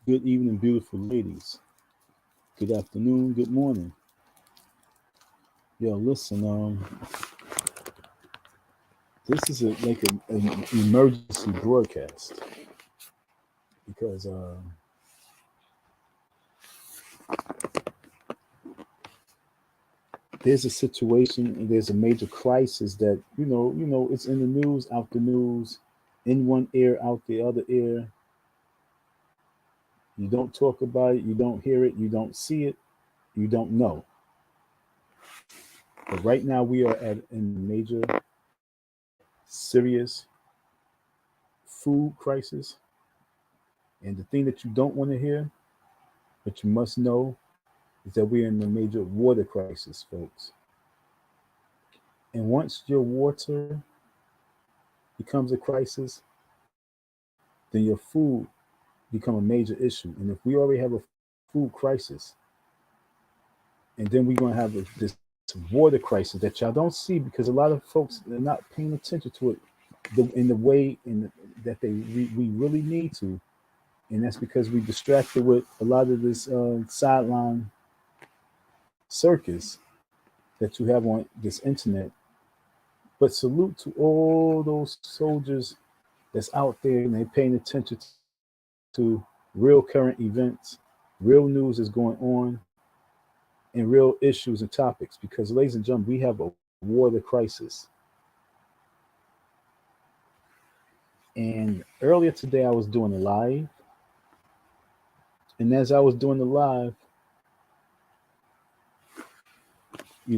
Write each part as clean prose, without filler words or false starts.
Good evening, beautiful ladies. Good afternoon, good morning. Yo, listen, this is an emergency broadcast because there's a situation and there's a major crisis that it's in the news, out the news, in one ear, out the other ear. You don't talk about it, you don't hear it, you don't see it, you don't know. But right now we are at a major, serious food crisis. And the thing that you don't want to hear, but you must know, is that we're in a major water crisis, folks. And once your water becomes a crisis, then your food become a major issue. And if we already have a food crisis, and then we're going to have this water crisis that y'all don't see because a lot of folks are not paying attention to it in the way that we really need to. And that's because we distracted with a lot of this sideline circus that you have on this internet. But salute to all those soldiers that's out there and they're paying attention to real current events, real news is going on, and real issues and topics. Because, ladies and gentlemen, we have a water crisis. And earlier today, I was doing a live. And as I was doing the live,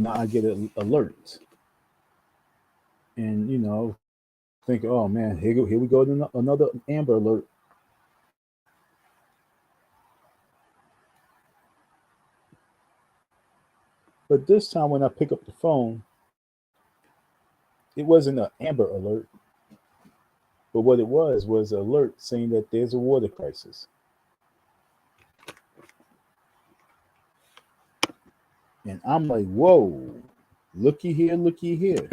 I get an alert. And, thinking, oh man, here we go, another Amber Alert. But this time when I pick up the phone, it wasn't an Amber Alert. But what it was an alert saying that there's a water crisis. And I'm like, whoa, looky here, looky here.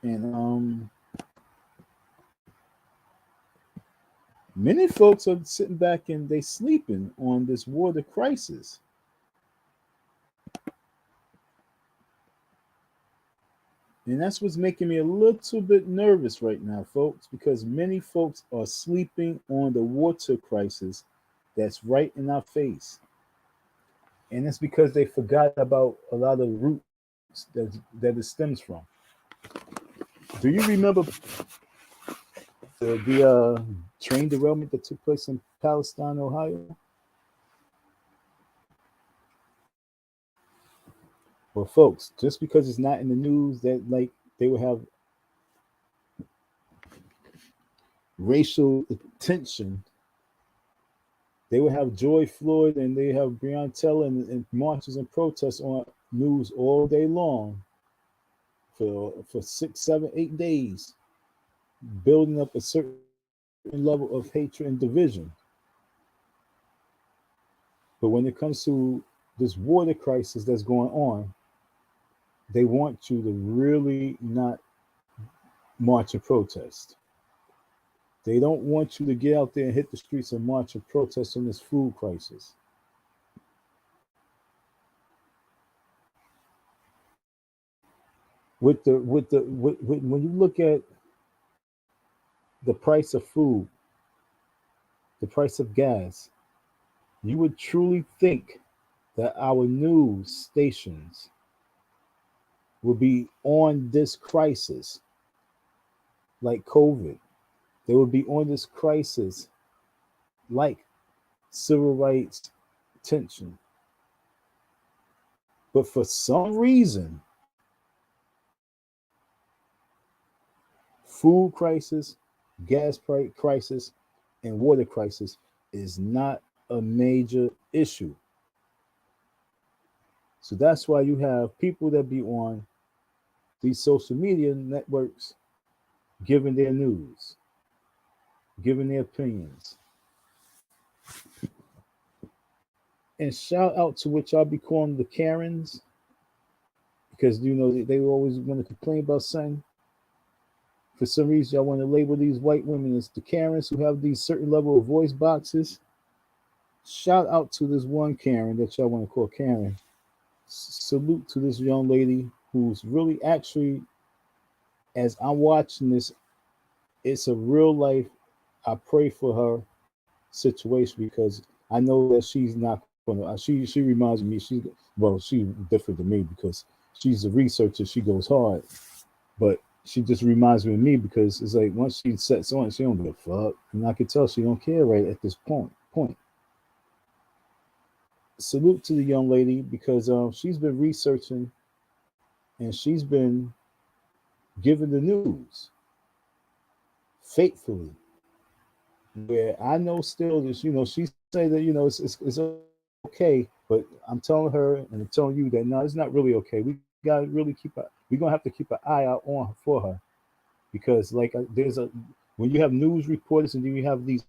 And many folks are sitting back and they sleeping on this water crisis. And that's what's making me a little bit nervous right now, folks, because many folks are sleeping on the water crisis that's right in our face. And it's because they forgot about a lot of roots that it stems from. Do you remember the train derailment that took place in Palestine, Ohio? Well, folks, just because it's not in the news that like they will have racial tension, they will have Joy Floyd and they have Breonna Taylor and marches and protests on news all day long for 6, 7, 8 days, building up a certain level of hatred and division. But when it comes to this water crisis that's going on, they want you to really not march and protest. They don't want you to get out there and hit the streets and march and protest on this food crisis. When you look at the price of food, the price of gas, you would truly think that our news stations will be on this crisis like COVID. They will be on this crisis like civil rights tension. But for some reason, food crisis, gas price crisis, and water crisis is not a major issue. So that's why you have people that be on these social media networks giving their news, giving their opinions. And shout out to what y'all be calling the Karens, because they always want to complain about something. For some reason, y'all want to label these white women as the Karens who have these certain level of voice boxes. Shout out to this one Karen that y'all want to call Karen. Salute to this young lady who's really actually, as I'm watching this, it's a real life. I pray for her situation because I know that she's not gonna. She reminds me. She's different than me because she's a researcher. She goes hard, but she just reminds me of me because it's like once she sets on, she don't give a fuck, and I can tell she don't care right at this point. Salute to the young lady because she's been researching and she's been giving the news faithfully. Where I know still that she say that it's okay, but I'm telling her and I'm telling you that no, it's not really okay. We gotta really we're gonna have to keep an eye out on for her because like there's a when you have news reporters and then you have these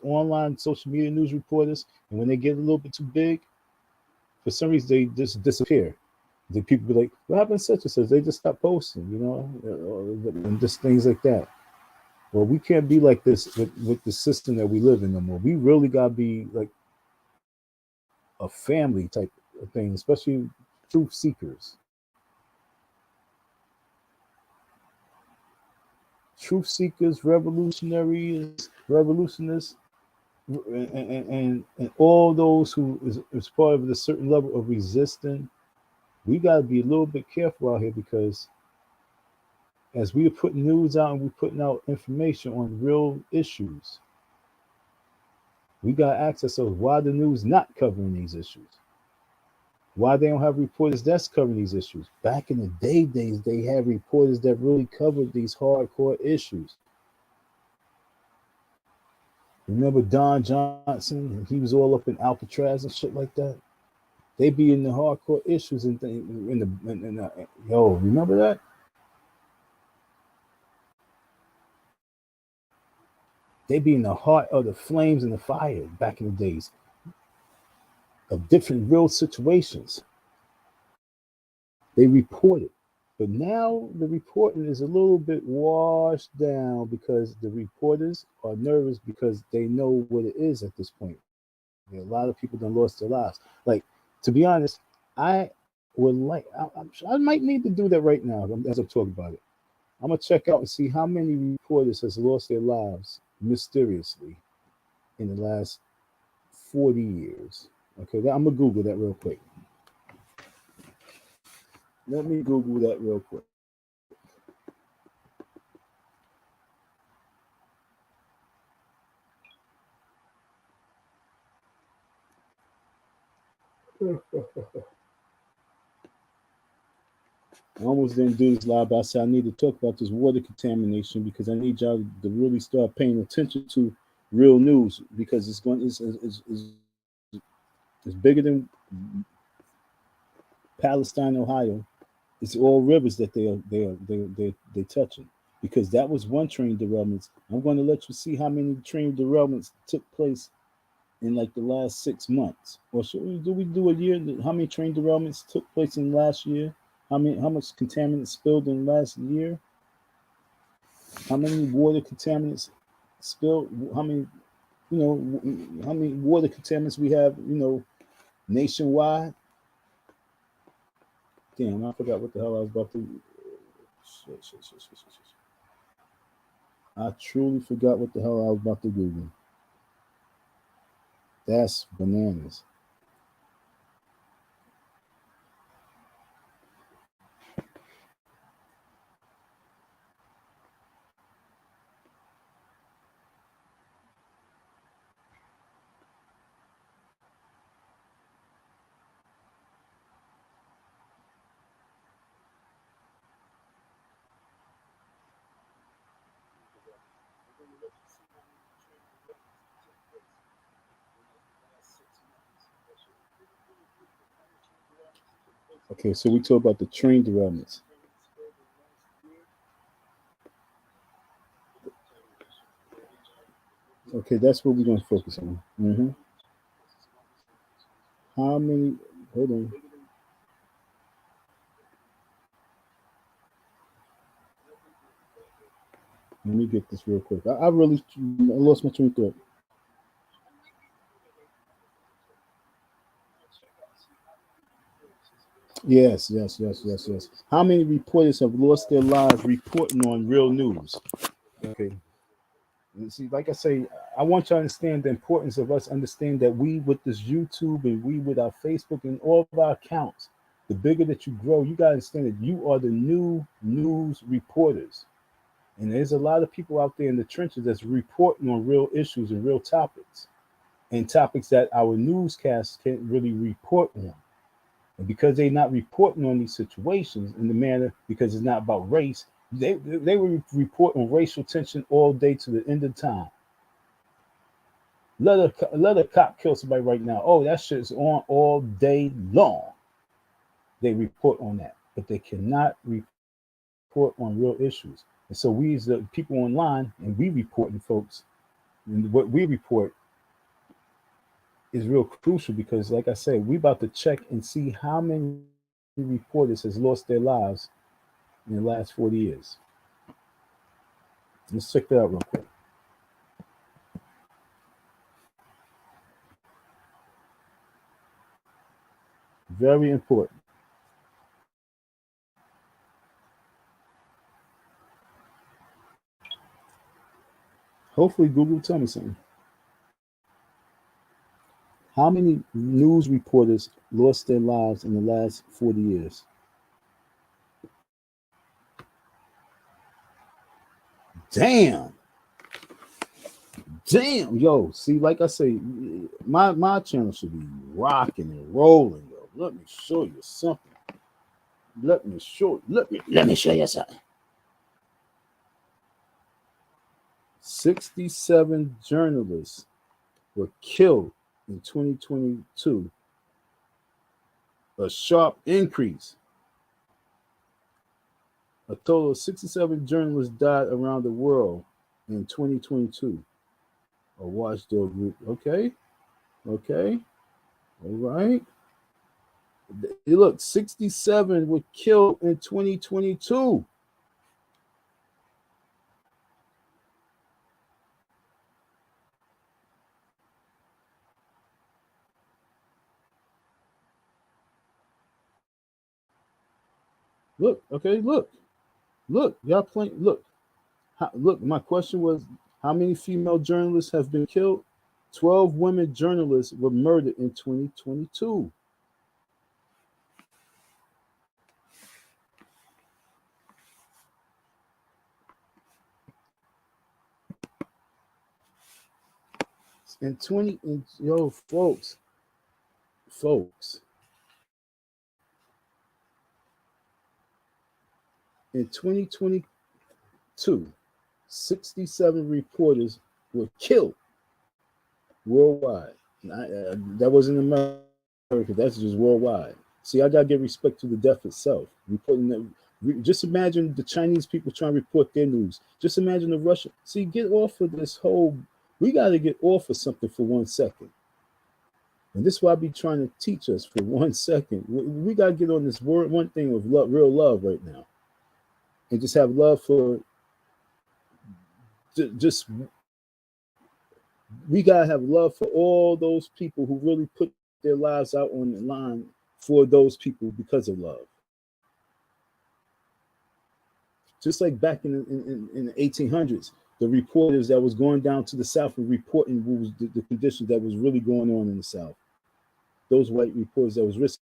online social media news reporters, and when they get a little bit too big, for some reason they just disappear. The people be like, "What happened?" Such and such. They just stop posting, and just things like that. Well, we can't be like this with the system that we live in no more. We really gotta be like a family type of thing, especially truth seekers. Truth seekers, revolutionists, and all those who is part of a certain level of resistance. We got to be a little bit careful out here because as we are putting news out and we're putting out information on real issues, we got access to why the news not covering these issues. Why they don't have reporters that's covering these issues. Back in the days, they had reporters that really covered these hardcore issues. Remember Don Johnson? He was all up in Alcatraz and shit like that. They be in the hardcore issues and things. Yo, remember that? They be in the heart of the flames and the fire back in the days of different real situations. They reported. But now the reporting is a little bit washed down because the reporters are nervous because they know what it is at this point. A lot of people done lost their lives. Like, to be honest, I would like, I might need to do that right now as I'm talking about it. I'm going to check out and see how many reporters has lost their lives mysteriously in the last 40 years. Okay, I'm going to Google that real quick. Let me Google that real quick. I almost didn't do this live, but I said I need to talk about this water contamination because I need y'all to really start paying attention to real news because it's bigger than Palestine, Ohio. It's all rivers that they're touching because that was one train derailment. I'm going to let you see how many train derailments took place in like the last 6 months. Or do we do a year? How many train derailments took place in last year? How much contaminants spilled in last year? How many water contaminants spilled? How many water contaminants we have, nationwide? Damn, I forgot what the hell I was about to. Shit. I truly forgot what the hell I was about to Google. That's bananas. Okay, so we talk about the train derailments. Okay, that's what we're going to focus on. Mm-hmm. How many? Hold on. Let me get this real quick. I really lost my train of thought. Yes, yes, yes, yes, yes. How many reporters have lost their lives reporting on real news? Okay. And see, like I say, I want you to understand the importance of us understanding that we with this YouTube and we with our Facebook and all of our accounts, the bigger that you grow, you gotta understand that you are the new news reporters. And there's a lot of people out there in the trenches that's reporting on real issues and real topics and topics that our newscasts can't really report on. And because they're not reporting on these situations in the manner, because it's not about race, they will report on racial tension all day to the end of time. Let a cop kill somebody right now. Oh, that shit is on all day long. They report on that, but they cannot report on real issues. And so we, as the people online, and we reporting folks, and what we report is real crucial because, like I said, we about to check and see how many reporters has lost their lives in the last 40 years. Let's check that out real quick. Very important. Hopefully, Google will tell me something. How many news reporters lost their lives in the last 40 years? Damn. Damn, yo. See, like I say, my channel should be rocking and rolling, yo. Let me show you something. Let me show you something. 67 journalists were killed in 2022. A sharp increase. A total of 67 journalists died around the world in 2022. A watchdog group. Okay. Okay. All right. Look, 67 were killed in 2022. Look, okay, look, y'all playing. Look. My question was, how many female journalists have been killed? 12 women journalists were murdered in 2022. Yo, folks, in 2022, 67 reporters were killed worldwide. That wasn't America, that's just worldwide. See, I gotta give respect to the death itself. Reporting that, just imagine the Chinese people trying to report their news. Just imagine the Russian. See, get off of this whole. We gotta get off of something for 1 second. And this is why I be trying to teach us for 1 second. We gotta get on this one thing of love, real love right now, and just have love for. Just we gotta have love for all those people who really put their lives out on the line for those people because of love. Just like back in the 1800s, the reporters that was going down to the South were reporting what was the conditions that was really going on in the South. Those white reporters that was risking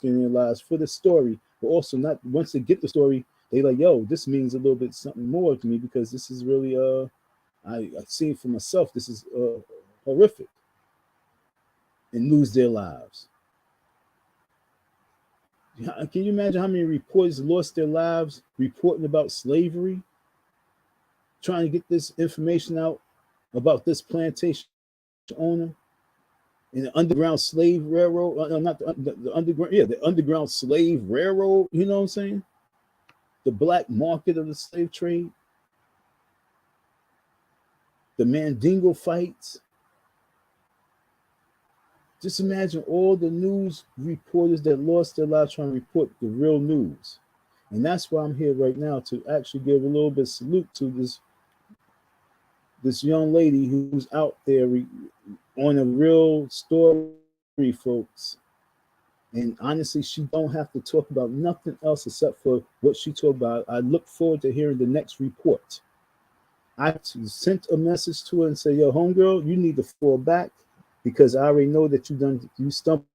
their lives for the story, but also not once they get the story, they like, yo, this means a little bit something more to me because this is really I see it for myself. This is horrific, and lose their lives. Can you imagine how many reporters lost their lives reporting about slavery, trying to get this information out about this plantation owner and the underground slave railroad? Not the underground, yeah, the underground slave railroad. You know what I'm saying? The black market of the slave trade, the Mandingo fights. Just imagine all the news reporters that lost their lives trying to report the real news. And that's why I'm here right now to actually give a little bit of salute to this this young lady who's out there on a real story, folks. And honestly, she don't have to talk about nothing else except for what she talked about. I look forward to hearing the next report. I sent a message to her and said, "Yo, homegirl, you need to fall back because I already know that you stumbled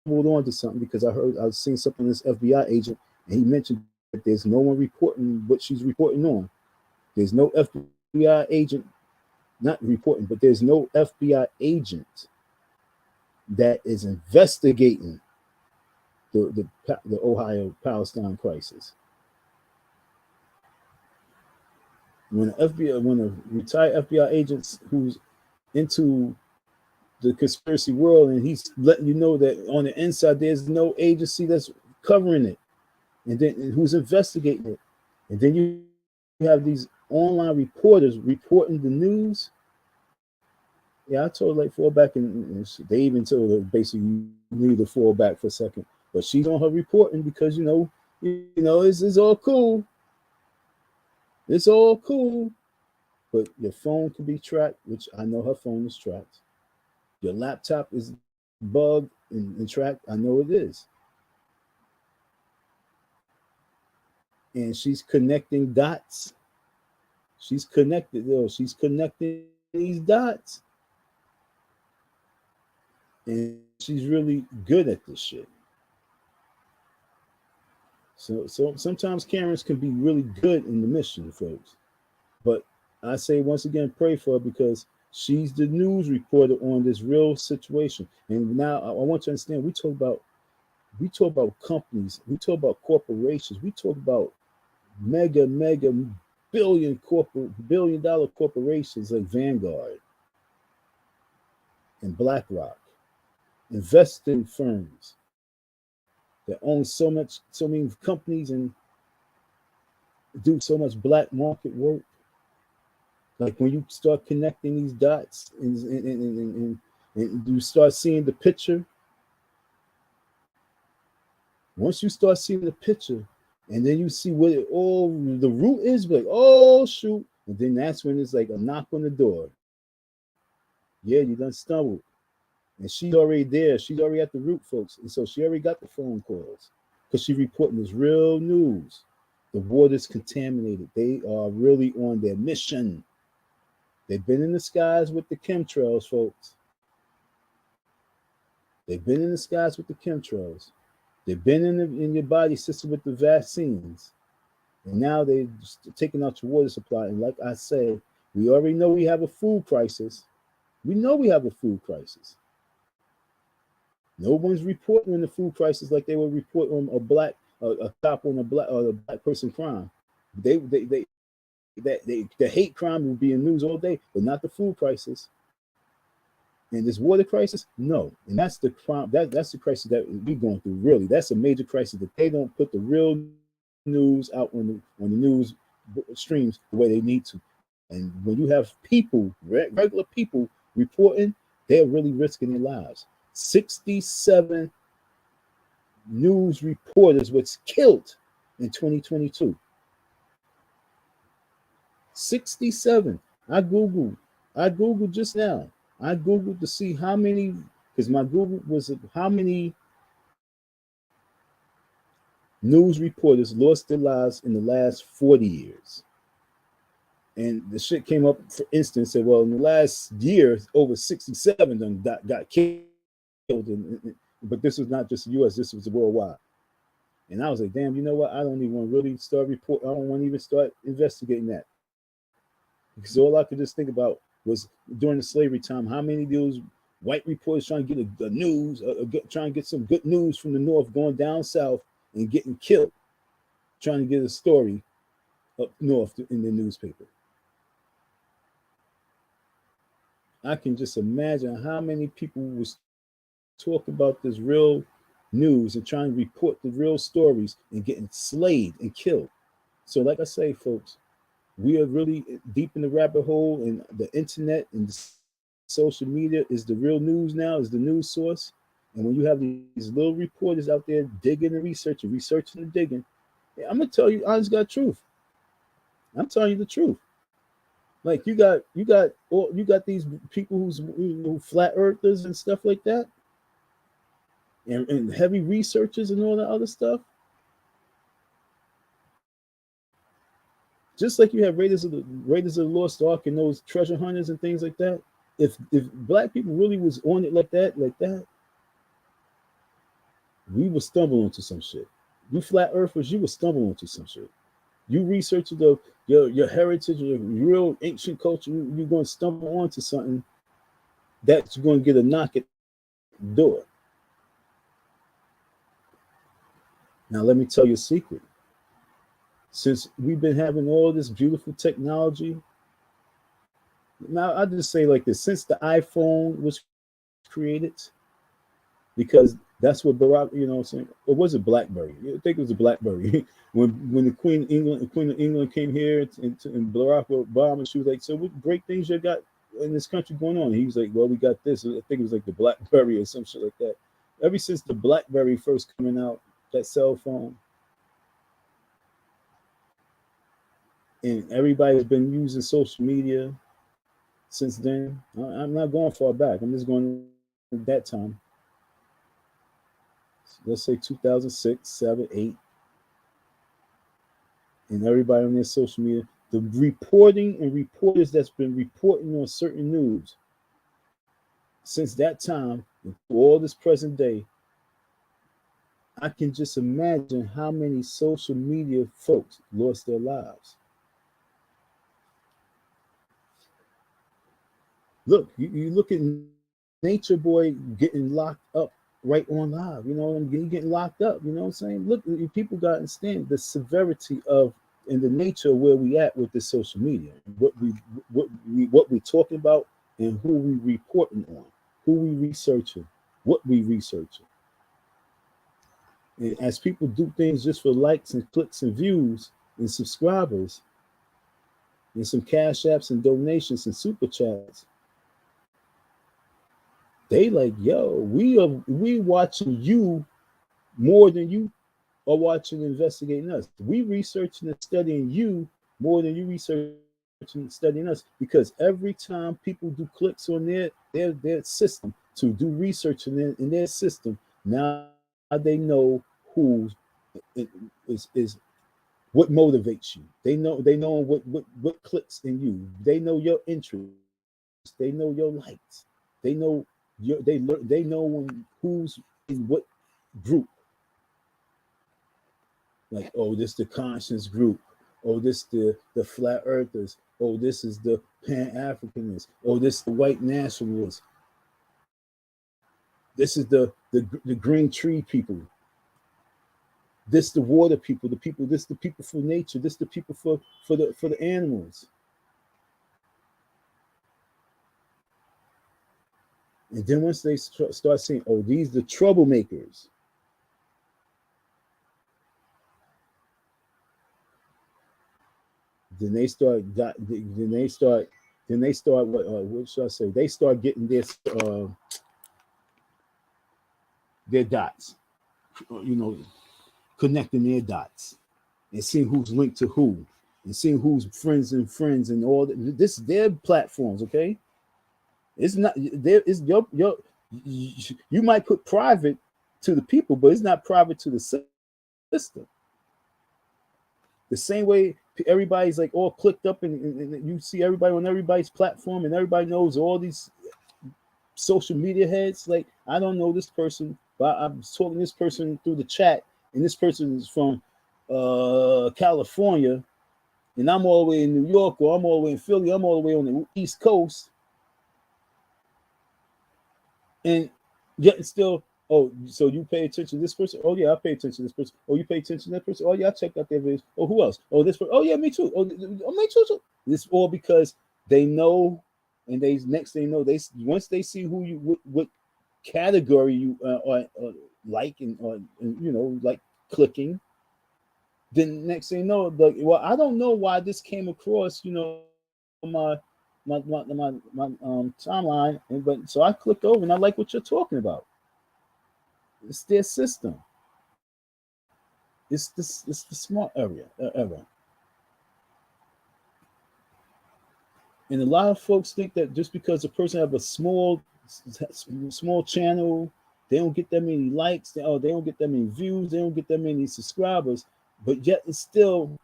onto something because I was seeing something in this FBI agent and he mentioned that there's no one reporting what she's reporting on. There's no FBI agent, not reporting, but there's no FBI agent that is investigating the Ohio Palestine crisis. When a retired FBI agent who's into the conspiracy world and he's letting you know that on the inside there's no agency that's covering it, and then who's investigating it, and then you have these online reporters reporting the news. Yeah, I told her like fall back, and they even told her basically you need to fall back for a second. But she's on her reporting because it's all cool. It's all cool. But your phone can be tracked, which I know her phone is tracked. Your laptop is bugged and tracked. I know it is. And she's connecting dots. She's connected, though. She's connecting these dots. And she's really good at this shit. So sometimes Karens can be really good in the mission, folks. But I say once again, pray for her because she's the news reporter on this real situation. And now I want you to understand, we talk about companies, we talk about corporations, we talk about mega billion dollar corporations like Vanguard and BlackRock, investing firms that own so many companies and do so much black market work. Like when you start connecting these dots and you start seeing the picture, once you start seeing the picture and then you see what all the root is, like, oh shoot, and then that's when it's like a knock on the door. Yeah, you done stumbled. And she's already there. She's already at the root, folks. And so she already got the phone calls because she's reporting this real news. The water's contaminated. They are really on their mission. They've been in the skies with the chemtrails, folks. They've been in the skies with the chemtrails. They've been in your body system with the vaccines. And now they're taking out your water supply. And like I said, we already know we have a food crisis. We know we have a food crisis. No one's reporting on the food crisis like they would report on a cop on a black person crime. The hate crime will be in news all day, but not the food crisis. And this water crisis, no. And that's the crime. That's the crisis that we're going through. Really, that's a major crisis that they don't put the real news out on the news streams the way they need to. And when you have people, regular people reporting, they're really risking their lives. 67 news reporters was killed in 2022. 67. I Googled just now. I Googled to see how many, because my Google was how many news reporters lost their lives in the last 40 years. And the shit came up, for instance, said, well, in the last year, over 67 of them got killed. But this was not just the U.S., this was worldwide. And I was like, damn, you know what? I don't even want to really start report. I don't want to even start investigating that. Because all I could just think about was during the slavery time, how many of those white reporters trying to get the news, trying to get some good news from the North, going down south and getting killed, trying to get a story up north in the newspaper. I can just imagine how many people was talk about this real news and trying to report the real stories and getting slayed and killed. So like I say, folks, we are really deep in the rabbit hole, and the internet and the social media is the real news now, is the news source. And when you have these little reporters out there digging and researching and digging, I'm going to tell you honest God truth. I'm telling you the truth. Like you got these people who flat earthers and stuff like that, and heavy researchers and all that other stuff. Just like you have Raiders of the Lost Ark and those treasure hunters and things like that. If black people really was on it like that, we would stumble into some shit. You flat earthers, you would stumble into some shit. You research your heritage, your real ancient culture, you're going to stumble onto something that you're going to get a knock at the door. Now, let me tell you a secret. Since we've been having all this beautiful technology, now I just say like this: since the iPhone was created, because that's what Barack, what I'm saying, or was it BlackBerry? I think it was a BlackBerry. when the Queen of England came here and Barack Obama, she was like, "So what great things you got in this country going on?" And he was like, "Well, we got this." I think it was like the BlackBerry or some shit like that. Ever since the BlackBerry first coming out, that cell phone, and everybody's been using social media since then. I'm not going far back. I'm just going at that time. Let's say 2006, 7, 8, and everybody on their social media, the reporting and reporters that's been reporting on certain news since that time to all this present day, I can just imagine how many social media folks lost their lives. Look, you look at Nature Boy getting locked up right on live. You know, getting locked up. You know what I'm saying? Look, people got to understand the severity of and the nature of where we at with this social media, what we talking about, and who we reporting on, who we researching, what we researching. And as people do things just for likes and clicks and views and subscribers, and some cash apps and donations and super chats, they like, yo, we watching you more than you are watching and investigating us. We researching and studying you more than you researching and studying us. Because every time people do clicks on their system to do research in their system, now they know who is what motivates you. They know what clicks in you. They know your interests. They know your likes. They know they know who's in what group. Like, oh, this the conscience group. Oh, this the flat earthers. Oh, this is the Pan Africanists. Oh, this the white nationalists. This is the green tree people. This the water people. The people. This the people for nature. This the people for the animals. And then once they start saying, "Oh, these the troublemakers," then they start. Then they start. What should I say? They start getting their dots. You know, connecting their dots and seeing who's linked to who, and seeing who's friends and all that. This is their platforms, okay? It's not there. Is your you might put private to the people, but it's not private to the system. The same way everybody's like all clicked up, and you see everybody on everybody's platform, and everybody knows all these social media heads. Like, I don't know this person, but I'm talking to this person through the chat, and this person is from California, and I'm all the way in New York, or I'm all the way in Philly, I'm all the way on the East Coast, and yet still, oh, so you pay attention to this person? Oh yeah, I pay attention to this person. Oh, you pay attention to that person? Oh yeah, I checked out their videos. Oh, who else? Oh, this person. Oh yeah, me too. Oh, me too. This all because they know, and they next thing you know, they once they see who you what category you are like and like clicking, then next thing you know, like, well, I don't know why this came across my timeline, but so I clicked over and I like what you're talking about. It's their system. It's the smart area ever. And a lot of folks think that just because a person have a small channel, they don't get that many likes, they don't get that many views, they don't get that many subscribers, but yet it's still,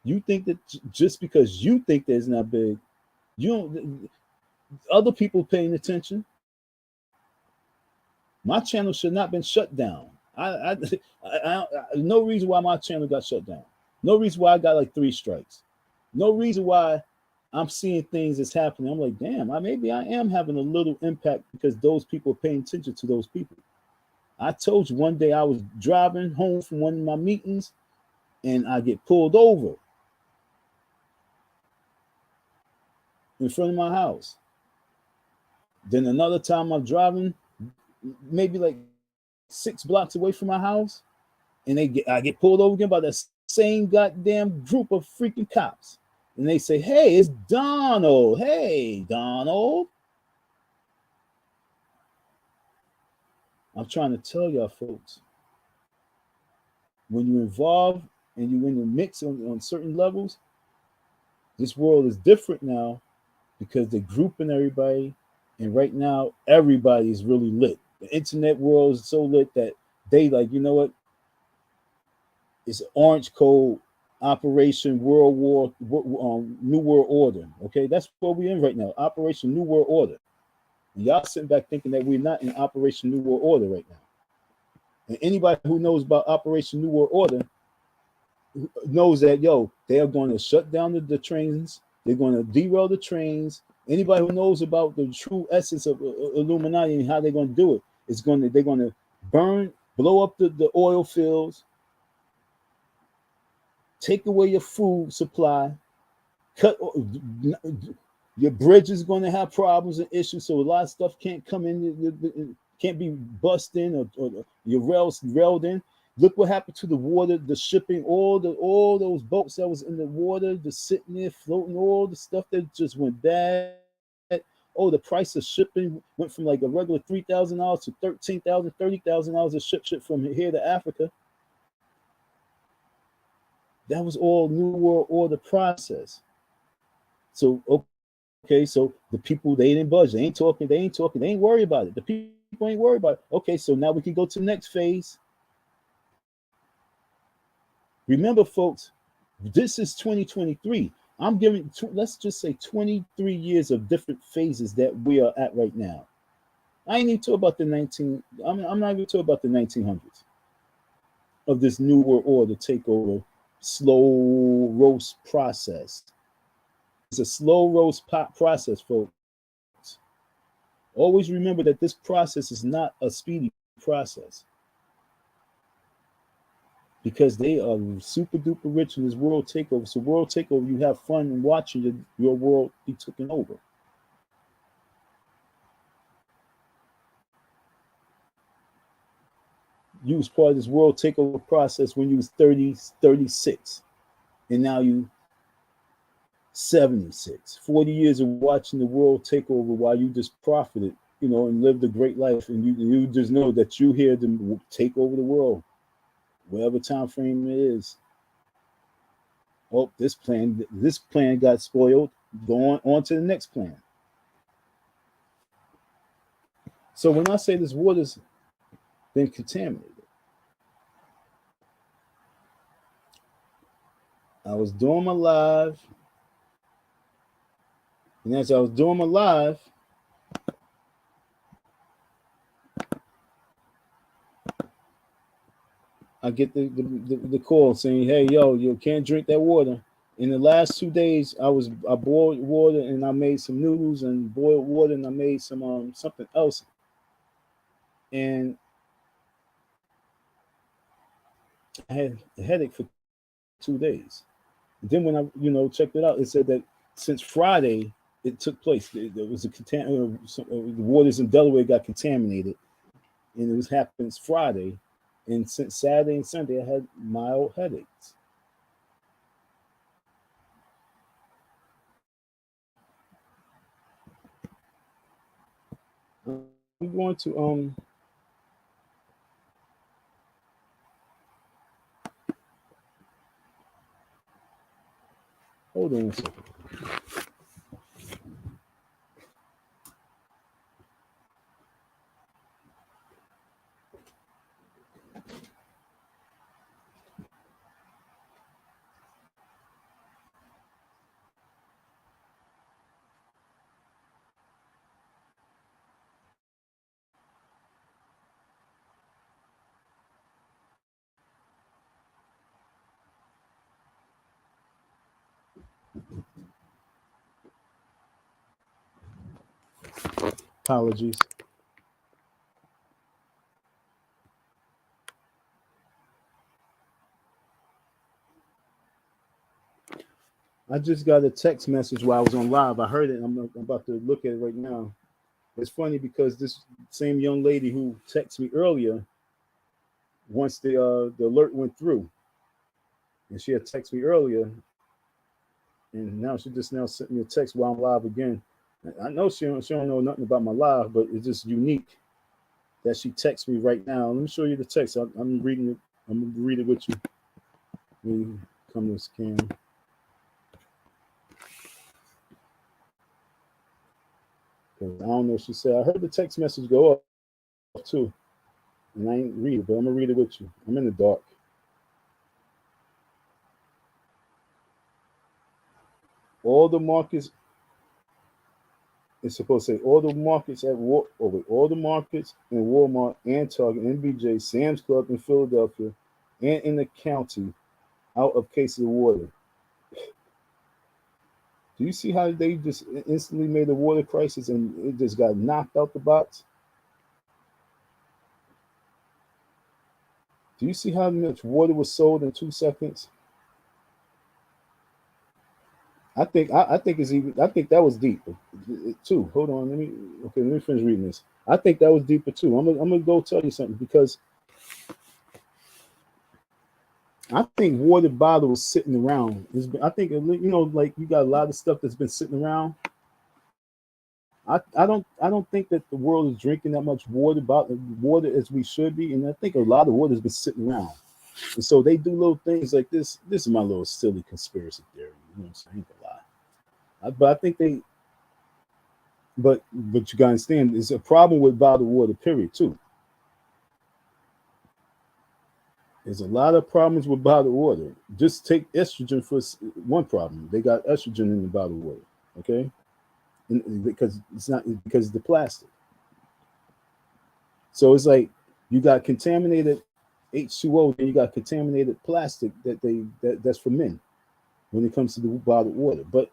you think that just because you think that it's not big, you don't, other people paying attention. My channel should not have been shut down. No reason why my channel got shut down. No reason why I got like 3 strikes. No reason why I'm seeing things that's happening. I'm like, damn, maybe I am having a little impact because those people are paying attention to those people. I told you one day I was driving home from one of my meetings and I get pulled over in front of my house. Then another time I'm driving maybe like 6 blocks away from my house, and I get pulled over again by the same goddamn group of freaking cops. And they say, hey, it's Donald. Hey, Donald. I'm trying to tell y'all folks, when you're involved and you're in the mix on certain levels, this world is different now because they're grouping everybody. And right now, everybody is really lit. The internet world is so lit that they like, you know what? It's orange code, Operation New World Order. Okay, that's what we're in right now. Operation New World Order. And y'all sitting back thinking that we're not in Operation New World Order right now. And anybody who knows about Operation New World Order knows that, they are going to shut down the trains. They're going to derail the trains. Anybody who knows about the true essence of Illuminati and how they're going to do it, they're going to blow up the oil fields, take away your food supply, cut your bridge is going to have problems and issues, so a lot of stuff can't come in, can't be bussed in or your rails railed in. Look what happened to the water, the shipping, all those boats that was in the water, just sitting there floating, all the stuff that just went bad. Oh, the price of shipping went from like a regular $3,000 to $13,000, $30,000 a ship from here to Africa. That was all New World Order process. So, okay, so the people, they didn't budge. They ain't talking, they ain't worried about it. The people ain't worried about it. Okay, so now we can go to the next phase. Remember, folks, this is 2023. I'm giving, let's just say 23 years of different phases that we are at right now. I ain't even talking about the I'm not even talking about the 1900s of this New World Order takeover, slow roast process. It's a slow roast process, folks. Always remember that this process is not a speedy process, because they are super duper rich in this world takeover. So world takeover, you have fun and watching your world be taken over. You was part of this world takeover process when you was 30, 36, and now you 76. 40 years of watching the world take over while you just profited, and lived a great life. And you just know that you here to take over the world, whatever time frame it is. Oh, this plan got spoiled. Going on to the next plan. So when I say this water's been contaminated, I was doing my live, and as I was doing my live, I get the call saying, "Hey, you can't drink that water." In the last 2 days, I boiled water and I made some noodles, and boiled water and I made some something else, and I had a headache for 2 days. And then when I checked it out, it said that since Friday it took place. There was the waters in Delaware got contaminated, and it was happening Friday, and since Saturday and Sunday I had mild headaches. I'm going to hold on a second. Apologies. I just got a text message while I was on live. I heard it. I'm about to look at it right now. It's funny because this same young lady who texted me earlier, once the alert went through, and she had texted me earlier, and now she just now sent me a text while I'm live again. I know she don't know nothing about my live, but it's just unique that she texts me right now. Let me show you the text. I'm reading it. I'm gonna read it with you. Let me come to this cam. I don't know. She said I heard the text message go off too, and I ain't read it, but I'm gonna read it with you. I'm in the dark. All the markets. It's supposed to say all the markets at all the markets in Walmart and Target, NBJ, Sam's Club in Philadelphia, and in the county, out of cases of water. Do you see how they just instantly made a water crisis and it just got knocked out the box? Do you see how much water was sold in 2 seconds? I think it's even. I think that was deep too. Hold on, let me finish reading this. I think that was deeper too. I'm gonna go tell you something because I think water bottles sitting around. I think like you got a lot of stuff that's been sitting around. I don't think that the world is drinking that much water as we should be, and I think a lot of water has been sitting around. And so they do little things like this. This is my little silly conspiracy theory. You know what I'm saying? A lot. But I think but you gotta understand, there's a problem with bottled water, period, too. There's a lot of problems with bottled water. Just take estrogen for one problem. They got estrogen in the bottled water, okay? Because it's not because of the plastic. So it's like you got contaminated H2O, then you got contaminated plastic that's for men when it comes to the bottled water. But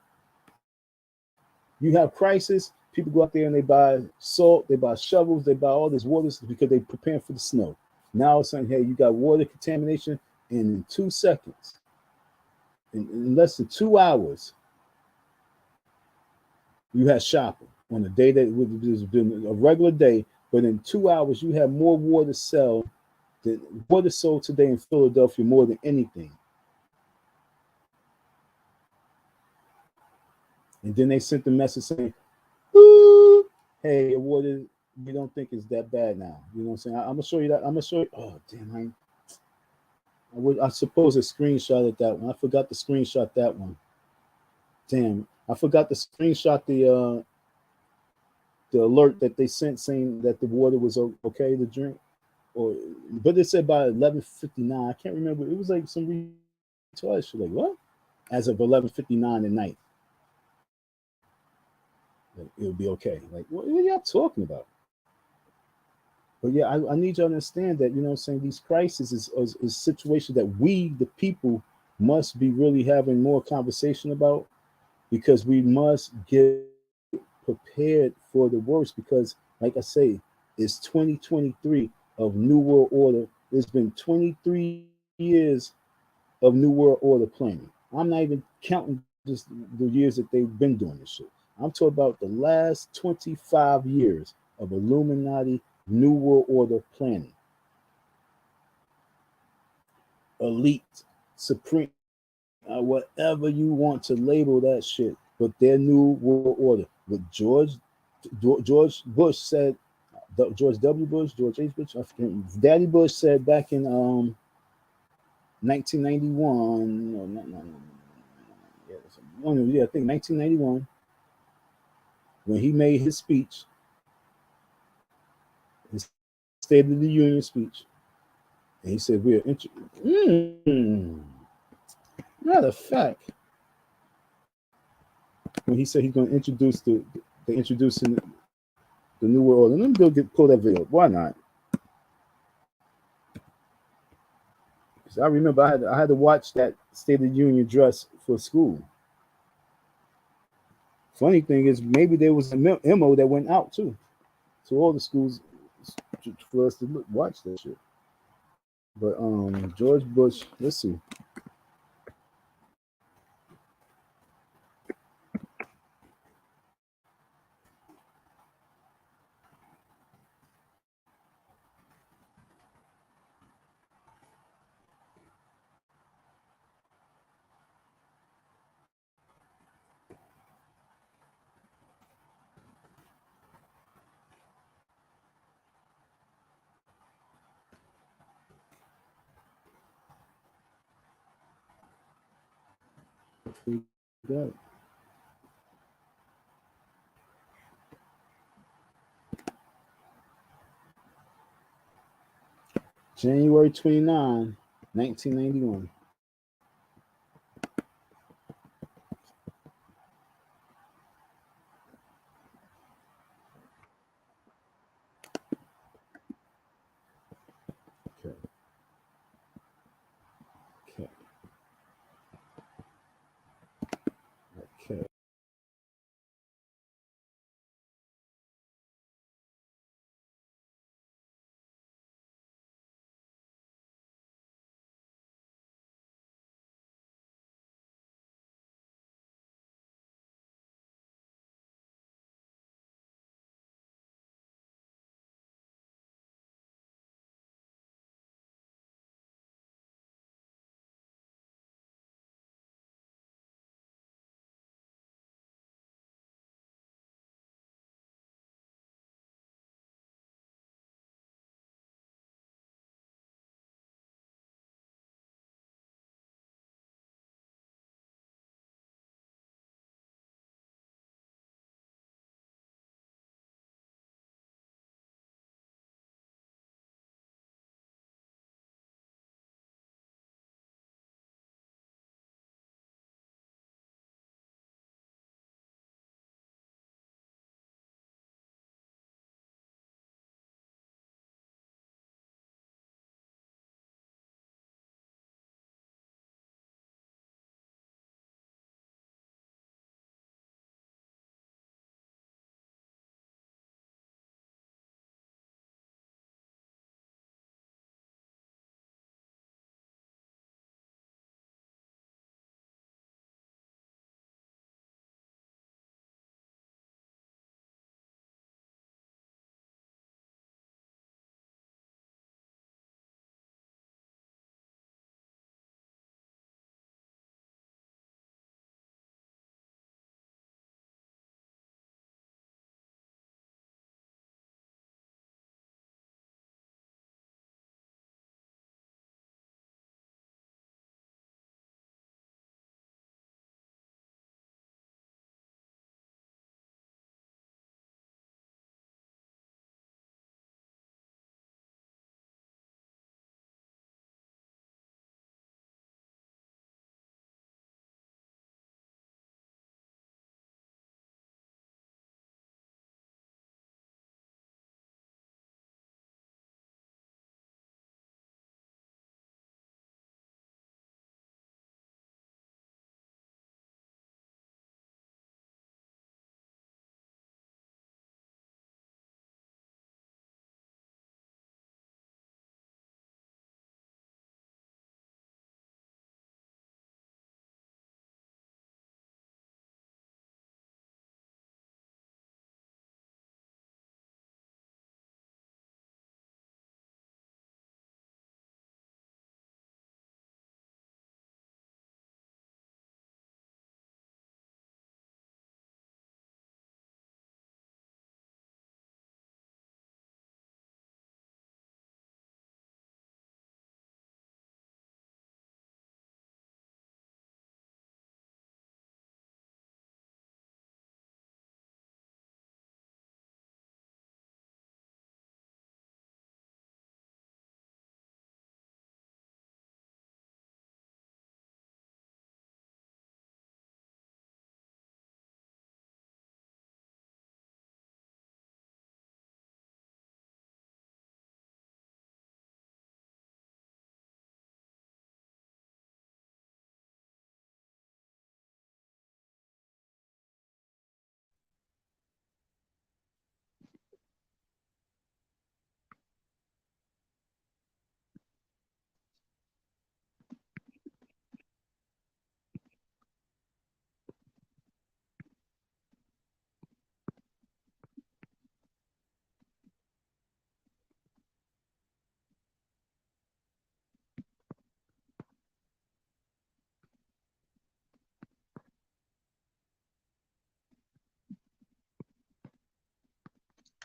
you have crisis. People go out there and they buy salt, they buy shovels, they buy all this water because they're preparing for the snow. Now it's saying, hey, you got water contamination, and in 2 seconds, in less than 2 hours, you had shopping on a day that would have been a regular day, but in 2 hours, you have more water sold today in Philadelphia more than anything. And then they sent the message saying, hey, water, we don't think it's that bad now. You know what I'm saying? I'm gonna show you that. I'm gonna show you. Oh damn! I suppose a screenshot of that one. I forgot to screenshot that one. Damn! I forgot to screenshot the alert that they sent saying that the water was okay to drink, but it said by 11:59. I can't remember. It was like some retarded shit. Like what? As of 11:59 at night, like, it'll be okay. Like what are y'all talking about? But yeah, I need you to understand that, you know what I'm saying, these crises is situations that we, the people, must be really having more conversation about, because we must get prepared for the worst. Because, like I say, it's 2023 of New World Order. It's been 23 years of New World Order planning. I'm not even counting just the years that they've been doing this shit. I'm talking about the last 25 years of Illuminati New World Order planning. Elite, supreme, whatever you want to label that shit, but their New World Order. What George Bush said, George W. Bush, George H. Bush, I forget, Daddy Bush said back in 1991. No. Yeah, I think 1991, when he made his speech, his State of the Union speech. And he said, we're matter of fact, when he said he's going to introduce introducing the New World Order, let me go pull that video. Why not? Because I remember I had to watch that State of the Union address for school. Funny thing is, maybe there was a memo that went out too to all the schools for us to watch that shit. But George Bush, let's see. We got it. January 29, 1991. Okay. Okay. Okay.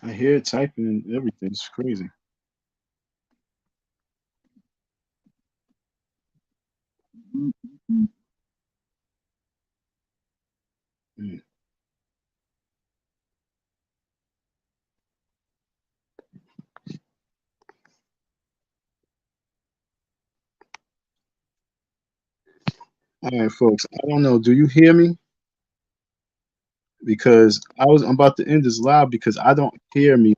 I hear it typing and everything. It's crazy. Mm. All right, folks. I don't know. Do you hear me? Because I'm about to end this live because I don't hear me.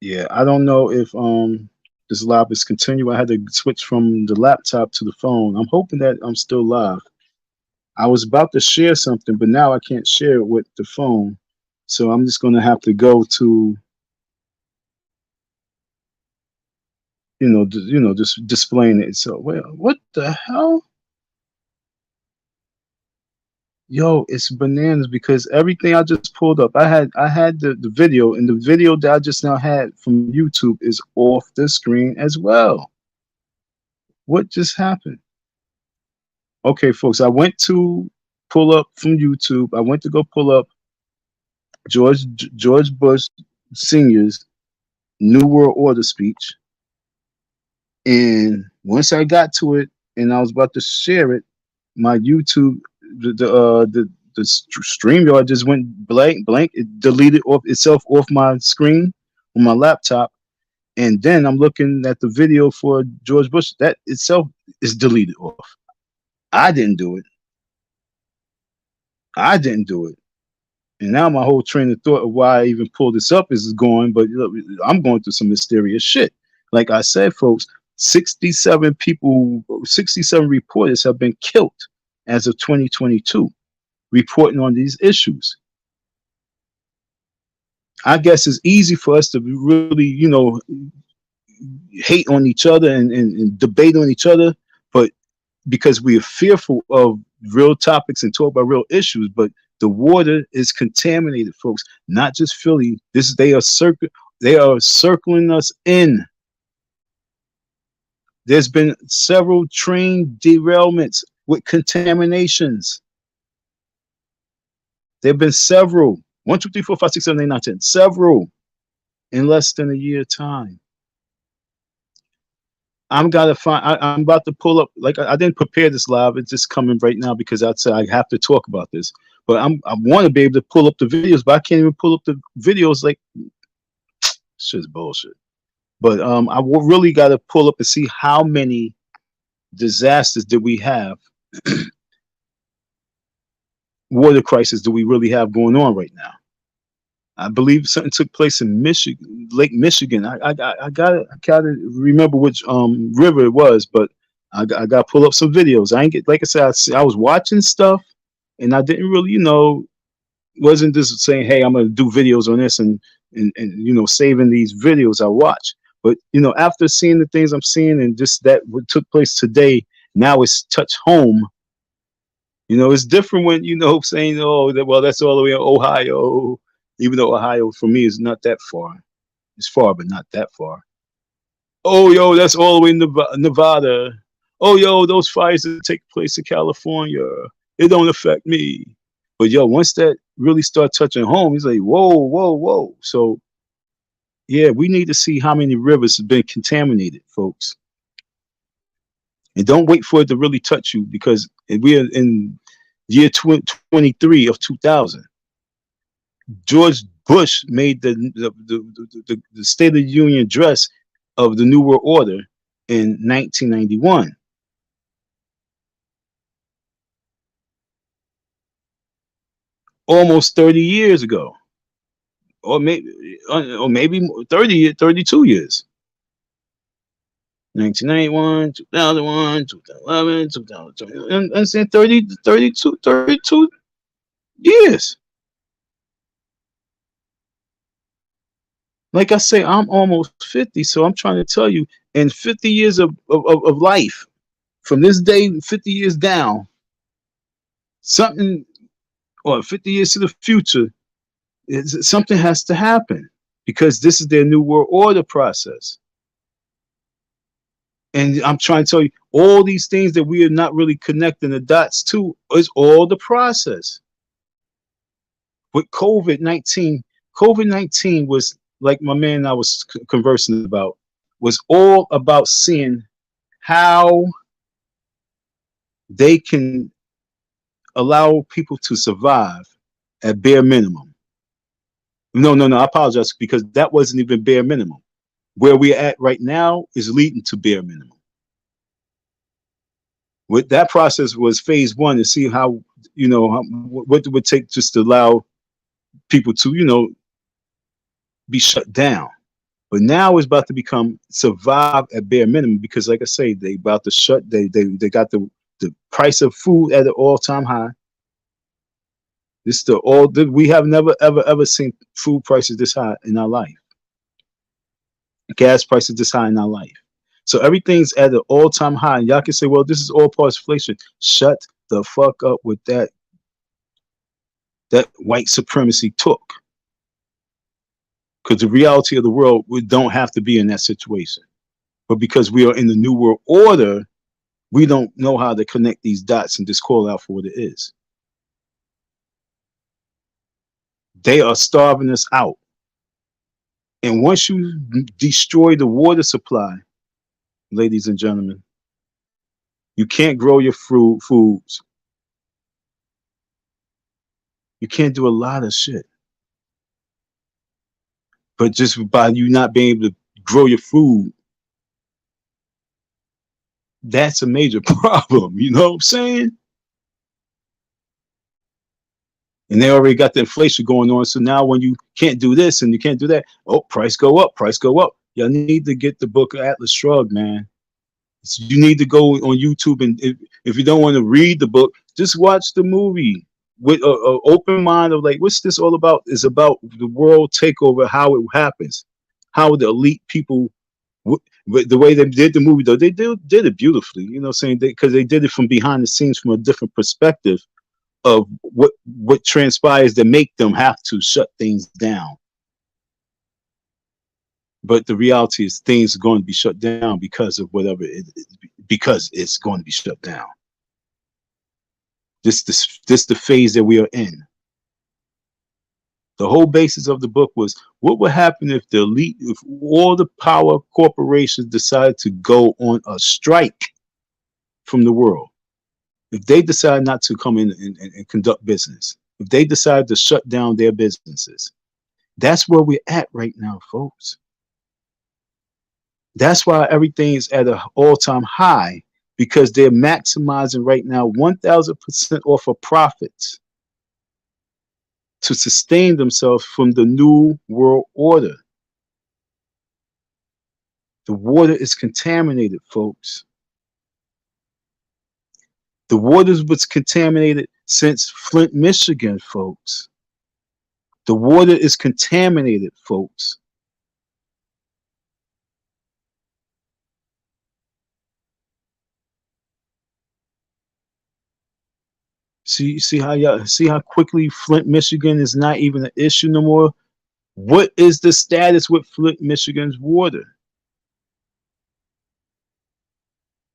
Yeah, I don't know if this live is continuing. I had to switch from the laptop to the phone. I'm hoping that I'm still live. I was about to share something, but now I can't share it with the phone. So I'm just gonna have to go to, just displaying it. So, well, what the hell? Yo, it's bananas because everything I just pulled up, I had the video, and the video that I just now had from YouTube is off the screen as well. What just happened? Okay, folks, I went to pull up from YouTube. I went to go pull up George Bush Senior's New World Order speech, and once I got to it, and I was about to share it, my YouTube, the StreamYard just went blank. It deleted off itself off my screen on my laptop, and then I'm looking at the video for George Bush. That itself is deleted off. I didn't do it. I didn't do it. And now my whole train of thought of why I even pulled this up is going, but I'm going through some mysterious shit. Like I said, folks, 67 people, 67 reporters have been killed as of 2022, reporting on these issues. I guess it's easy for us to really, hate on each other and debate on each other, but because we are fearful of real topics and talk about real issues, but the water is contaminated, folks. Not just Philly. They are circling us in. There's been several train derailments with contaminations. There have been several. 1, 2, 3, 4, 5, 6, 7, 8, 9, 10. Several in less than a year time. I'm about to pull up. Like I didn't prepare this live. It's just coming right now because I'd say I have to talk about this. But I want to be able to pull up the videos, but I can't even pull up the videos. Like shit's bullshit. But really got to pull up and see how many disasters did we have, water crisis do we really have going on right now. I believe something took place in Michigan, Lake Michigan. I gotta remember which river it was, but I got to pull up some videos. I ain't get, like I said, I was watching stuff, and I didn't really, wasn't just saying, hey, I'm gonna do videos on this and saving these videos I watch. But after seeing the things I'm seeing and just that what took place today, now it's touch home. It's different when saying, oh, well, that's all the way in Ohio, even though Ohio for me is not that far. It's far, but not that far. Oh, yo, that's all the way in Nevada. Oh, yo, those fires that take place in California, it don't affect me. But yo, once that really start touching home, he's like, whoa, whoa, whoa. So yeah, we need to see how many rivers have been contaminated, folks. And don't wait for it to really touch you because we're in year 23 of 2000. George Bush made the State of the Union address of the New World Order in 1991. Almost 30 years ago. Or maybe 32 years. 1991, 2001, 2011, 2020. I'm saying 32 years. Like I say, I'm almost 50, so I'm trying to tell you, in 50 years of life, from this day, 50 years down, something, or 50 years to the future, something has to happen because this is their new world order process. And I'm trying to tell you, all these things that we are not really connecting the dots to is all the process. With COVID-19 was, like my man and I was conversing about, was all about seeing how they can allow people to survive at bare minimum. No, I apologize, because that wasn't even bare minimum. Where we're at right now is leading to bare minimum. With that process was phase one, to see how, what it would take just to allow people to, be shut down. But now it's about to become survive at bare minimum, because, like I say, they about to shut. They got the price of food at an all-time high. This the all we have never ever seen food prices this high in our life. Gas prices this high in our life. So everything's at an all-time high. And y'all can say, well, this is all part of inflation. Shut the fuck up with that white supremacy talk. Because the reality of the world, we don't have to be in that situation. But because we are in the new world order, we don't know how to connect these dots and just call out for what it is. They are starving us out. And once you destroy the water supply, ladies and gentlemen, you can't grow your foods. You can't do a lot of shit. But just by you not being able to grow your food, that's a major problem. You know what I'm saying? And they already got the inflation going on. So now when you can't do this and you can't do that, oh, price go up, price go up. Y'all need to get the book Atlas Shrugged, man. So you need to go on YouTube, and if you don't want to read the book, just watch the movie with an open mind of like, what's this all about? It's about the world takeover, how it happens, how the elite people, the way they did the movie, though, they did it beautifully. You know what I'm saying? Because they did it from behind the scenes, from a different perspective of what transpires that make them have to shut things down. But the reality is things are going to be shut down because of whatever it is, because it's going to be shut down. This the phase that we are in. The whole basis of the book was, what would happen if the elite, if all the power corporations decided to go on a strike from the world? If they decide not to come in and conduct business, if they decide to shut down their businesses, that's where we're at right now, folks. That's why everything's at an all-time high, because they're maximizing right now 1,000% off of profits to sustain themselves from the new world order. The water is contaminated, folks. The water was contaminated since Flint, Michigan, folks. The water is contaminated, folks. See how quickly Flint, Michigan is not even an issue no more. What is the status with Flint, Michigan's water?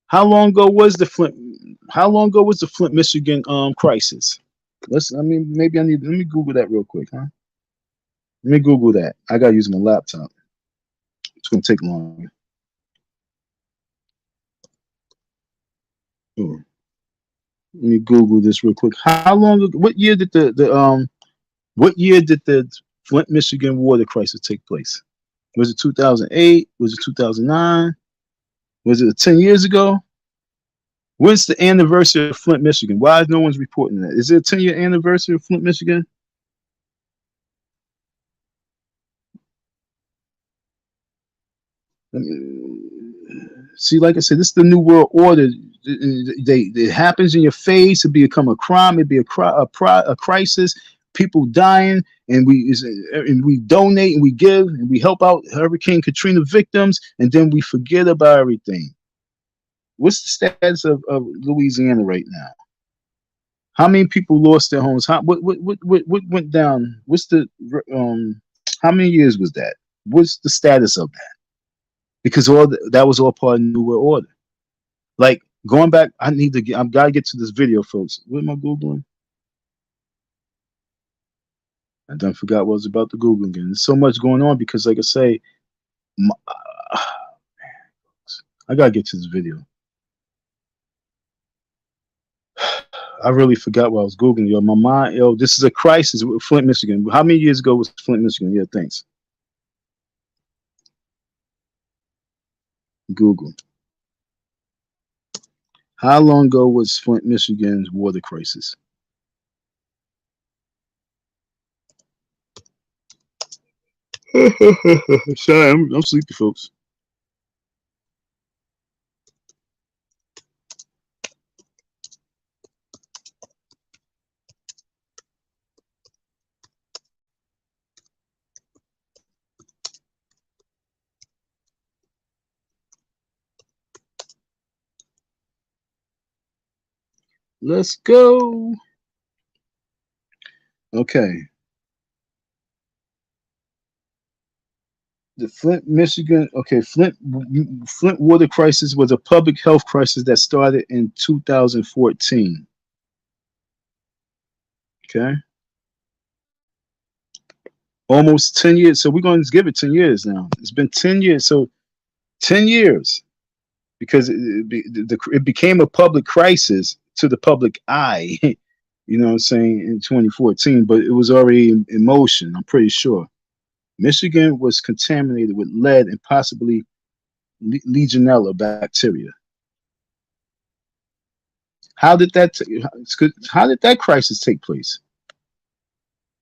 How long ago was the Flint, Michigan crisis? Maybe let me Google that real quick, huh? Let me Google that. I gotta use my laptop. It's gonna take long. Let me Google this real quick. How long ago, what year did the Flint, Michigan water crisis take place? Was it 2008? Was it 2009? Was it 10 years ago? When's the anniversary of Flint, Michigan? Why is no one's reporting that? Is it a 10-year anniversary of Flint, Michigan? See, like I said, this is the new world order. It happens in your face. It become a crime. It be a crisis. People dying, and we donate and we give and we help out Hurricane Katrina victims, and then we forget about everything. What's the status of Louisiana right now? How many people lost their homes? What went down? What's the how many years was that? What's the status of that? because that was all part of the New World Order. Like going back, I've got to get to this video, folks. What am I Googling? I done forgot what I was about to Google again. There's so much going on because, like I say, my, I got to get to this video. I really forgot what I was Googling, yo. My mind, yo, this is a crisis with Flint, Michigan. How many years ago was Flint, Michigan? Yeah, thanks. Google. How long ago was Flint, Michigan's water crisis? Sorry, I'm sleepy, folks. Let's go. Okay. The Flint, Michigan. Okay, Flint water crisis was a public health crisis that started in 2014. Okay. Almost 10 years. So we're going to give it 10 years now. It's been 10 years. So 10 years because it became a public crisis to the public eye, you know what I'm saying, in 2014, but it was already in motion, I'm pretty sure. Michigan was contaminated with lead and possibly Legionella bacteria. How did that crisis take place?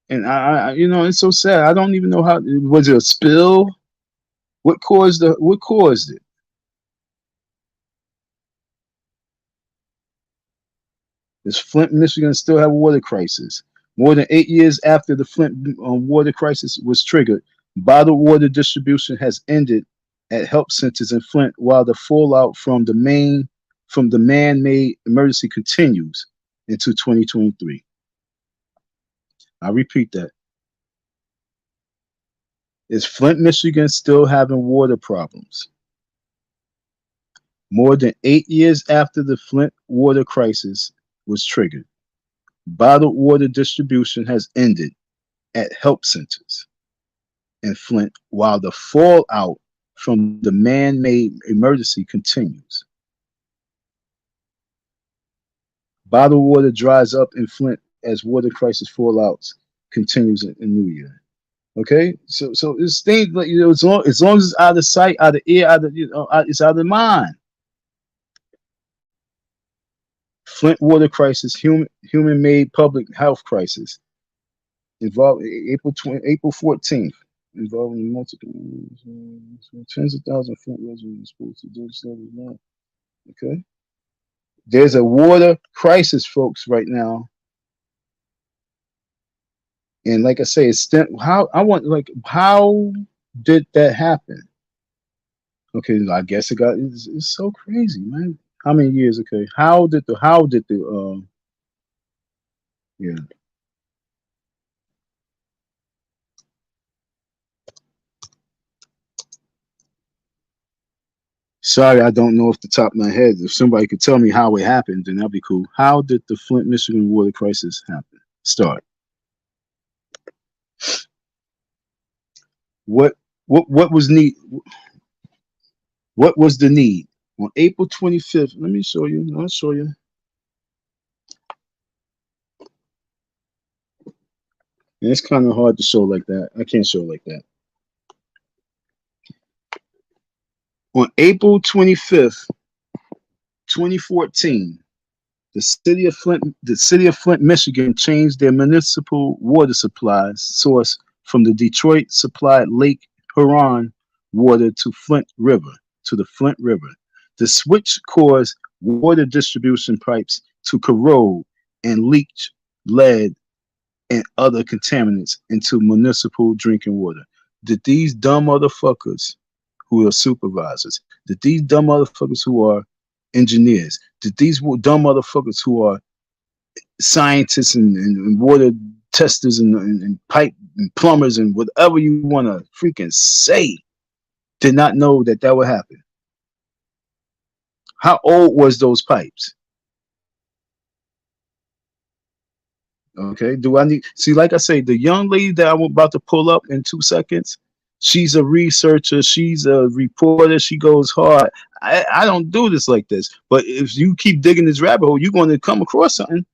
And I you know, it's so sad. I don't even know how. Was it a spill? What caused it? Does Flint, Michigan still have a water crisis? More than 8 years after the Flint water crisis was triggered, bottled water distribution has ended at help centers in Flint, while the fallout from the man-made emergency continues into 2023. I repeat that. Is Flint, Michigan still having water problems? More than 8 years after the Flint water crisis was triggered, bottled water distribution has ended at help centers in Flint, while the fallout from the man-made emergency continues. Bottled water dries up in Flint as water crisis fallouts continues in New Year. Okay, so it's things like, you know, as long as it's out of sight, out of ear, out of, you know, it's out of mind. Flint water crisis, human-made public health crisis, involved April 14th, involving multiple tens of thousands of Flint residents supposed to do so. Okay, there's a water crisis, folks, right now, and like I say, it's how did that happen? Okay, I guess it's so crazy, man. How many years? Okay, how did the yeah. Sorry, I don't know off the top of my head. If somebody could tell me how it happened, then that'd be cool. How did the Flint, Michigan water crisis start? What was need? What was the need? On April 25th, let me show you. I'll show you. And it's kind of hard to show like that. I can't show like that. On April 25th, 2014, the city of Flint, Michigan changed their municipal water supply source from the Detroit supplied Lake Huron water to the Flint River. The switch caused water distribution pipes to corrode and leak lead and other contaminants into municipal drinking water. Did these dumb motherfuckers who are supervisors, did these dumb motherfuckers who are engineers, did these dumb motherfuckers who are scientists and water testers and pipe and plumbers and whatever you want to freaking say, did not know that that would happen. How old was those pipes? Okay. Do I need see? Like I say, the young lady that I'm about to pull up in 2 seconds. She's a researcher. She's a reporter. She goes hard. I don't do this like this. But if you keep digging this rabbit hole, you're going to come across something.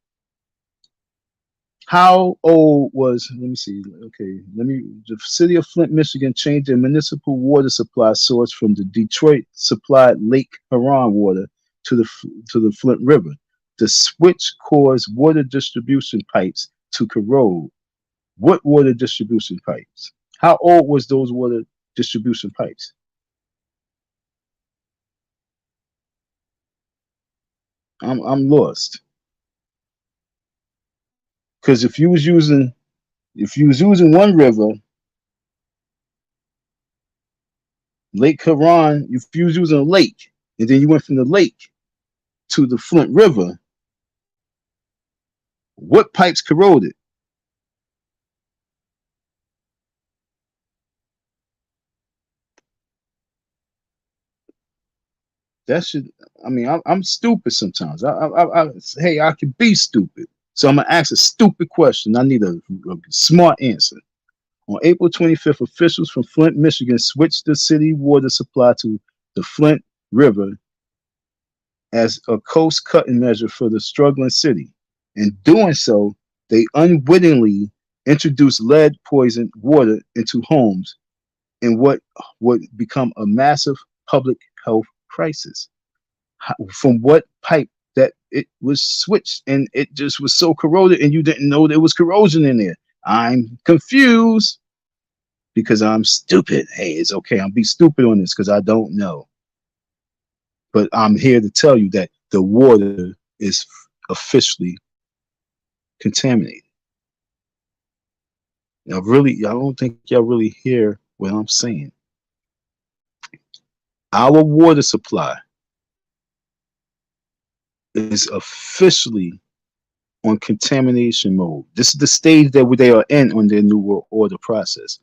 How old was, let me see, okay, the city of Flint, Michigan changed their municipal water supply source from the Detroit supplied Lake Huron water to the Flint River. The switch caused water distribution pipes to corrode. What water distribution pipes? How old was those water distribution pipes? I'm lost. Because if you was using one river, Lake Huron, if you was using a lake, and then you went from the lake to the Flint River, what pipes corroded? That should, I mean, I'm stupid sometimes. Hey, I can be stupid. So I'm going to ask a stupid question. I need a smart answer. On April 25th, officials from Flint, Michigan switched the city water supply to the Flint River as a coast cutting measure for the struggling city. In doing so, they unwittingly introduced lead poisoned water into homes in what would become a massive public health crisis. From what pipe that it was switched and it just was so corroded and you didn't know there was corrosion in there? I'm confused because I'm stupid. Hey, it's okay. I'll be stupid on this because I don't know. But I'm here to tell you that the water is officially contaminated. Now, really, I don't think y'all really hear what I'm saying. Our water supply is officially on contamination mode. This is the stage that they are in on their new world order process.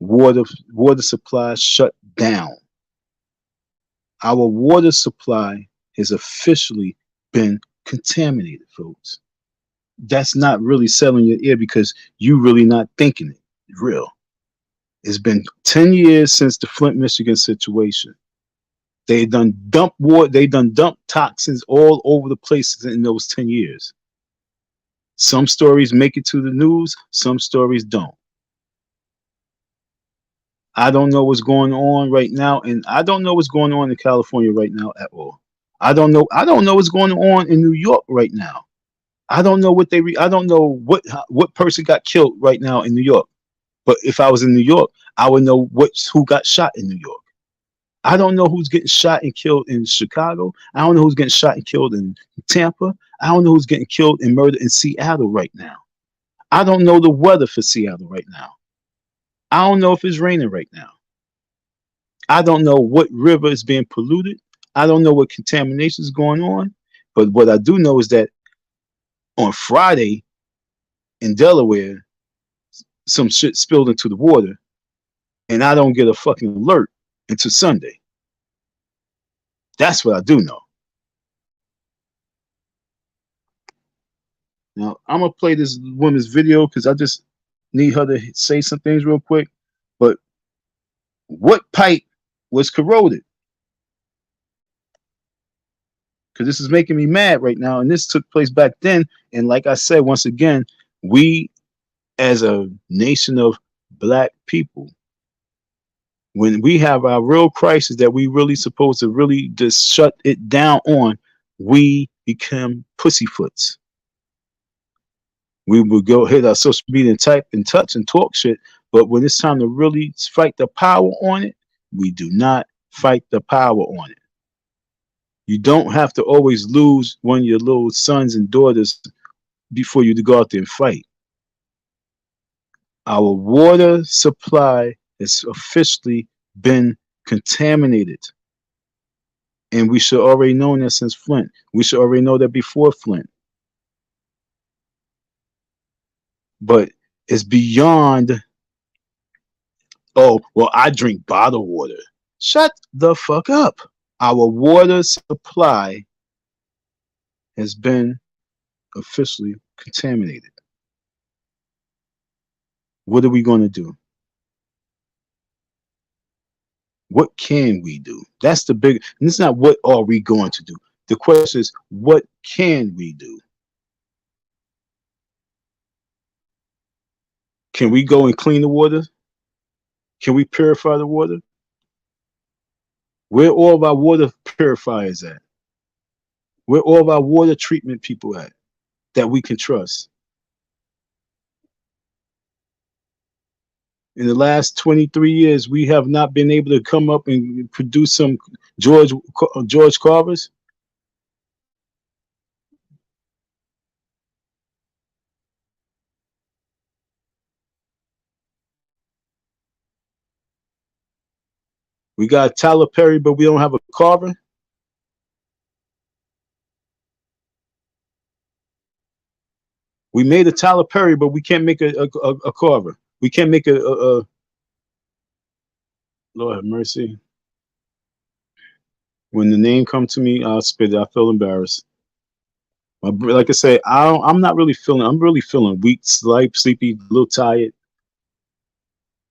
Water supply shut down. Our water supply has officially been contaminated, folks. That's not really selling your ear because you really not thinking it real. It's been 10 years since the Flint, Michigan situation. They done dumped water, they done dumped toxins all over the places in those 10 years. Some stories make it to the news, some stories don't. I don't know what's going on right now, and I don't know what's going on in California right now at all. I don't know what's going on in New York right now. I don't know I don't know what person got killed right now in New York. But if I was in New York, I would know who got shot in New York. I don't know who's getting shot and killed in Chicago. I don't know who's getting shot and killed in Tampa. I don't know who's getting killed and murdered in Seattle right now. I don't know the weather for Seattle right now. I don't know if it's raining right now. I don't know what river is being polluted. I don't know what contamination is going on. But what I do know is that on Friday in Delaware, some shit spilled into the water, and I don't get a fucking alert until Sunday. That's what I do know. Now, I'm going to play this woman's video because I just need her to say some things real quick. But what pipe was corroded? Because this is making me mad right now. And this took place back then. And like I said, once again, we as a nation of black people, when we have our real crisis that we really supposed to really just shut it down on, we become pussyfoots. We will go hit our social media and type and touch and talk shit. But when it's time to really fight the power on it, we do not fight the power on it. You don't have to always lose one of your little sons and daughters before you go out there and fight. Our water supply has officially been contaminated. And we should already know that since Flint. We should already know that before Flint. But it's beyond Oh, well, I drink bottled water. Shut the fuck up. Our water supply has been officially contaminated. What are we going to do? What can we do? That's the big, and it's not what are we going to do. The question is, what can we do? Can we go and clean the water? Can we purify the water? Where all of our water purifiers at? Where all of our water treatment people at that we can trust? In the last 23 years, we have not been able to come up and produce some George Carvers. We got Tyler Perry, but we don't have a Carver. We made a Tyler Perry, but we can't make a Carver. We can't make a Lord have mercy. When the name come to me, I'll spit it. I feel embarrassed. Like I say, I'm not really feeling. I'm really feeling weak, sleepy, a little tired.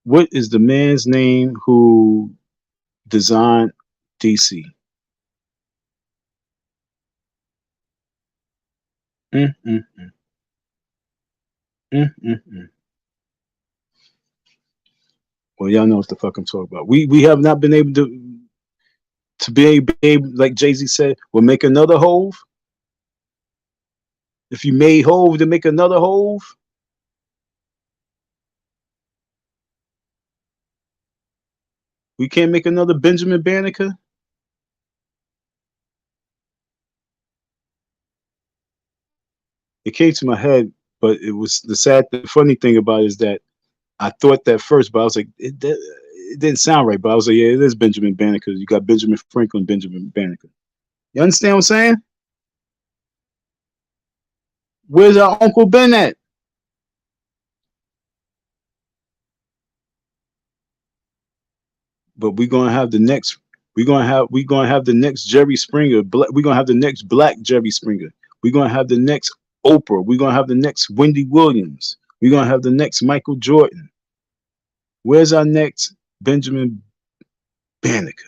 What is the man's name who designed DC? Mm, mm, mm, mm, mm, mm. Well, y'all know what the fuck I'm talking about. We have not been able to be able, like Jay-Z said, we'll make another Hove. If you made Hove to make another Hove, we can't make another Benjamin Banneker. It came to my head, but it was the funny thing about it is that I thought that first, but I was like, it didn't sound right. But I was like, yeah, it is Benjamin Banneker. You got Benjamin Franklin, Benjamin Banneker. You understand what I'm saying? Where's our Uncle Ben at? But we're gonna have the next. We're gonna have the next Jerry Springer. We're gonna have the next Black Jerry Springer. We're gonna have the next Oprah. We're gonna have the next Wendy Williams. We're gonna have the next Michael Jordan. Where's our next Benjamin Banneker?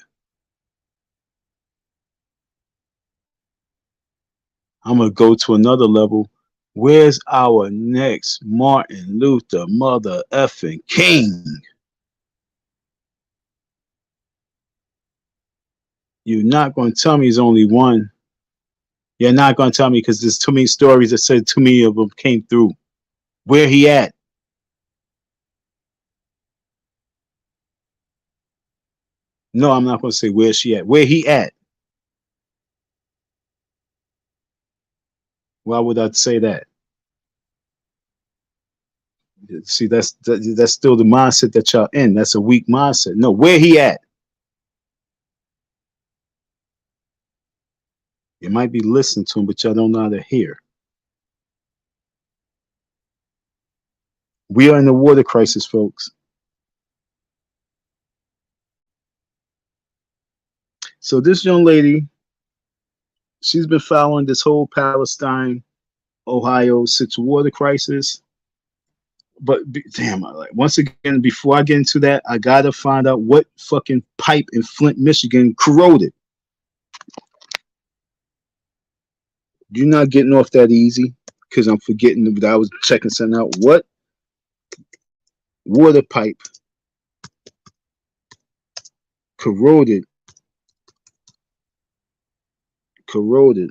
I'm gonna go to another level. Where's our next Martin Luther mother effing King? You're not gonna tell me he's only one. You're not gonna tell me because there's too many stories that said too many of them came through. Where he at? No, I'm not gonna say where she at. Where he at? Why would I say that? See, that's still the mindset that y'all in. That's a weak mindset. No, where he at? You might be listening to him, but y'all don't know how to hear. We are in a water crisis, folks. So this young lady, she's been following this whole Palestine, Ohio water crisis. But damn, like once again, before I get into that, I gotta find out what fucking pipe in Flint, Michigan corroded. You're not getting off that easy because I'm forgetting that I was checking something out. What water pipe corroded? Corroded.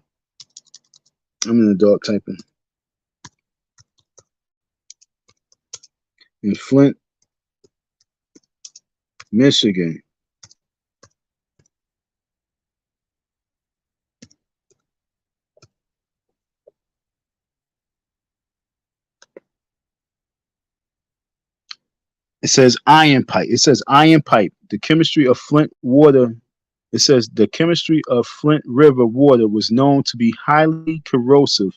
I'm in the dark typing. In Flint, Michigan. It says iron pipe. It says iron pipe. The chemistry of Flint water. It says the chemistry of Flint River water was known to be highly corrosive,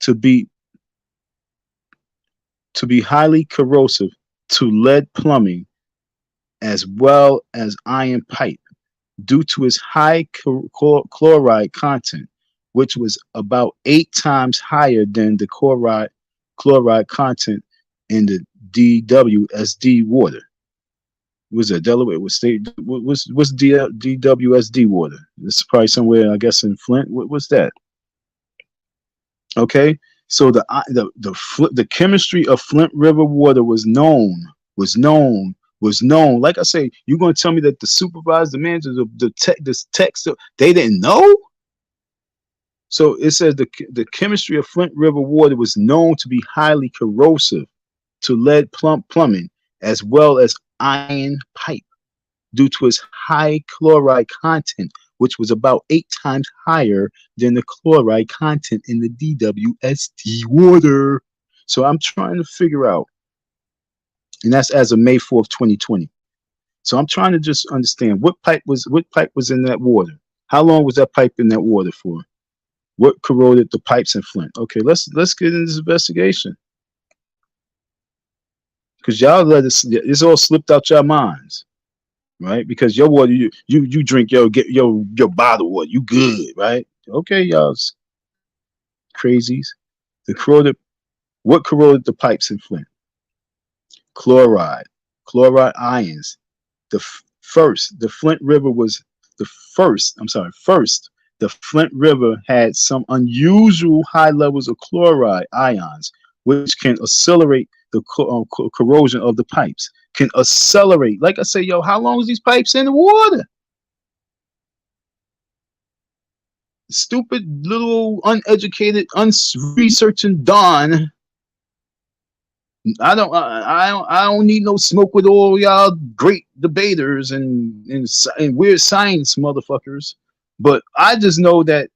to be highly corrosive to lead plumbing as well as iron pipe due to its high chloride content, which was about 8 times higher than the chloride content in the DWSD water. Was that Delaware? Was state? What's DWSD water? It's probably somewhere, I guess, in Flint. What's that? Okay, so the chemistry of Flint River water was known. Like I say, you're gonna tell me that the supervisor, the manager, this text, they didn't know? So it says the chemistry of Flint River water was known to be highly corrosive to lead plumbing as well as iron pipe due to its high chloride content, which was about 8 times higher than the chloride content in the DWSD water. So I'm trying to figure out, and that's as of May 4th, 2020. So I'm trying to just understand what pipe was in that water. How long was that pipe in that water for? What corroded the pipes in Flint? Okay, let's get into this investigation, because y'all let it's all slipped out your minds, right? Because your water, you drink get your bottled water, you good, right? Okay, y'all crazies. What corroded the pipes in Flint? Chloride ions. The Flint River was the first. I'm sorry, first. The Flint River had some unusual high levels of chloride ions, which can accelerate the corrosion of the pipes. Can accelerate. Like I say, yo, how long is these pipes in the water? Stupid little uneducated, unresearching Don. I don't need no smoke with all y'all great debaters and weird science motherfuckers. But I just know that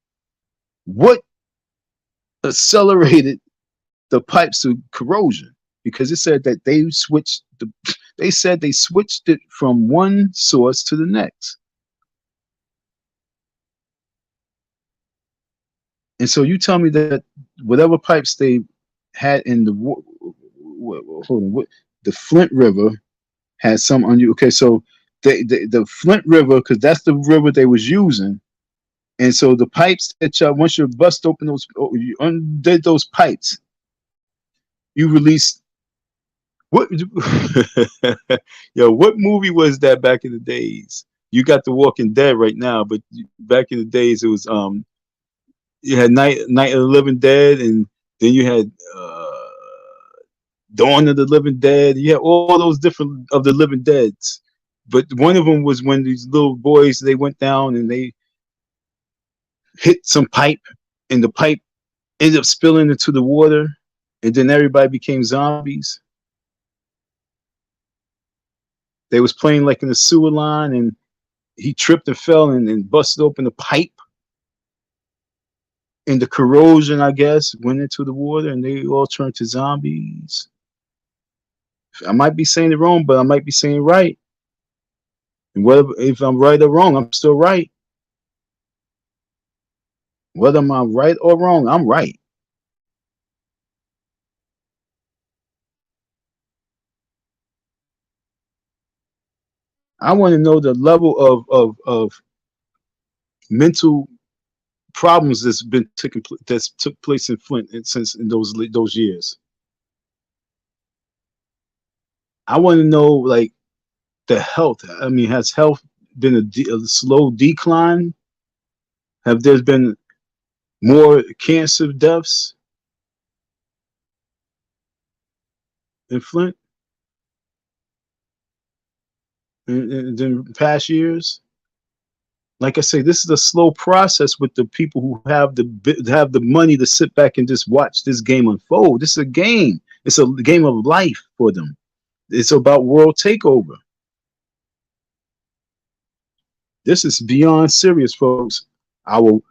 what accelerated the pipes to corrosion, because it said that they said they switched it from one source to the next. And so you tell me that whatever pipes they had in the the Flint River had some unusual. Okay, so the Flint River, because that's the river they was using, and so the pipes that y'all, once you bust open those, you undid those pipes, you released what? Yo, what movie was that back in the days? You got The Walking Dead right now, but back in the days it was you had Night of the Living Dead, and then you had Dawn of the Living Dead. You had all those different of the Living Deads, but one of them was when these little boys, they went down and they hit some pipe, and the pipe ended up spilling into the water, and then everybody became zombies. They was playing like in the sewer line, and he tripped and fell and busted open the pipe, and the corrosion, I guess, went into the water, and they all turned to zombies. I might be saying it wrong, but I might be saying it right. And whether if I'm right or wrong, I'm still right. Whether I'm right or wrong, I'm right. I want to know the level of mental problems that's took place in Flint since in those years. I want to know, like, the health. I mean, has health been a slow decline? Have there been more cancer deaths in Flint than past years? Like I say, this is a slow process with the people who have the money to sit back and just watch this game unfold. This is a game. It's a game of life for them. It's about world takeover. This is beyond serious, folks. Our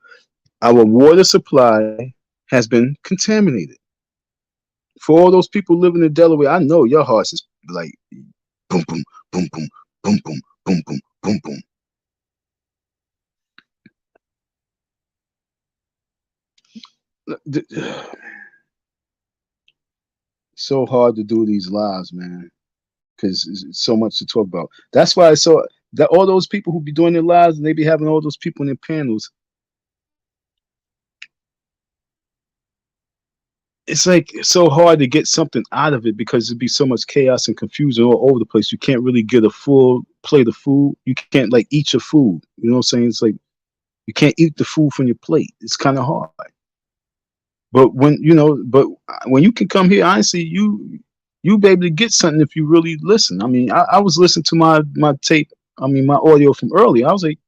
our water supply has been contaminated. For all those people living in Delaware, I know your hearts is like boom, boom, boom, boom, boom, boom, boom, boom, boom, boom. So hard to do these lives, man, because it's so much to talk about. That's why I saw that all those people who be doing their lives and they be having all those people in their panels. It's like it's so hard to get something out of it because there'd be so much chaos and confusion all over the place. You can't really get a full plate of food. You can't like eat your food. You know what I'm saying? It's like you can't eat the food from your plate. It's kind of hard. But when you can come here, honestly, you be able to get something if you really listen. I mean, I was listening to my tape. I mean, my audio from earlier. I was like,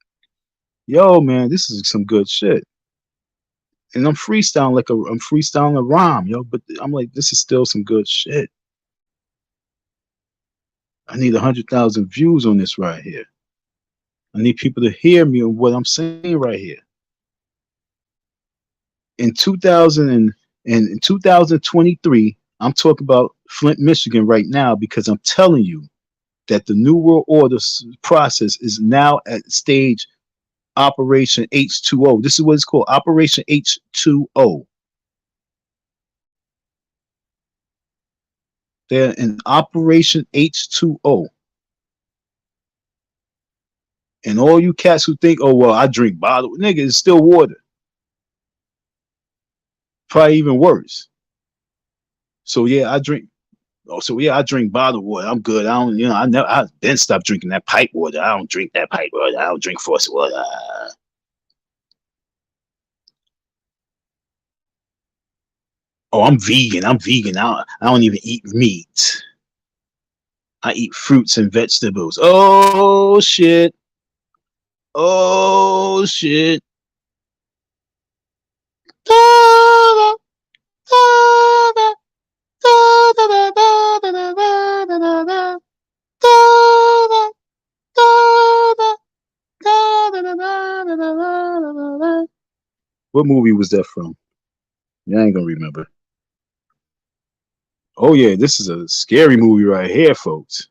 yo, man, this is some good shit. And I'm freestyling a rhyme, yo. But I'm like, this is still some good shit. I need 100,000 views on this right here. I need people to hear me on what I'm saying right here. In 2023, I'm talking about Flint, Michigan right now because I'm telling you that the New World Order process is now at stage Operation H2O. This is what it's called, Operation H2O. They're in Operation H2O. And all you cats who think, oh, well, I drink bottled, nigga, it's still water. Probably even worse. So yeah, I drink bottled water. I'm good. I've been stopped drinking that pipe water. I don't drink that pipe water. I don't drink faucet water. Oh, I'm vegan. I don't even eat meat. I eat fruits and vegetables. Oh shit. Oh shit. What movie was that from? Yeah, I ain't gonna remember. Oh yeah, this is a scary movie right here, folks.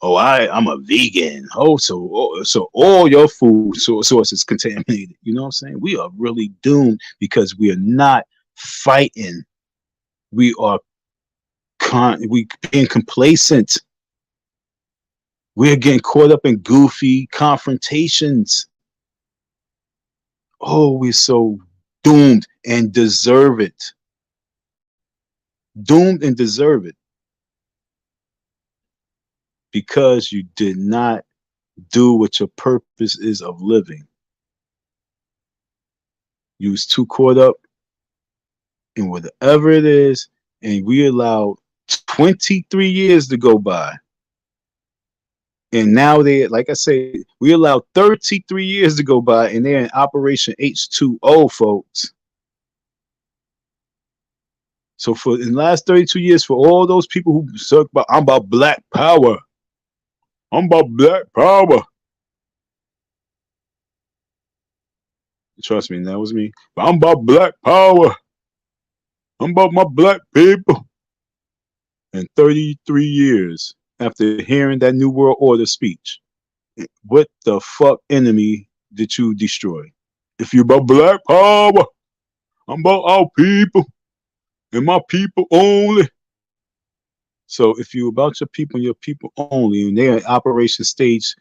Oh, I'm a vegan. So all your food sources contaminated. You know what I'm saying? We are really doomed because we are not fighting. We are being complacent. We're getting caught up in goofy confrontations. Oh, we're so doomed and deserve it. Doomed and deserve it. Because you did not do what your purpose is of living. You was too caught up in whatever it is, and we allowed 23 years to go by. And now like I say, we allowed 33 years to go by, and they're in Operation H2O, folks. So in the last 32 years, for all those people who talk about, I'm about black power. I'm about black power. Trust me, that was me. But I'm about black power. I'm about my black people. And 33 years after hearing that New World Order speech, what the fuck enemy did you destroy? If you're about black power, I'm about our people and my people only. So if you're about your people and your people only, and they're in Operation Stage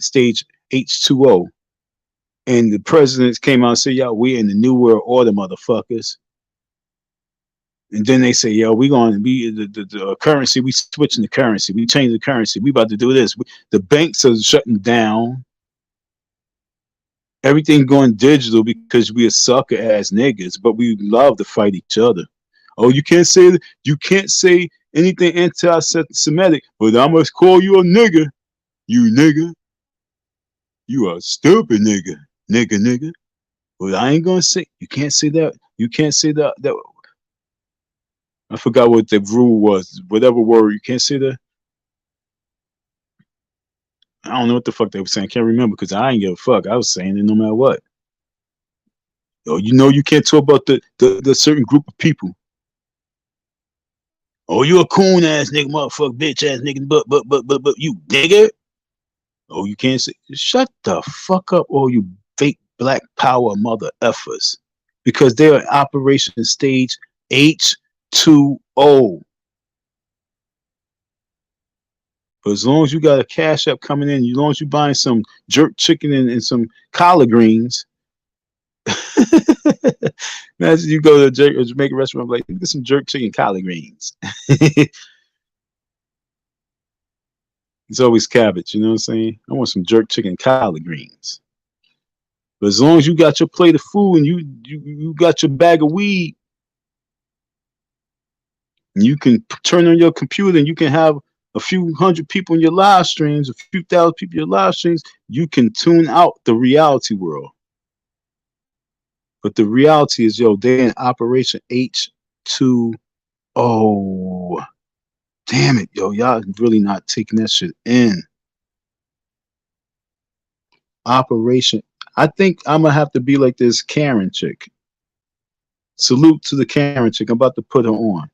H2O, and the presidents came out and said, yo, we're in the New World Order, motherfuckers. And then they say, yo, we're going to be the currency. We switching the currency. We changing the currency. We about to do this. The banks are shutting down. Everything going digital because we are sucker ass niggas, but we love to fight each other. Oh, you can't say anything anti-Semitic, but I must call you a nigga. You nigga. You a stupid nigga. Nigga. But I ain't gonna say, you can't say that. You can't say that. I forgot what the rule was. Whatever word, you can't say that. I don't know what the fuck they were saying. I can't remember because I ain't give a fuck. I was saying it no matter what. Oh, you can't talk about the certain group of people. Oh, you a coon ass nigga, motherfucker, bitch ass nigga, but you nigga. Oh, you can't say. Shut the fuck up, all you fake black power mother effers, because they're in Operation Stage H2O. But as long as you got a cash app coming in, as long as you buying some jerk chicken and some collard greens, imagine you go to a Jamaican restaurant like, get some jerk chicken collard greens. It's always cabbage, you know what I'm saying? I want some jerk chicken collard greens. But as long as you got your plate of food and you got your bag of weed, and you can turn on your computer and you can have a few hundred people in your live streams, a few thousand people in your live streams, you can tune out the reality world. But the reality is, yo, they're in Operation H2O. Damn it, yo, y'all really not taking that shit in. Operation. I think I'm gonna have to be like this Karen chick. Salute to the Karen chick. I'm about to put her on.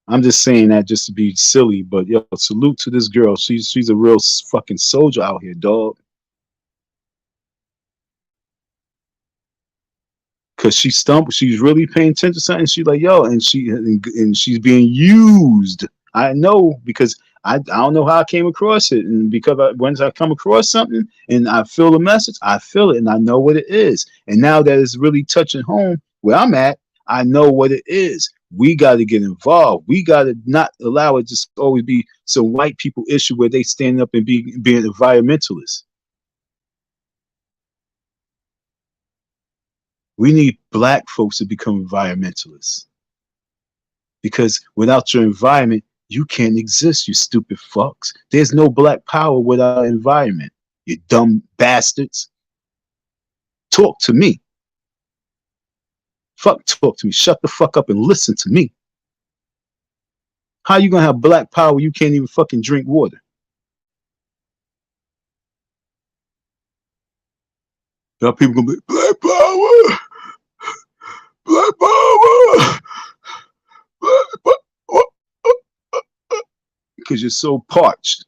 I'm just saying that just to be silly, but yo, salute to this girl. She's a real fucking soldier out here, dog. Cause she stumbled. She's really paying attention to something. She's like, yo, and she's being used. I know because I don't know how I came across it, and because once I come across something and I feel the message, I feel it and I know what it is. And now that it's really touching home where I'm at, I know what it is. We got to get involved. We got to not allow it just always be some white people issue where they stand up and being environmentalists. We need black folks to become environmentalists. Because without your environment, you can't exist, you stupid fucks. There's no black power without environment, you dumb bastards. Talk to me. Fuck talk to me. Shut the fuck up and listen to me. How you gonna have black power you can't even fucking drink water? Now people gonna be black power, black power, black power, because you're so parched.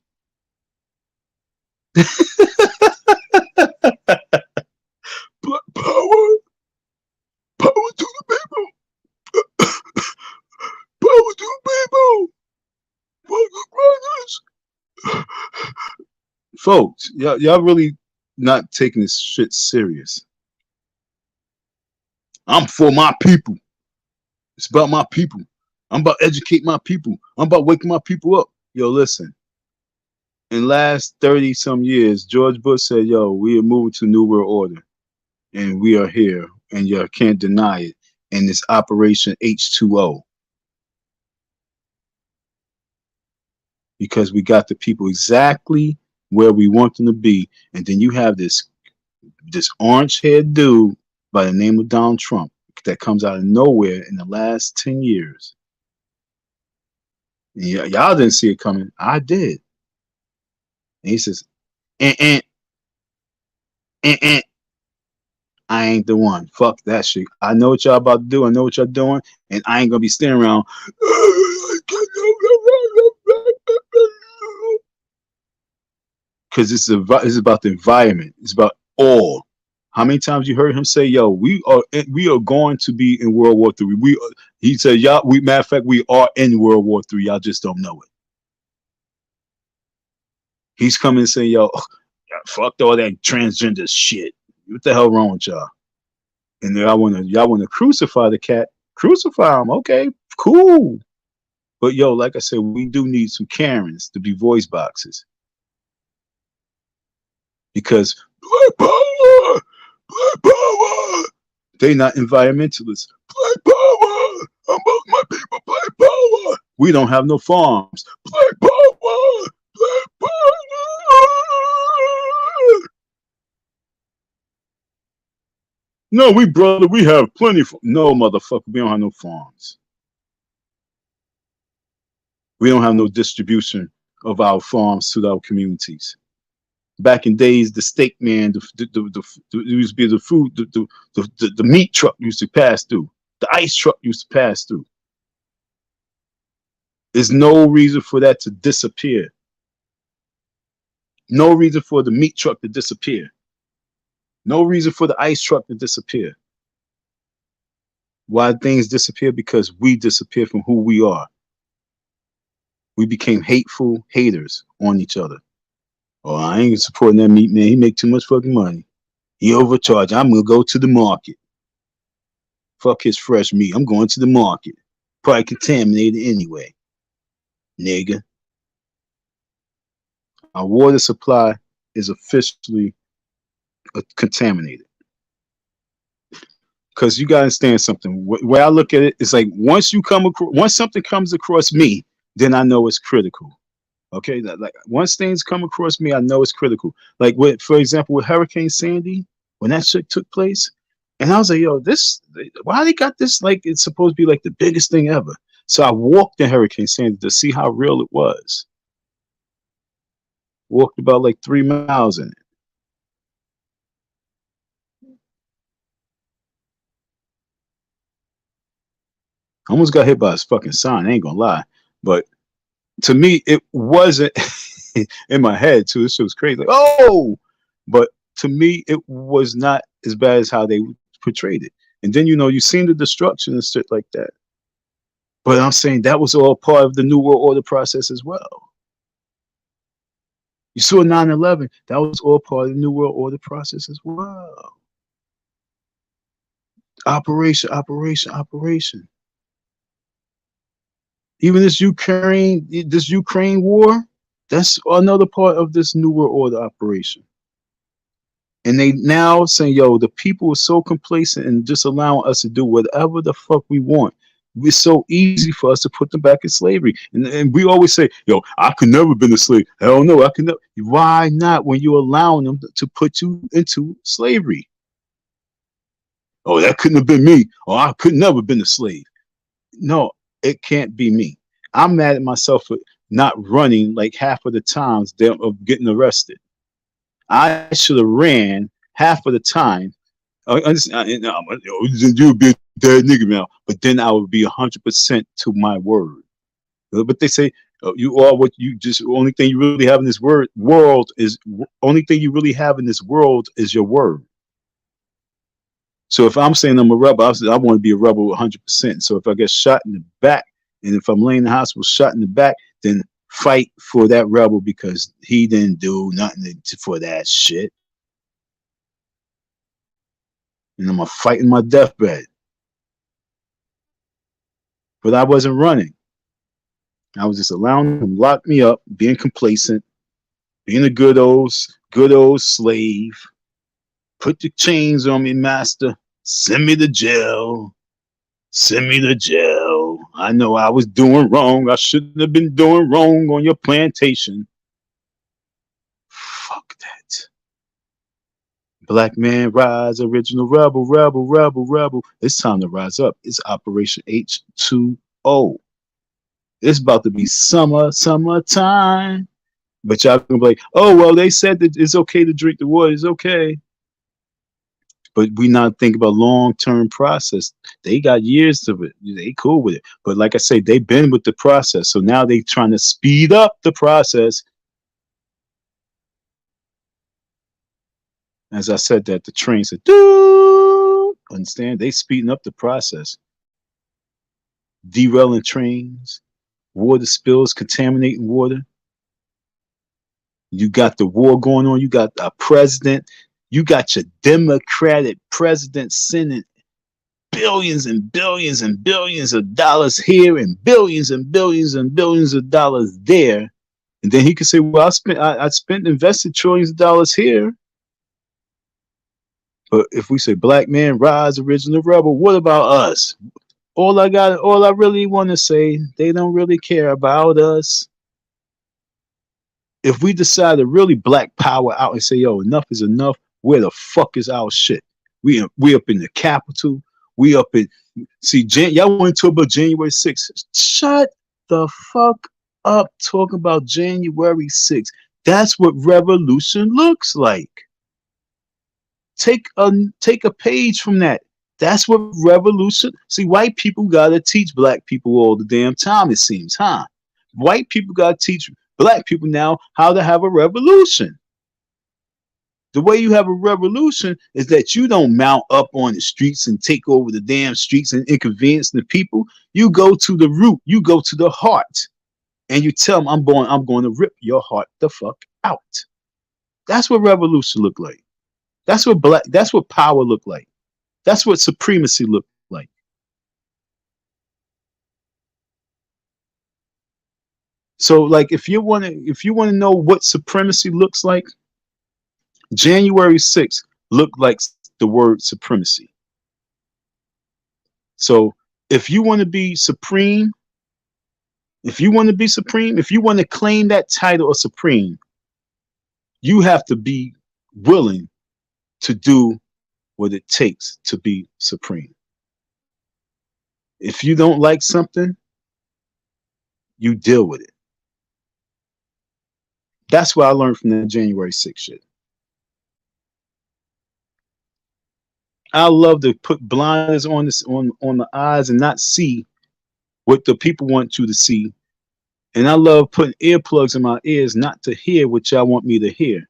Black power, power to the people, power to the people, brothers. Folks, y'all really not taking this shit serious. I'm for my people. It's about my people. I'm about to educate my people. I'm about waking my people up. Yo, listen. In last 30 some years, George Bush said, yo, we are moving to New World Order. And we are here. And you can't deny it. And it's Operation H2O. Because we got the people exactly where we want them to be. And then you have this orange-haired dude by the name of Donald Trump that comes out of nowhere in the last 10 years. Y'all didn't see it coming. I did. And he says, I ain't the one. Fuck that shit. I know what y'all about to do. I know what y'all doing. And I ain't going to be standing around. Because it's about the environment. It's about all. How many times you heard him say, yo, we are going to be in World War III. He said, y'all, matter of fact, we are in World War III. Y'all just don't know it. He's coming and saying, yo, fuck all that transgender shit. What the hell wrong with y'all? And y'all want to crucify the cat. Crucify him. Okay, cool. But yo, like I said, we do need some Karens to be voice boxes. Because black power, black power. They not environmentalists. Black power. I'm about my people. Black power. We don't have no farms. Black power. Black power. No, we have plenty. No, motherfucker, we don't have no farms. We don't have no distribution of our farms to our communities. Back in days, the steak man, used to be the food, the meat truck used to pass through. The ice truck used to pass through. There's no reason for that to disappear. No reason for the meat truck to disappear. No reason for the ice truck to disappear. Why things disappear? Because we disappear from who we are. We became hateful haters on each other. Oh, I ain't supporting that meat man. He make too much fucking money. He overcharged. I'm gonna go to the market. Fuck his fresh meat. I'm going to the market. Probably contaminated anyway. Nigga. Our water supply is officially contaminated. Because you gotta understand something. Where I look at it, it's like once something comes across me, then I know it's critical. Okay, like once things come across me, I know it's critical. Like for example, with Hurricane Sandy, when that shit took place, and I was like, yo, why they got this like it's supposed to be like the biggest thing ever. So I walked in Hurricane Sandy to see how real it was. Walked about like 3 miles in it. Almost got hit by a fucking sign, I ain't gonna lie. But to me, it wasn't in my head too. This shit was crazy. Like, oh, but to me, it was not as bad as how they portrayed it. And then you seen the destruction and shit like that. But I'm saying that was all part of the New World Order process as well. You saw 9/11, that was all part of the New World Order process as well. Operation, operation, operation. Even this Ukraine war, that's another part of this New World Order operation. And they now saying, yo, the people are so complacent and just allowing us to do whatever the fuck we want. It's so easy for us to put them back in slavery. And we always say, yo, I could never been a slave. Hell no, I could never. Why not when you're allowing them to put you into slavery? Oh, that couldn't have been me. Oh, I could never been a slave. No, it can't be me. I'm mad at myself for not running like half of the times of getting arrested. I should have ran half of the time. You'd be a dead nigga now, but then I would be 100% to my word. But they say you are what you just. Only thing you really have in this world is only thing you really have in this world is your word. So if I'm saying I'm a rebel, I want to be a rebel 100%. So if I get shot in the back, and if I'm laying in the hospital shot in the back, then fight for that rebel because he didn't do nothing for that shit. And I'm fighting my deathbed. But I wasn't running. I was just allowing them to lock me up, being complacent, being a good old slave. Put the chains on me, master. Send me to jail. Send me to jail. I know I was doing wrong. I shouldn't have been doing wrong on your plantation. Fuck that. Black man rise, original rebel, rebel, rebel, rebel. It's time to rise up. It's Operation H2O. It's about to be summertime. But y'all gonna be like, oh, well, they said that it's okay to drink the water. It's okay. But we not think about long-term process. They got years of it. They cool with it. But like I say, they've been with the process. So now they trying to speed up the process. As I said that, the train said, doo. Understand? They speeding up the process. Derailing trains, water spills, contaminating water. You got the war going on. You got a president. You got your Democratic president sending billions and billions and billions of dollars here and billions and billions and billions of dollars there. And then he could say, well, I invested trillions of dollars here. But if we say black man rise, original rebel, what about us? All I really want to say, they don't really care about us. If we decide to really black power out and say, yo, enough is enough, where the fuck is our shit? We up in the Capitol. We up in, y'all want to talk about January 6th. Shut the fuck up talking about January 6th. That's what revolution looks like. Take a page from that. That's what revolution. See, white people gotta teach black people all the damn time, it seems, huh? White people gotta teach black people now how to have a revolution. The way you have a revolution is that you don't mount up on the streets and take over the damn streets and inconvenience the people. You go to the root. You go to the heart. and you tell them, I'm going to rip your heart the fuck out. That's what revolution look like. That's what power look like. That's what supremacy look like. So like if you want to know what supremacy looks like, January 6th looked like the word supremacy. So if you want to be supreme, if you want to be supreme, if you want to claim that title of supreme, you have to be willing to do what it takes to be supreme. If you don't like something, you deal with it. That's what I learned from the January 6th shit. I love to put blinders on this on the eyes and not see what the people want you to see. And I love putting earplugs in my ears not to hear what y'all want me to hear.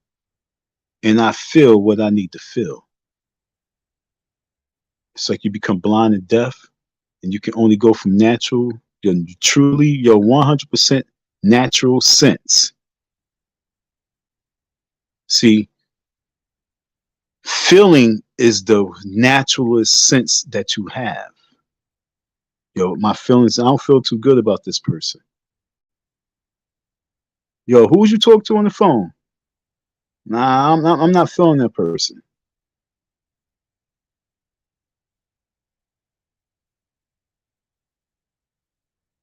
And I feel what I need to feel. It's like you become blind and deaf, and you can only go from natural, your 100% natural sense. See, feeling is the naturalist sense that you have. Yo, my feelings, I don't feel too good about this person. Yo, who would you talk to on the phone? Nah, I'm not feeling that person.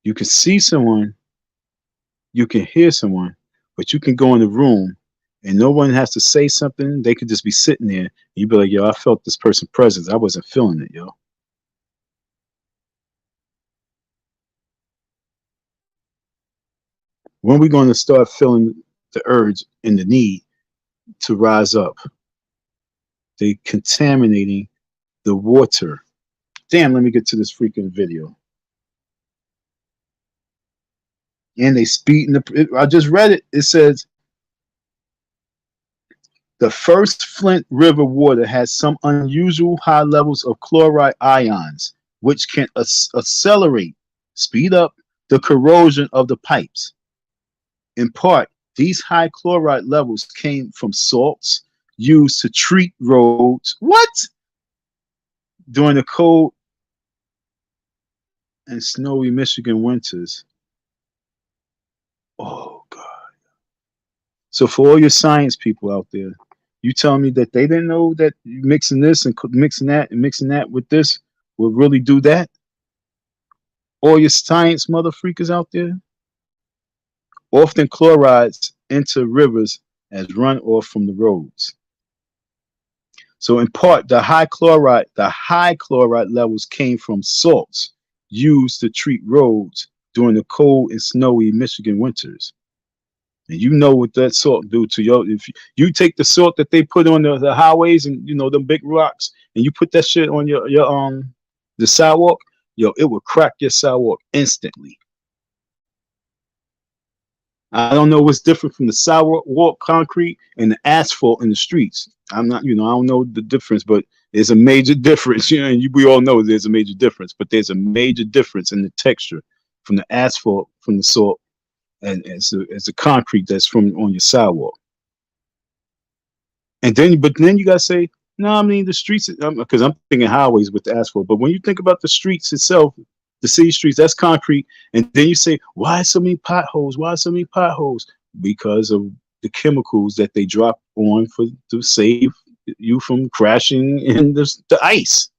You can see someone, you can hear someone, but you can go in the room and no one has to say something. They could just be sitting there. And you be like, yo, I felt this person's presence. I wasn't feeling it, yo. When are we going to start feeling the urge and the need to rise up? They contaminating the water. Damn, let me get to this freaking video. And they speeding I just read it. It says the first Flint River water has some unusual high levels of chloride ions, which can accelerate, speed up the corrosion of the pipes. In part, these high chloride levels came from salts used to treat roads. What? During the cold and snowy Michigan winters. Oh, God. So for all your science people out there, you telling me that they didn't know that mixing this and mixing that and mixing that with this will really do that? All your science mother freakers out there? Often chlorides enter rivers as runoff from the roads. So in part, the high chloride levels came from salts used to treat roads during the cold and snowy Michigan winters. And you know what that salt do to your, if you take the salt that they put on the highways and you know them big rocks and you put that shit on your the sidewalk, yo, it will crack your sidewalk instantly. I don't know what's different from the sidewalk concrete and the asphalt in the streets. I'm not, I don't know the difference, but there's a major difference. And we all know there's a major difference, but there's a major difference in the texture from the asphalt, from the salt, and as the concrete that's from on your sidewalk. And then, but then you gotta say, no, I mean the streets, because I'm thinking highways with the asphalt. But when you think about the streets itself, the city streets, that's concrete. And then you say, why so many potholes? Why so many potholes? Because of the chemicals that they drop on to save you from crashing in the ice.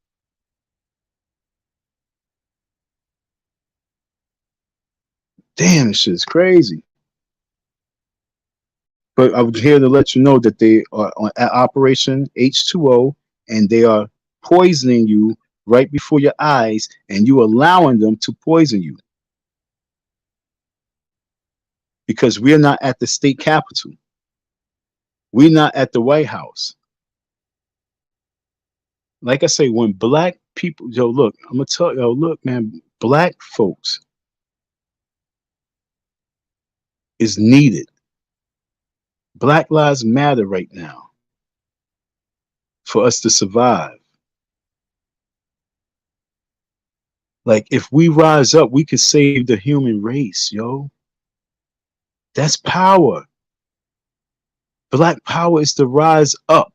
Damn, this shit is crazy. But I'm here to let you know that they are on Operation H2O, and they are poisoning you right before your eyes, and you allowing them to poison you. Because we're not at the state capitol. We're not at the White House. Like I say, when black people, yo, look, I'm gonna tell you, look, man, black folks is needed. Black lives matter right now for us to survive. Like if we rise up, we could save the human race, yo. That's power. Black power is to rise up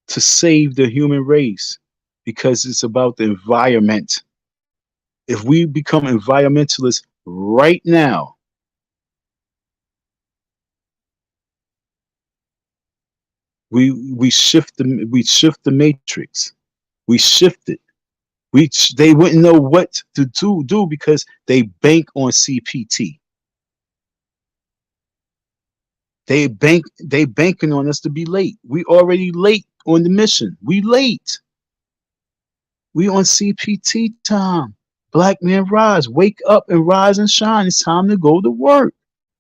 to save the human race because it's about the environment. If we become environmentalists right now, we shift the matrix. We shift it. They wouldn't know what to do because they bank on CPT. They banking on us to be late. We already late on the mission. We late. We on CPT time. Black man rise. Wake up and rise and shine. It's time to go to work.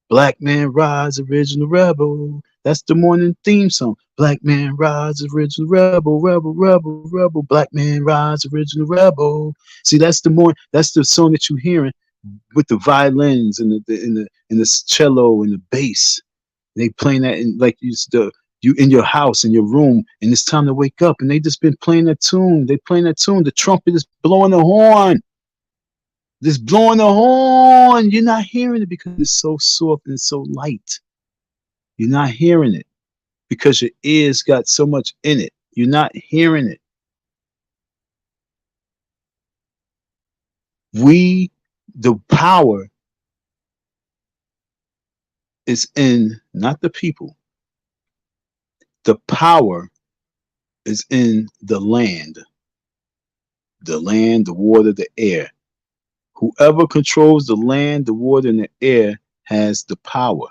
Black man rise, original rebel. That's the morning theme song. Black man rise, original rebel, rebel, rebel, rebel. Black man rise, original rebel. See, that's the song that you're hearing with the violins and the cello and the bass. They playing that in like you in your house, in your room, and it's time to wake up. And they just been playing that tune. They playing that tune. The trumpet is blowing the horn. Just blowing the horn. You're not hearing it because it's so soft and so light. You're not hearing it because your ears got so much in it. You're not hearing it. The power is in not the people. The power is in the land, the water, the air. Whoever controls the land, the water, and the air has the power.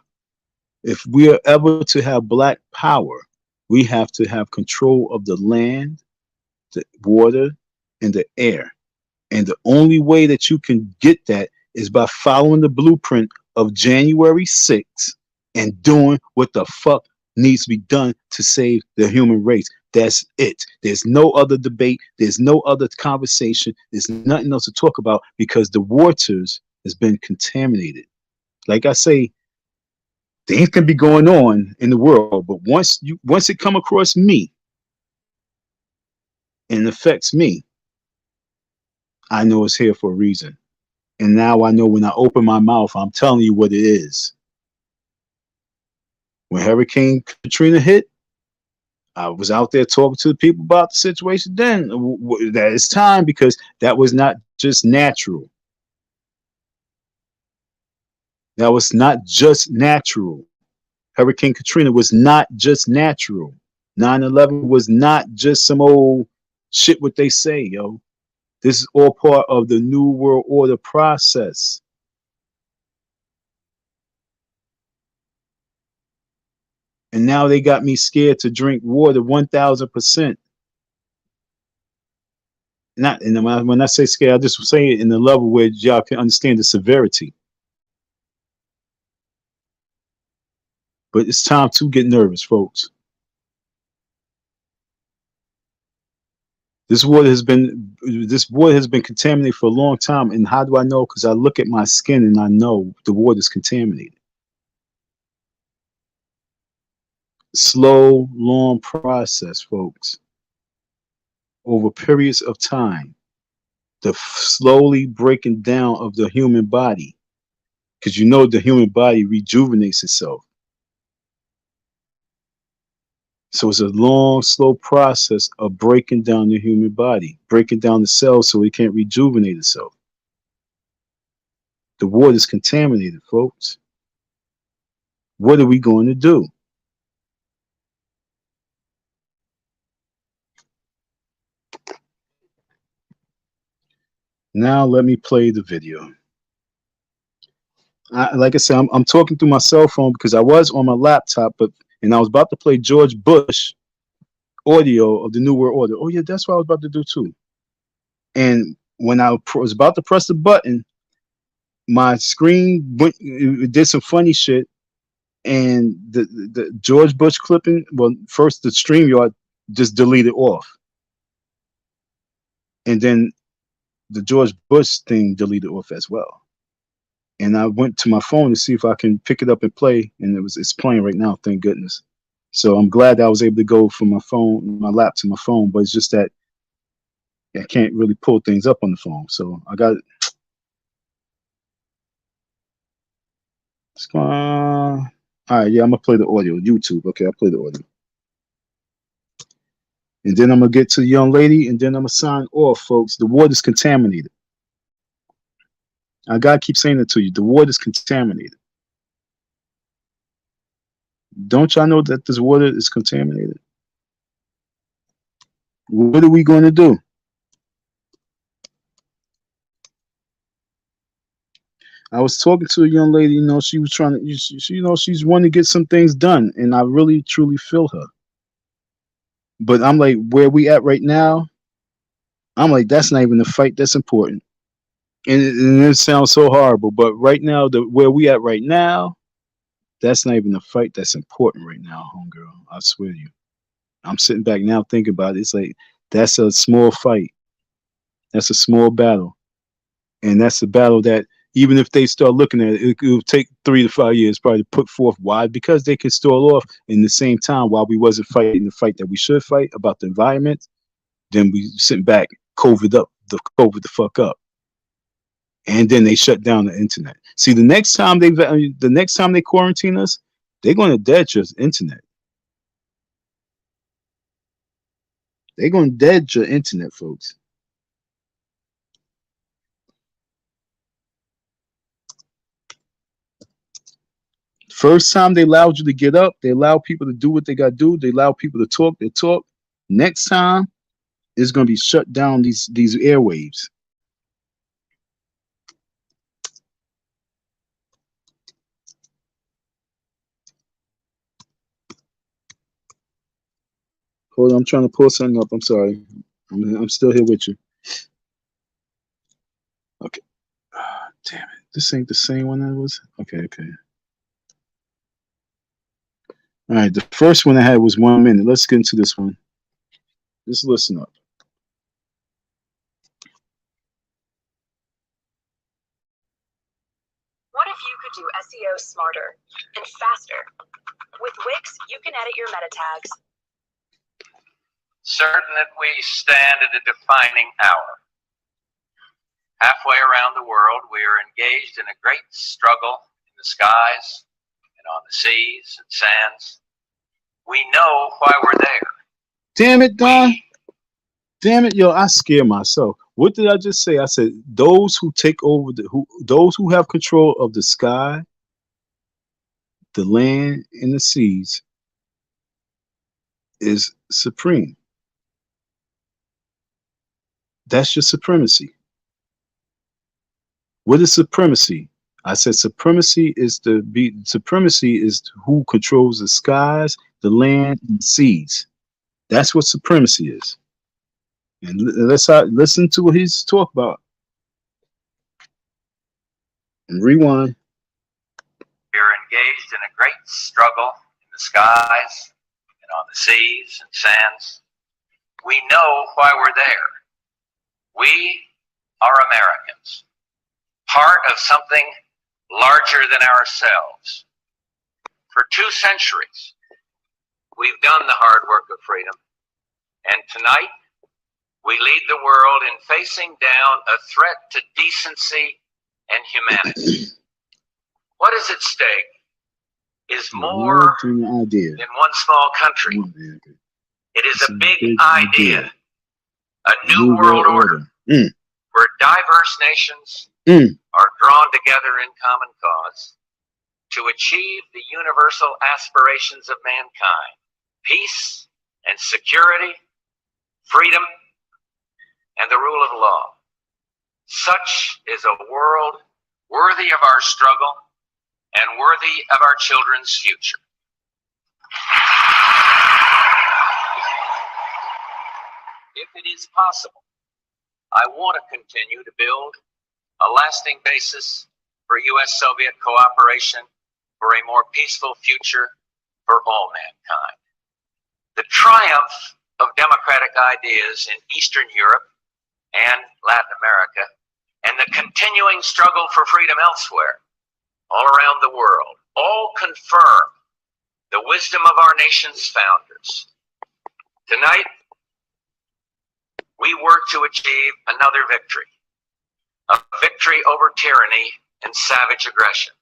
If we are ever to have black power, we have to have control of the land, the water, and the air. And the only way that you can get that is by following the blueprint of January 6th and doing what the fuck needs to be done to save the human race. That's it. There's no other debate. There's no other conversation. There's nothing else to talk about because the waters has been contaminated. Like I say, things can be going on in the world, but once it come across me and affects me, I know it's here for a reason. And now I know when I open my mouth, I'm telling you what it is. When Hurricane Katrina hit, I was out there talking to the people about the situation then. That it's time because that was not just natural. That was not just natural. Hurricane Katrina was not just natural. 9/11 was not just some old shit what they say, yo. This is all part of the New World Order process. And now they got me scared to drink water 1,000%. Not, and when I say scared, I just say it in the level where y'all can understand the severity. But it's time to get nervous, folks. This water has been contaminated for a long time. And how do I know? Because I look at my skin and I know the water is contaminated. Slow, long process, folks. Over periods of time, the slowly breaking down of the human body, because you know the human body rejuvenates itself. So it's a long, slow process of breaking down the human body, breaking down the cells so it can't rejuvenate itself. The water is contaminated, folks. What are we going to do? Now let me play the video. Like I said, I'm talking through my cell phone because I was on my laptop, and I was about to play George Bush audio of the New World Order. Oh yeah, that's what I was about to do too. And when I was about to press the button, my screen it did some funny shit, and the George Bush clipping. Well, first the StreamYard just deleted off, and then the George Bush thing deleted off as well. And I went to my phone to see if I can pick it up and play, and it's playing right now. Thank goodness. So I'm glad that I was able to go from my phone, my lap to my phone, but it's just that I can't really pull things up on the phone. So I got What's going on? All right, yeah, I'm gonna play the audio. YouTube. Okay, I'll play the audio. And then I'm gonna get to the young lady, and then I'm gonna sign off, folks. The water's contaminated. I gotta keep saying it to you. The water's contaminated. Don't y'all know that this water is contaminated? What are we going to do? I was talking to a young lady, you know, she was trying to, you know, she's wanting to get some things done, and I really, truly feel her. But I'm like, where we at right now, I'm like, that's not even the fight that's important. And it sounds so horrible, but right now, where we at right now, that's not even the fight that's important right now, homegirl. I swear to you. I'm sitting back now thinking about it. It's like, that's a small fight. That's a small battle. And that's a battle that even if they start looking at it, it will take 3 to 5 years probably to put forth. Why? Because they can stall off in the same time while we wasn't fighting the fight that we should fight about the environment. Then we sitting back, COVID the fuck up. And then they shut down the internet. See, the next time they quarantine us, they're going to dead your internet. They're going to dead your internet, folks. First time they allowed you to get up, they allow people to do what they got to do, they allow people to talk, they talk. Next time, it's going to be shut down these airwaves. Hold on, I'm trying to pull something up. I'm sorry. I'm still here with you. Okay. Damn it. This ain't the same one I was. Okay. All right. The first one I had was 1 minute. Let's get into this one. Just listen up. What if you could do SEO smarter and faster? With Wix, you can edit your meta tags. Certain that we stand at a defining hour. Halfway around the world, we are engaged in a great struggle in the skies and on the seas and sands. We know why we're there. Damn it, Don. Damn it, yo, I scare myself. What did I just say? I said those who take over those who have control of the sky, the land, and the seas is supreme. That's your supremacy. What is supremacy? I said supremacy is who controls the skies, the land, and the seas. That's what supremacy is. And let's listen to what he's talking about. And rewind. We are engaged in a great struggle in the skies and on the seas and sands. We know why we're there. We are Americans, part of something larger than ourselves. For 2 centuries, we've done the hard work of freedom, and tonight we lead the world in facing down a threat to decency and humanity. What is at stake is more than one small country. It is a big idea, a new world order, where diverse nations are drawn together in common cause to achieve the universal aspirations of mankind: peace and security, freedom, and the rule of law. Such is a world worthy of our struggle and worthy of our children's future. If it is possible, I want to continue to build a lasting basis for U.S.-Soviet cooperation for a more peaceful future for all mankind. The triumph of democratic ideas in Eastern Europe and Latin America, and the continuing struggle for freedom elsewhere, all around the world, all confirm the wisdom of our nation's founders. Tonight, we work to achieve another victory, a victory over tyranny and savage aggression.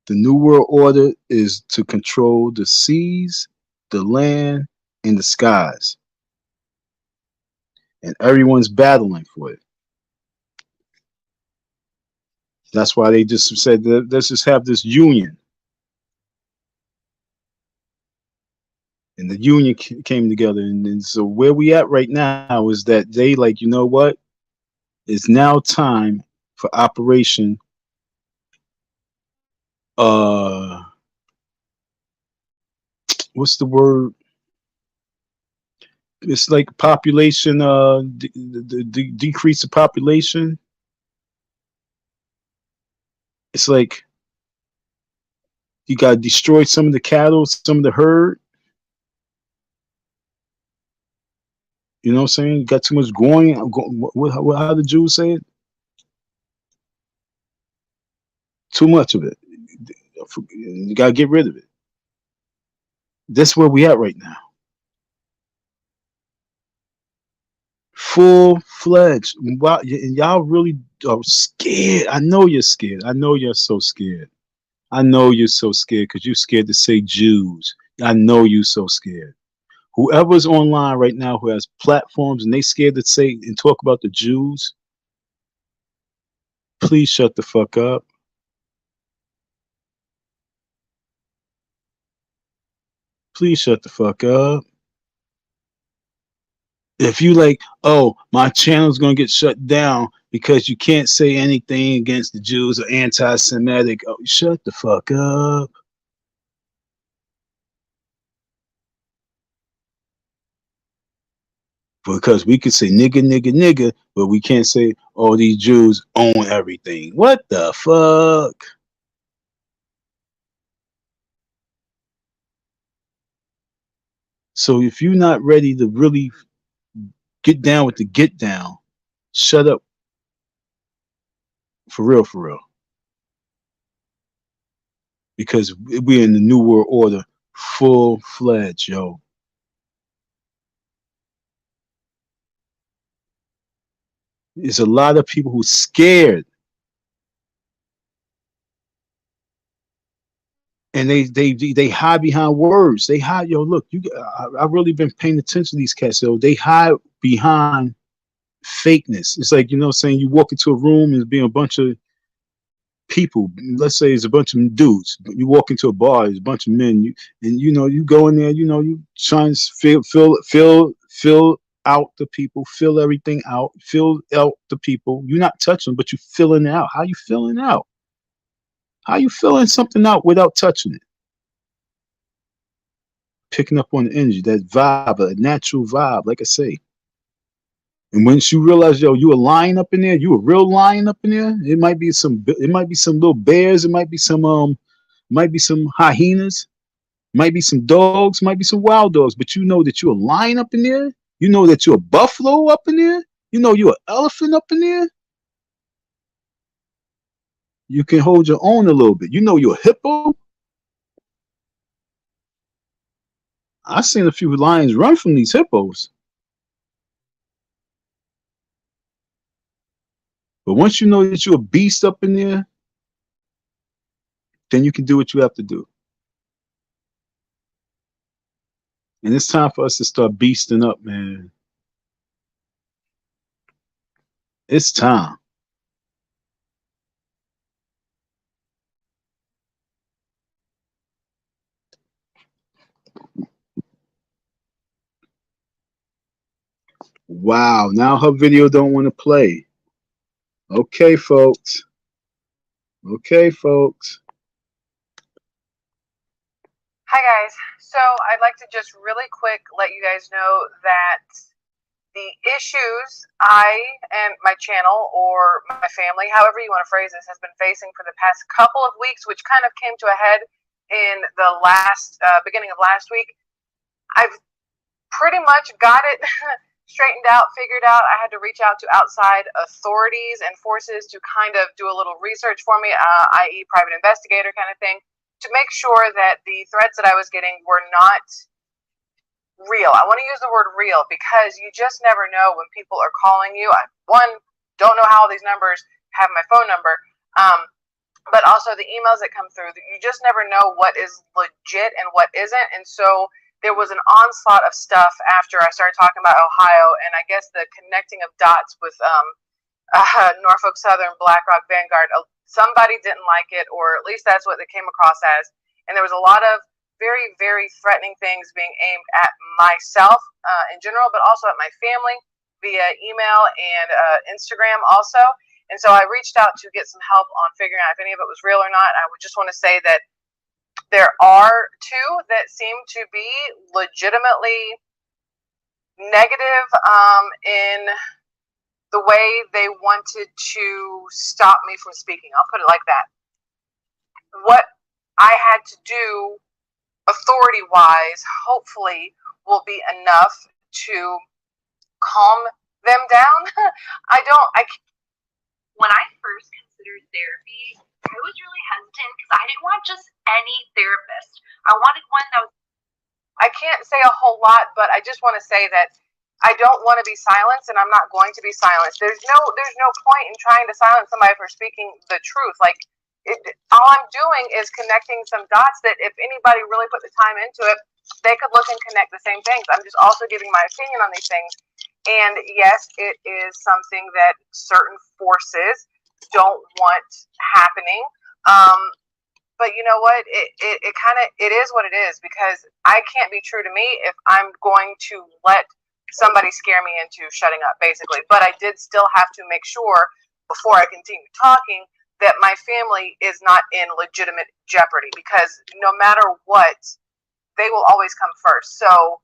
The New World Order is to control the seas, the land, and the skies. And everyone's battling for it. That's why they just said, let's just have this union. And the union came together. And so where we at right now is that they like, you know what? It's now time for Operation what's the word? It's like population, decrease the population. It's like you got to destroy some of the cattle, some of the herd. You know what I'm saying? You got too much going. How the Jews say it? Too much of it. You got to get rid of it. That's where we at right now. Full-fledged. Wow, and y'all really are scared. I know you're scared. I know you're so scared. I know you're so scared because you're scared to say Jews. I know you're so scared. Whoever's online right now who has platforms and they scared to say and talk about the Jews, please shut the fuck up. Please shut the fuck up. If you like, oh, my channel's gonna get shut down because you can't say anything against the Jews or anti-Semitic, oh, shut the fuck up. Because we can say nigga, nigga, nigga, but we can't say, oh, these Jews own everything. What the fuck? So if you're not ready to really get down with the get down, shut up. For real, for real. Because we're in the New World Order, full-fledged, yo. There's a lot of people who scared. And they hide behind words. They hide, yo, look, I've really been paying attention to these cats, yo. They hide behind fakeness. It's like, you know, saying you walk into a room and there's being a bunch of people. Let's say it's a bunch of dudes. You walk into a bar, there's a bunch of men, and you know, you go in there, you know, you try and fill out the people, fill everything out, fill out the people. You're not touching, but you're filling it out. How you filling out? How you filling something out without touching it? Picking up on the energy, that vibe, a natural vibe, like I say. And once you realize, yo, you a lion up in there, you a real lion up in there. It might be some little bears, it might be some hyenas, might be some dogs, might be some wild dogs, but you know that you're a lion up in there. You know that you're a buffalo up in there. You know you're an elephant up in there. You can hold your own a little bit. You know you're a hippo. I've seen a few lions run from these hippos. But once you know that you're a beast up in there, then you can do what you have to do. And it's time for us to start beasting up, man. It's time. Wow, now her video don't want to play. Okay, folks. Okay, folks. Hi, guys. So I'd like to just really quick let you guys know that the issues I and my channel or my family, however you want to phrase this, has been facing for the past couple of weeks, which kind of came to a head in the beginning of last week. I've pretty much got it straightened out, figured out. I had to reach out to outside authorities and forces to kind of do a little research for me, i.e. private investigator kind of thing, to make sure that the threats that I was getting were not real. I want to use the word real because you just never know when people are calling you. One, don't know how these numbers have my phone number. but also the emails that come through. You just never know what is legit and what isn't. And so there was an onslaught of stuff after I started talking about Ohio, and I guess the connecting of dots with Norfolk Southern, BlackRock, Vanguard. Somebody didn't like it, or at least that's what they came across as. And there was a lot of very, very threatening things being aimed at myself in general, but also at my family via email and Instagram also. And so I reached out to get some help on figuring out if any of it was real or not. I would just want to say that there are two that seem to be legitimately negative in the way they wanted to stop me from speaking. I'll put it like that. What I had to do authority-wise, hopefully, will be enough to calm them down. When I first considered therapy, I was really hesitant because I didn't want just any therapist. I wanted one that was... I can't say a whole lot, but I just want to say that I don't want to be silenced, and I'm not going to be silenced. There's no point in trying to silence somebody for speaking the truth. All I'm doing is connecting some dots that if anybody really put the time into it, they could look and connect the same things. I'm just also giving my opinion on these things. And yes, it is something that certain forces don't want happening. But you know what? It is what it is, because I can't be true to me if I'm going to let somebody scare me into shutting up, basically. But I did still have to make sure before I continue talking that my family is not in legitimate jeopardy, because no matter what, they will always come first. So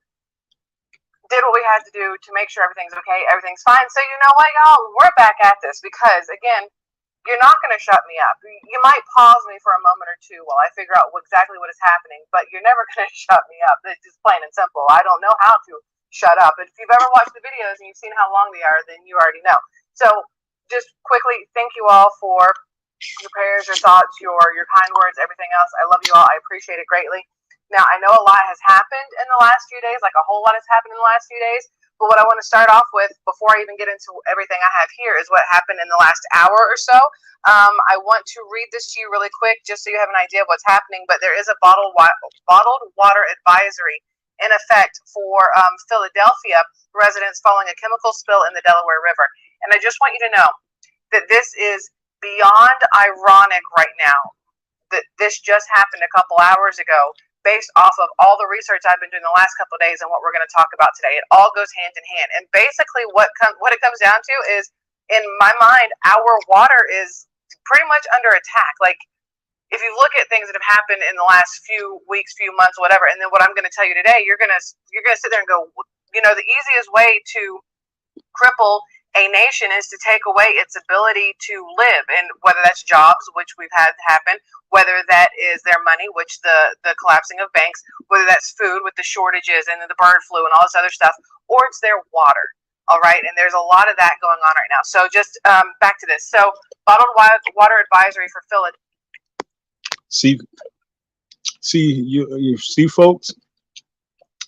did what we had to do to make sure everything's okay, everything's fine. So you know what, y'all, we're back at this, because again, you're not going to shut me up. You might pause me for a moment or two while I figure out exactly what is happening, but you're never going to shut me up. It's just plain and simple. I don't know how to shut up. If you've ever watched the videos and you've seen how long they are, then you already know. So just quickly, thank you all for your prayers, your thoughts, your kind words, everything else. I love you all. I appreciate it greatly. Now, I know a lot has happened in the last few days, like a whole lot has happened in the last few days. But what I want to start off with, before I even get into everything I have here, is what happened in the last hour or so. I want to read this to you really quick, just so you have an idea of what's happening. But there is a bottled water advisory in effect for Philadelphia residents following a chemical spill in the Delaware River. And I just want you to know that this is beyond ironic right now, that this just happened a couple hours ago, based off of all the research I've been doing the last couple of days and what we're going to talk about today. It all goes hand in hand. And basically what it comes down to is, in my mind, our water is pretty much under attack. Like, if you look at things that have happened in the last few weeks, few months, whatever, and then what I'm going to tell you today, you're going to sit there and go, you know, the easiest way to cripple a nation is to take away its ability to live, and whether that's jobs, which we've had happen, whether that is their money, which the collapsing of banks, whether that's food with the shortages and the bird flu and all this other stuff, or it's their water. All right, and there's a lot of that going on right now. So just back to this. So bottled water advisory for Philadelphia. You see, folks,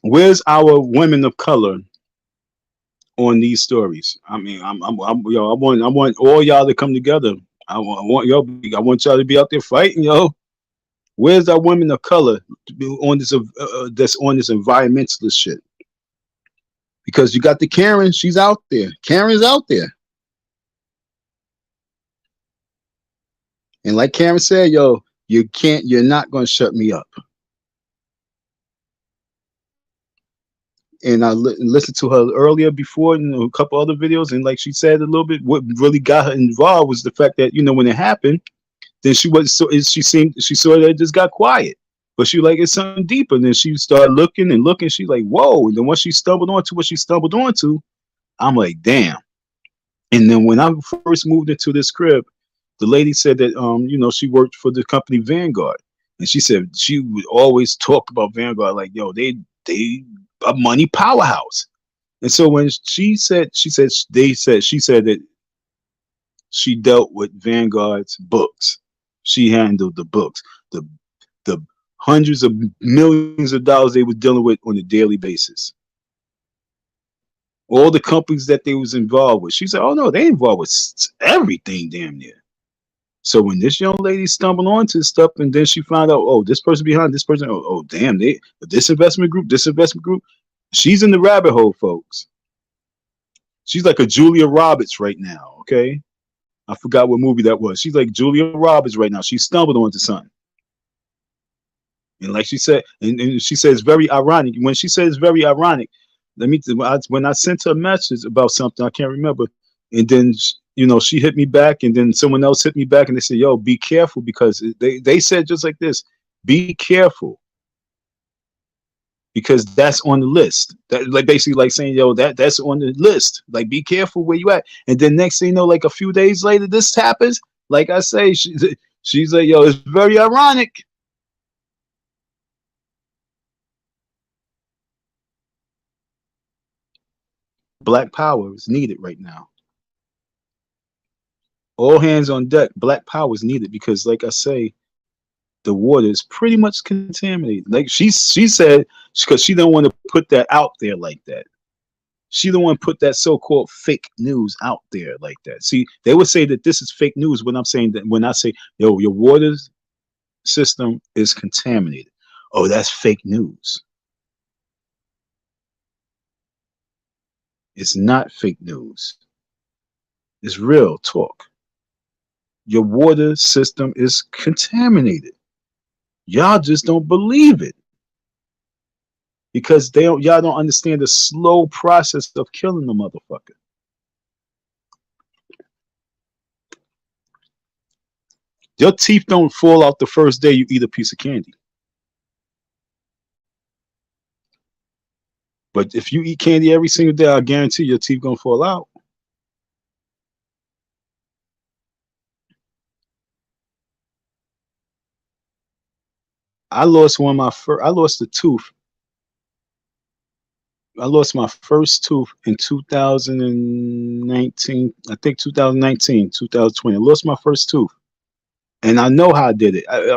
where's our women of color on these stories? I mean, I want all y'all to come together. I want y'all to be out there fighting, yo. Where's our women of color on this that's on this environmentalist shit? Because you got the Karen, she's out there. Karen's out there. And like Karen said, yo, you're not gonna shut me up. And I listened to her earlier before, a couple other videos, and like she said a little bit, what really got her involved was the fact that, when it happened, then she saw that it just got quiet, but she like, it's something deeper. And then she started looking and looking. She's like, whoa! And then once she stumbled onto what she stumbled onto, I'm like, damn. And then when I first moved into this crib, the lady said that she worked for the company Vanguard, and she said she would always talk about Vanguard like, yo, they a money powerhouse. And so when she said that she dealt with Vanguard's books, she handled the books, the hundreds of millions of dollars they were dealing with on a daily basis, all the companies that they was involved with. She said, oh no, they involved with everything damn near. So when this young lady stumbled onto stuff, and then she found out, oh, this person behind this person, oh damn, this investment group, she's in the rabbit hole, folks. She's like a Julia Roberts right now. Okay, I forgot what movie that was. She's like Julia Roberts right now. She stumbled onto something. And like she said, and she says very ironic. When she says very ironic, when I sent her a message about something, I can't remember, and then she hit me back, and then someone else hit me back, and they said, "Yo, be careful," because they said just like this, "Be careful," because that's on the list. That like basically like saying, "Yo, that's on the list. Like, be careful where you at." And then next thing you know, like a few days later, this happens. Like I say, she's like, "Yo, it's very ironic." Black power is needed right now. All hands on deck. Black power is needed because, like I say, the water is pretty much contaminated. Like she said, because she don't want to put that out there like that. She don't want to put that so-called fake news out there like that. See, they would say that this is fake news when I'm saying that when I say, yo, your water system is contaminated. Oh, that's fake news. It's not fake news. It's real talk. Your water system is contaminated. Y'all just don't believe it because y'all don't understand the slow process of killing the motherfucker. Your teeth don't fall out the first day you eat a piece of candy. But if you eat candy every single day, I guarantee your teeth gonna fall out. I lost a tooth. I lost my first tooth in 2019. I think 2019, 2020. I lost my first tooth, and I know how I did it. I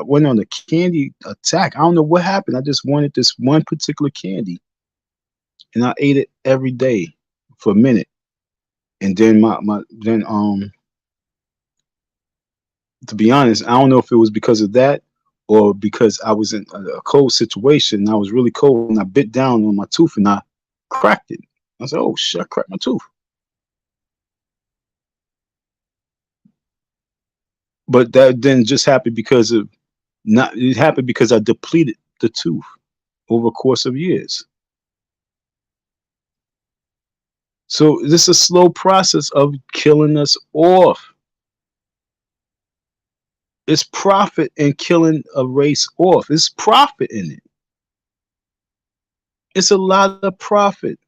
went on a candy attack. I don't know what happened. I just wanted this one particular candy, and I ate it every day for a minute, and then to be honest, I don't know if it was because of that or because I was in a cold situation and I was really cold and I bit down on my tooth and I cracked it. I said, oh shit, I cracked my tooth. But that didn't just happen because it happened because I depleted the tooth over a course of years. So this is a slow process of killing us off. It's profit in killing a race off. It's profit in it. It's a lot of profit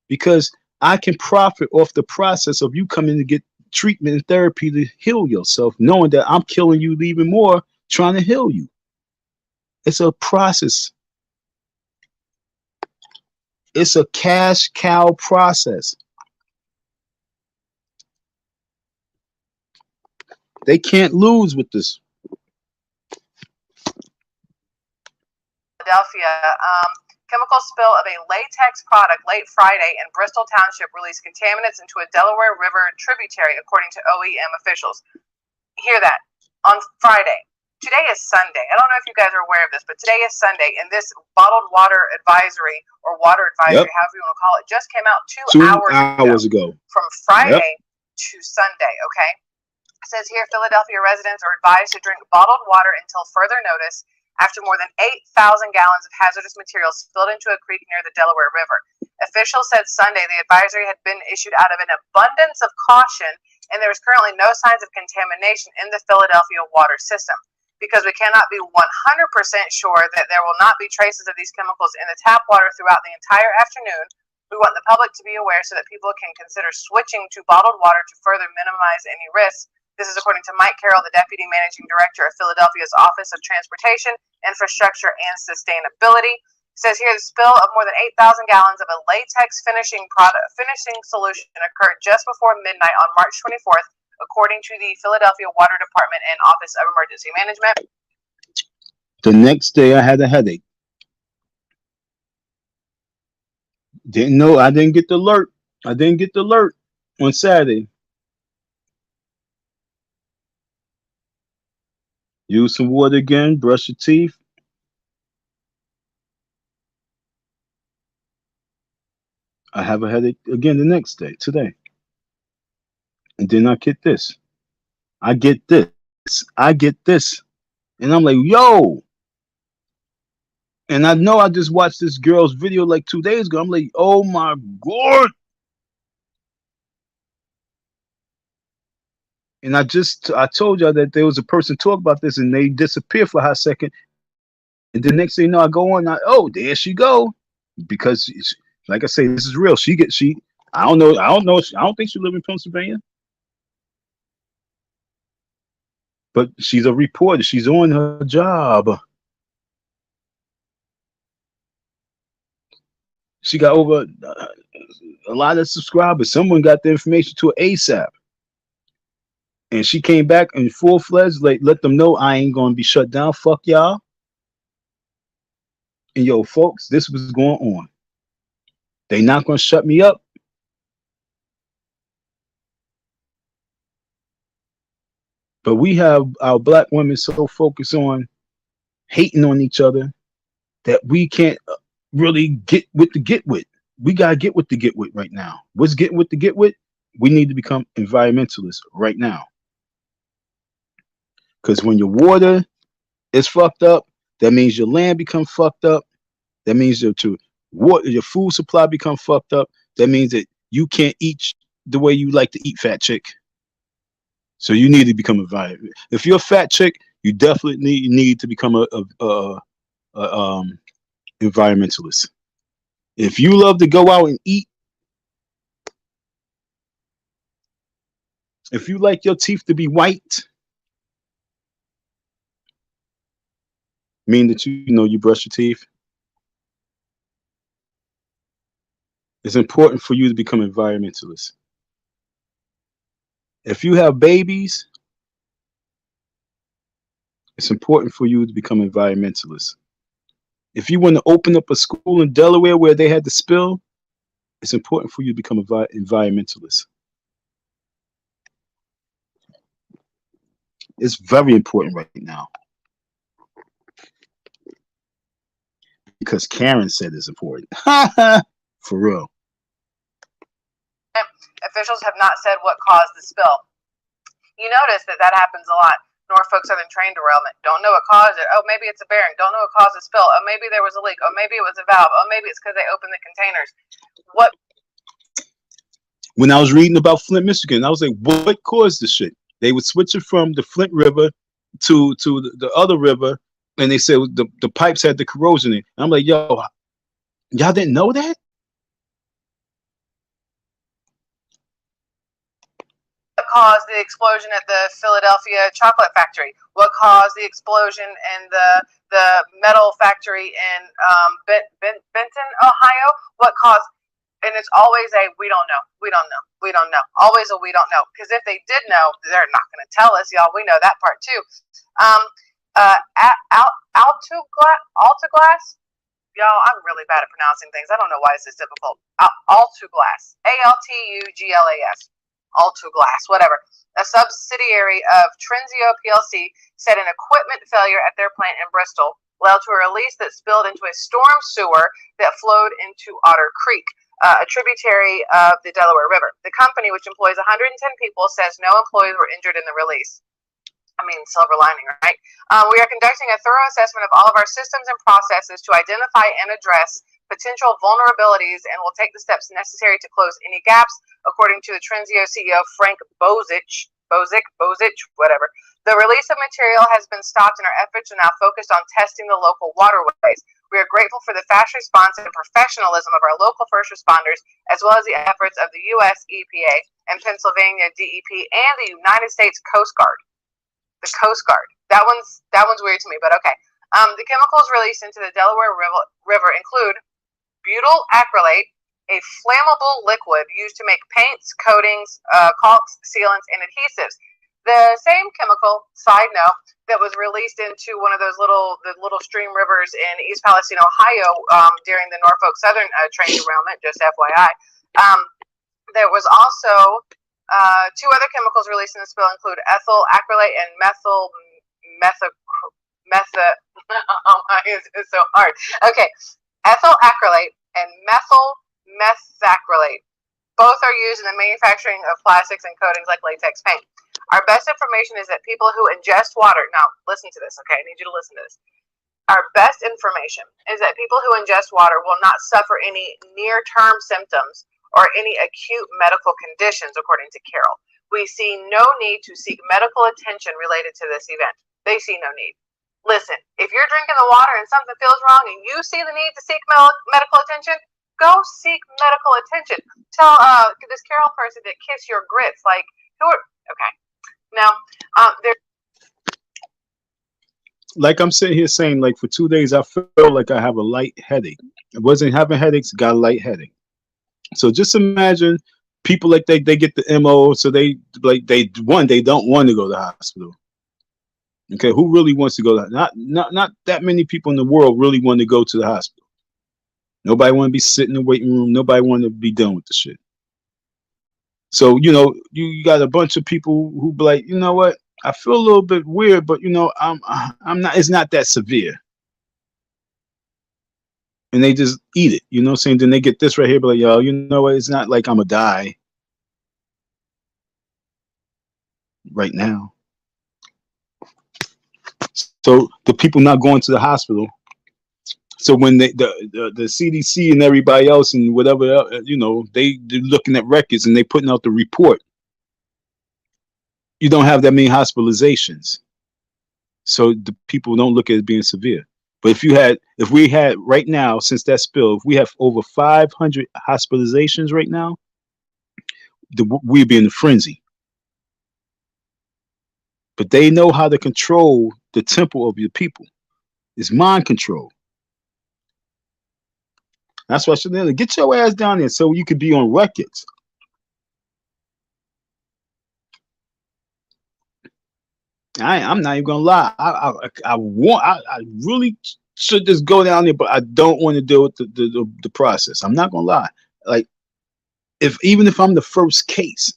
because I can profit off the process of you coming to get treatment and therapy to heal yourself, knowing that I'm killing you even more trying to heal you. It's a process. It's a cash cow process. They can't lose with this. Philadelphia, chemical spill of a latex product late Friday in Bristol Township released contaminants into a Delaware River tributary, according to OEM officials. Hear that? On Friday. Today is Sunday. I don't know if you guys are aware of this, but today is Sunday, and this bottled water advisory or water advisory, however you want to call it, just came out two hours ago. From Friday to Sunday, okay? It says here, Philadelphia residents are advised to drink bottled water until further notice after more than 8,000 gallons of hazardous material spilled into a creek near the Delaware River. Officials said Sunday the advisory had been issued out of an abundance of caution, and there is currently no signs of contamination in the Philadelphia water system. Because we cannot be 100% sure that there will not be traces of these chemicals in the tap water throughout the entire afternoon, we want the public to be aware so that people can consider switching to bottled water to further minimize any risks. This is according to Mike Carroll, the Deputy Managing Director of Philadelphia's Office of Transportation, Infrastructure, and Sustainability. It says here the spill of more than 8,000 gallons of a latex finishing solution occurred just before midnight on March 24th, according to the Philadelphia Water Department and Office of Emergency Management. The next day I had a headache. Didn't know. I didn't get the alert. On Saturday. Use some water again. Brush your teeth. I have a headache again the next day, today. And then I get this. I get this. I get this. And I'm like, yo. And I know I just watched this girl's video like 2 days ago. I'm like, oh my God. And I told y'all that there was a person talk about this and they disappeared for a hot second. And the next thing you know, I go on, oh, there she go. Because like I say, this is real. I don't know. I don't think she lives in Pennsylvania. But she's a reporter. She's on her job. She got over a lot of subscribers. Someone got the information to her ASAP. And she came back in full-fledged, like, let them know I ain't going to be shut down. Fuck y'all. And yo, folks, this was going on. They not going to shut me up. But we have our black women so focused on hating on each other that we can't really get with the get with. We got to get with the get with right now. What's getting with the get with? We need to become environmentalists right now. Because when your water is fucked up, that means your land becomes fucked up. That means your food supply become fucked up. That means that you can't eat the way you like to eat, fat chick. So you need to become environmental. If you're a fat chick, you definitely need to become a environmentalist. If you love to go out and eat, if you like your teeth to be white, mean that you brush your teeth, it's important for you to become environmentalist. If you have babies, it's important for you to become environmentalist. If you want to open up a school in Delaware where they had to spill, it's important for you to become environmentalist. It's very important right now. Because Karen said it's important. For real. Officials have not said what caused the spill. You notice that happens a lot. Norfolk Southern train derailment. Don't know what caused it. Oh, maybe it's a bearing. Don't know what caused the spill. Oh, maybe there was a leak. Oh, maybe it was a valve. Oh, maybe it's because they opened the containers. What? When I was reading about Flint, Michigan, I was like, what caused this shit? They would switch it from the Flint River to the other river, and they said the pipes had the corrosion in it. And I'm like, yo, y'all didn't know that? What caused the explosion at the Philadelphia chocolate factory? What caused the explosion in the metal factory in Benton, Ohio? What caused? And it's always a we don't know, we don't know, we don't know. Always a we don't know. Because if they did know, they're not going to tell us, y'all. We know that part too. Altuglass. Y'all, I'm really bad at pronouncing things. I don't know why it's this difficult. Altuglass. Altuglass. Altuglass, whatever. A subsidiary of Trenzio PLC said an equipment failure at their plant in Bristol led to a release that spilled into a storm sewer that flowed into Otter Creek, a tributary of the Delaware River. The company, which employs 110 people, says no employees were injured in the release. I mean, silver lining, right? We are conducting a thorough assessment of all of our systems and processes to identify and address potential vulnerabilities, and will take the steps necessary to close any gaps, according to the Trenzio CEO, Frank Bozic, whatever. The release of material has been stopped, and our efforts are now focused on testing the local waterways. We are grateful for the fast response and professionalism of our local first responders, as well as the efforts of the U.S. EPA and Pennsylvania DEP and the United States Coast Guard. The Coast Guard. That one's weird to me, but okay. The chemicals released into the Delaware River include butyl acrylate, a flammable liquid used to make paints, coatings, caulks, sealants, and adhesives. The same chemical, side note, that was released into one of those little stream rivers in East Palestine, Ohio, during the Norfolk Southern train derailment, just FYI. There was also two other chemicals released in the spill include ethyl acrylate and methyl it's so hard. Okay, ethyl acrylate and methyl methacrylate. Both are used in the manufacturing of plastics and coatings like latex paint. Our best information is that people who ingest water, now listen to this, okay? I need you to listen to this. Our best information is that people who ingest water will not suffer any near-term symptoms or any acute medical conditions, according to Carol. We see no need to seek medical attention related to this event. They see no need. Listen, if you're drinking the water and something feels wrong and you see the need to seek medical attention, go seek medical attention. Tell this Carol person to kiss your grits. Like, who are, okay. Now, like I'm sitting here saying, like for 2 days, I feel like I have a light headache. I wasn't having headaches, got a light headache. So just imagine people like they get the MO, so they don't want to go to the hospital. Okay, who really wants to go? Not that many people in the world really want to go to the hospital. Nobody want to be sitting in the waiting room. Nobody want to be done with the shit. So, you know, you got a bunch of people who be like, you know what? I feel a little bit weird, but you know, I'm not. It's not that severe. And they just eat it. You know what I'm saying? Then they get this right here, but like, yo, you know what? It's not like I'm gonna die right now. So the people not going to the hospital. So when the CDC and everybody else and whatever else, you know, they're looking at records and they putting out the report. You don't have that many hospitalizations, so the people don't look at it as being severe. But if we had right now, since that spill, if we have over 500 hospitalizations right now, we'd be in a frenzy. But they know how to control the temple of your people. It's mind control. That's why I should get your ass down there so you could be on records. I'm not even gonna lie. I really should just go down there, but I don't want to deal with the process. I'm not gonna lie. Like, even if I'm the first case,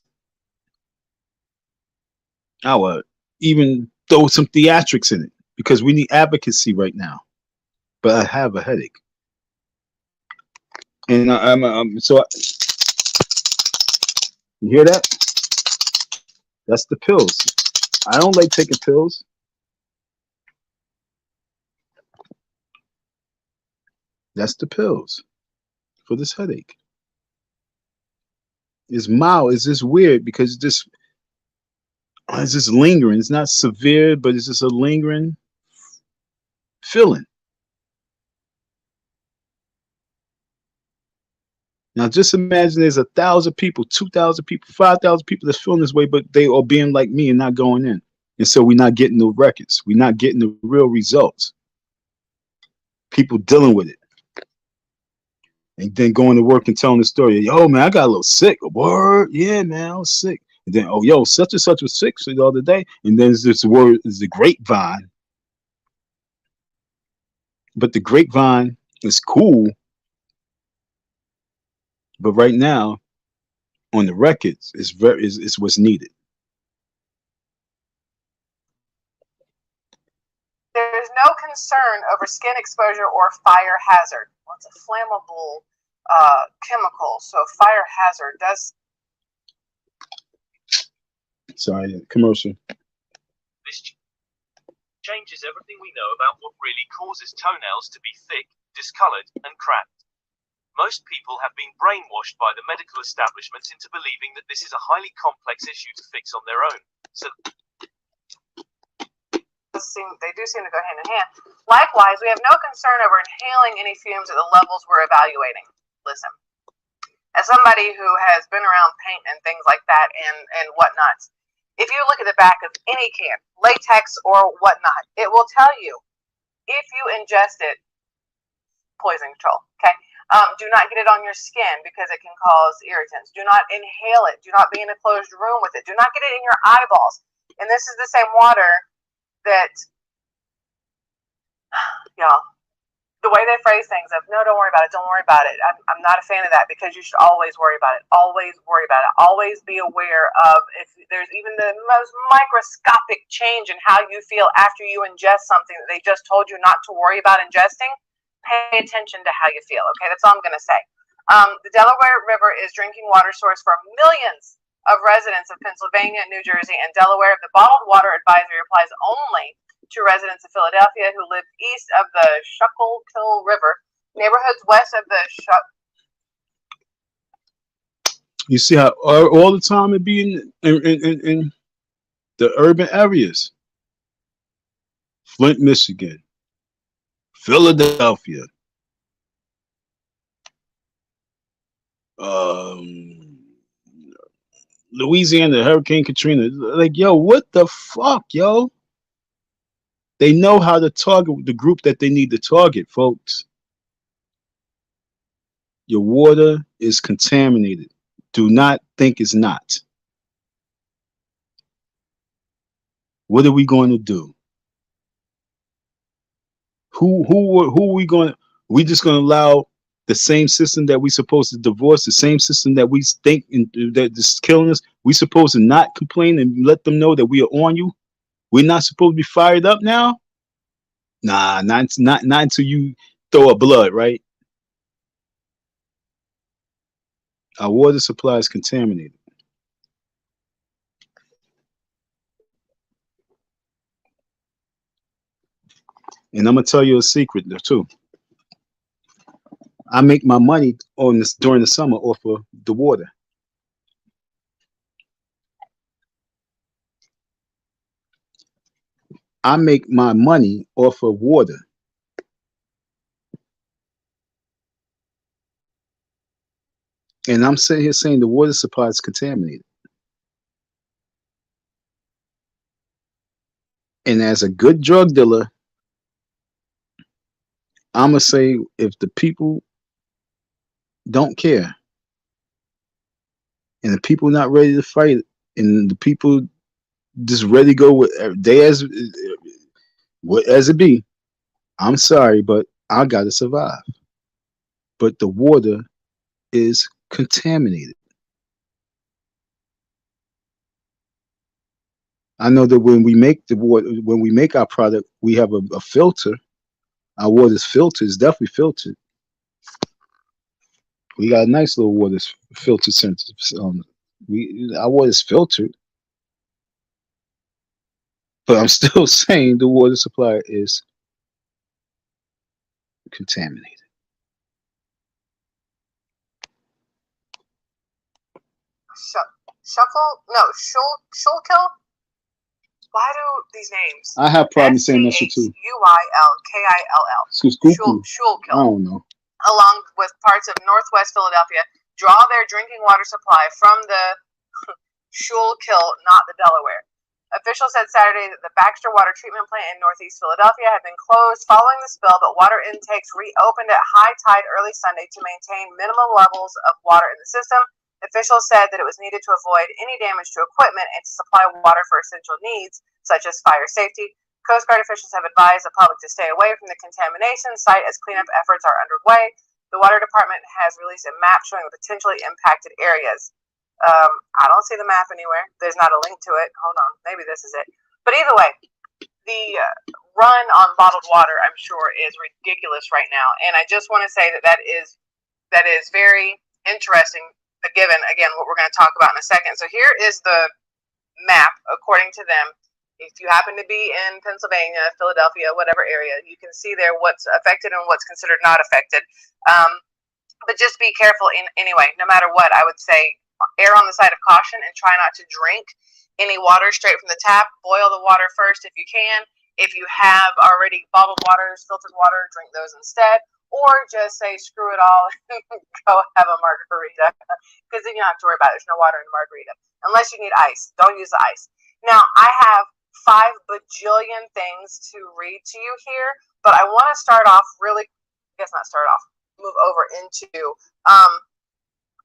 I would even throw some theatrics in it because we need advocacy right now. But I have a headache, and you hear that? That's the pills. I don't like taking pills. That's the pills for this headache. It's mild. It's just weird because it's just lingering. It's not severe, but it's just a lingering feeling. Now, just imagine there's 1,000 people, 2,000 people, 5,000 people that's feeling this way, but they are being like me and not going in. And so we're not getting the records. We're not getting the real results. People dealing with it. And then going to work and telling the story. Yo, man, I got a little sick. Word? Yeah, man, I was sick. And then, oh, yo, such and such was sick the other day. And then there's this word, is the grapevine. But the grapevine is cool. But right now, on the records, it's what's needed. There is no concern over skin exposure or fire hazard. Well, it's a flammable chemical, so fire hazard does. Sorry, commercial. This changes everything we know about what really causes toenails to be thick, discolored, and cracked. Most people have been brainwashed by the medical establishment into believing that this is a highly complex issue to fix on their own. So they do seem to go hand in hand. Likewise, we have no concern over inhaling any fumes at the levels we're evaluating. Listen, as somebody who has been around paint and things like that and whatnot, if you look at the back of any can, latex or whatnot, it will tell you if you ingest it, poison control. Okay. Do not get it on your skin because it can cause irritants. Do not inhale it. Do not be in a closed room with it. Do not get it in your eyeballs. And this is the same water that, y'all, the way they phrase things of, no, don't worry about it, don't worry about it. I'm not a fan of that, because you should always worry about it. Always worry about it. Always be aware of if there's even the most microscopic change in how you feel after you ingest something that they just told you not to worry about ingesting. Pay attention to how you feel, okay? That's all I'm going to say. The Delaware River is drinking water source for millions of residents of Pennsylvania, New Jersey, and Delaware. The bottled water advisory applies only to residents of Philadelphia who live east of the Schuylkill River, neighborhoods west of the You see how all the time it be in the urban areas. Flint, Michigan, Philadelphia, Louisiana, Hurricane Katrina. Like, yo, what the fuck, yo? They know how to target the group that they need to target, folks. Your water is contaminated. Do not think it's not. What are we going to do? Who are we going to? We just going to allow the same system that we supposed to divorce, the same system that we think that is killing us? We supposed to not complain and let them know that we are on you? We're not supposed to be fired up now? Nah, not until you throw up blood, right? Our water supply is contaminated. And I'm gonna tell you a secret there too. I make my money on this during the summer off of the water. I make my money off of water. And I'm sitting here saying the water supply is contaminated. And as a good drug dealer, I'm gonna say if the people don't care and the people not ready to fight and the people just ready to go with they as it be, I'm sorry, but I gotta survive. But the water is contaminated. I know that when we make the water, when we make our product, we have a filter. Our water is filtered. It's definitely filtered. We got a nice little water filter sensor. Our water is filtered, but I'm still saying the water supply is contaminated. Schuylkill? Why do these names? I have problems saying that shit too. Schuylkill. I don't know. Along with parts of northwest Philadelphia, draw their drinking water supply from the Schuylkill, not the Delaware. Officials said Saturday that the Baxter Water Treatment Plant in northeast Philadelphia had been closed following the spill, but water intakes reopened at high tide early Sunday to maintain minimum levels of water in the system. Officials said that it was needed to avoid any damage to equipment and to supply water for essential needs, such as fire safety. Coast Guard officials have advised the public to stay away from the contamination site as cleanup efforts are underway. The Water Department has released a map showing the potentially impacted areas. I don't see the map anywhere. There's not a link to it. Hold on. Maybe this is it. But either way, the run on bottled water, I'm sure, is ridiculous right now. And I just want to say that is very interesting, given, again, what we're going to talk about in a second. So here is the map, according to them. If you happen to be in Pennsylvania, Philadelphia, whatever area, you can see there what's affected and what's considered not affected. But just be careful anyway. No matter what, I would say err on the side of caution and try not to drink any water straight from the tap. Boil the water first if you can. If you have already bottled waters, filtered water, drink those instead. Or just say screw it all and go have a margarita, because then you don't have to worry about it. There's no water in the margarita unless you need ice. Don't use the ice. Now I have 5 bajillion things to read to you here, but I want to start off move over into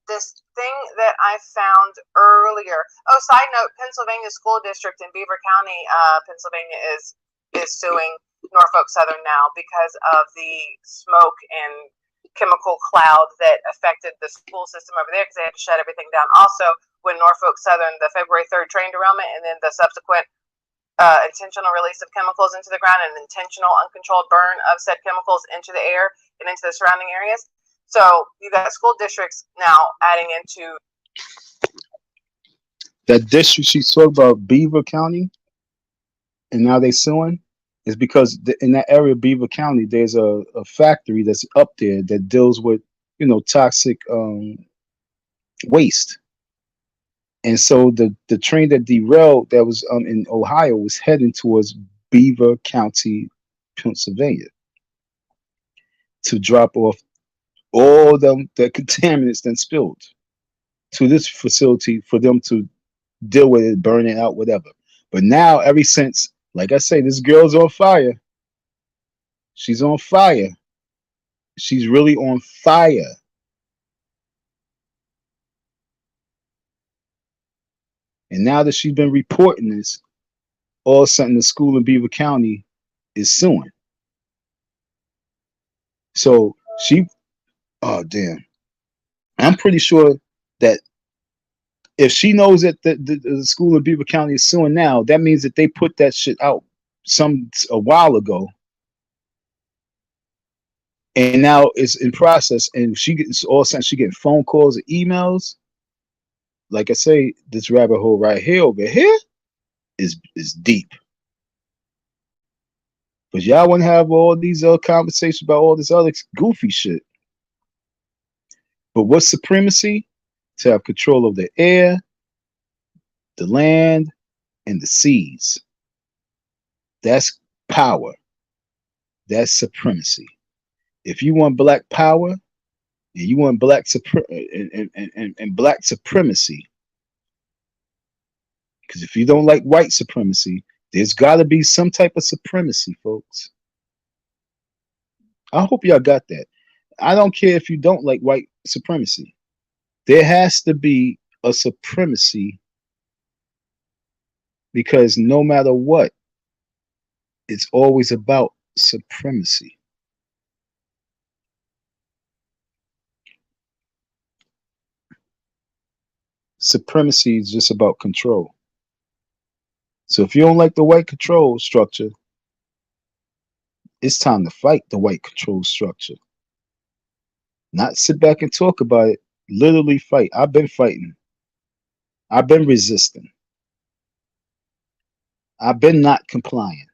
this thing that I found earlier. Oh, side note, Pennsylvania School District in Beaver County, Pennsylvania is suing Norfolk Southern now because of the smoke and chemical cloud that affected the school system over there because they had to shut everything down. Also, when Norfolk Southern, the February 3rd train derailment and then the subsequent intentional release of chemicals into the ground and intentional uncontrolled burn of said chemicals into the air and into the surrounding areas. So you got school districts now adding into that district she talked about, Beaver County, and now they suing, is because in that area of Beaver County, there's a factory that's up there that deals with, toxic waste. And so the train that derailed that was in Ohio was heading towards Beaver County, Pennsylvania, to drop off all the contaminants that spilled to this facility for them to deal with it, burn it out, whatever. But now, ever since, like I say, this girl's on fire. She's on fire. She's really on fire. And now that she's been reporting this, all of a sudden the school in Beaver County is suing. So oh damn. I'm pretty sure that if she knows that the school in Beaver County is suing now, that means that they put that shit out a while ago. And now it's in process, and she gets all of a sudden she getting phone calls and emails. Like I say, this rabbit hole right here over here is deep. But y'all want to have all these other conversations about all this other goofy shit. But what's supremacy? To have control of the air, the land, and the seas. That's power. That's supremacy. If you want black power and you want black black supremacy, because if you don't like white supremacy, there's got to be some type of supremacy, folks. I hope y'all got that. I don't care if you don't like white supremacy. There has to be a supremacy, because no matter what, it's always about supremacy. Supremacy is just about control. So if you don't like the white control structure, it's time to fight the white control structure. Not sit back and talk about it. Literally fight. I've been fighting. I've been resisting. I've been not complying.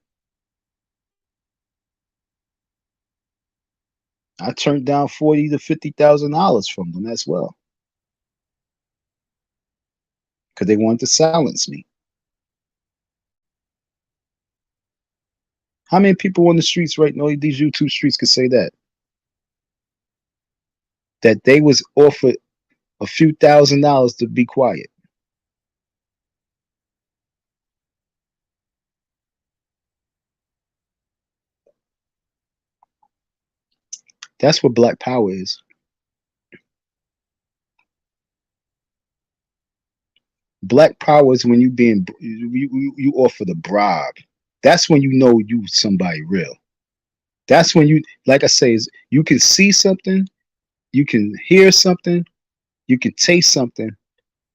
I turned down $40,000 to $50,000 from them as well, because they wanted to silence me. How many people on the streets right now, these YouTube streets, could say that? That they was offered a few $1,000s to be quiet. That's what black power is. Black power is when you offer the bribe. That's when you know you somebody real. That's when you, like I say, is you can see something, you can hear something, you can taste something,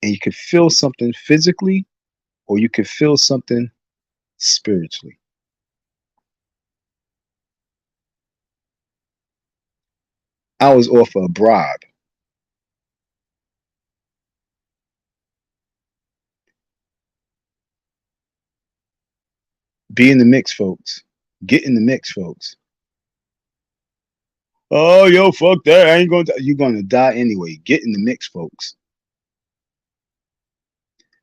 and you can feel something physically, or you can feel something spiritually. I was offered a bribe. Be in the mix, folks. Get in the mix, folks. Oh, yo, fuck that. I ain't gonna die. You're gonna die anyway. Get in the mix, folks.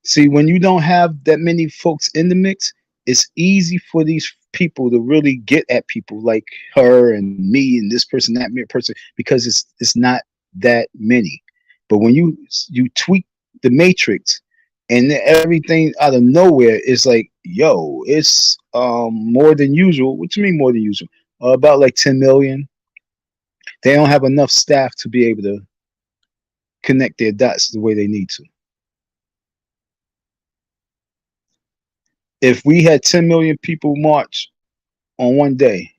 See, when you don't have that many folks in the mix, it's easy for these people to really get at people like her and me and this person, that person, because it's not that many. But when you tweak the matrix and everything out of nowhere is like, yo, it's more than usual. What you mean more than usual? About like 10 million. They don't have enough staff to be able to connect their dots the way they need to. If we had 10 million people march on one day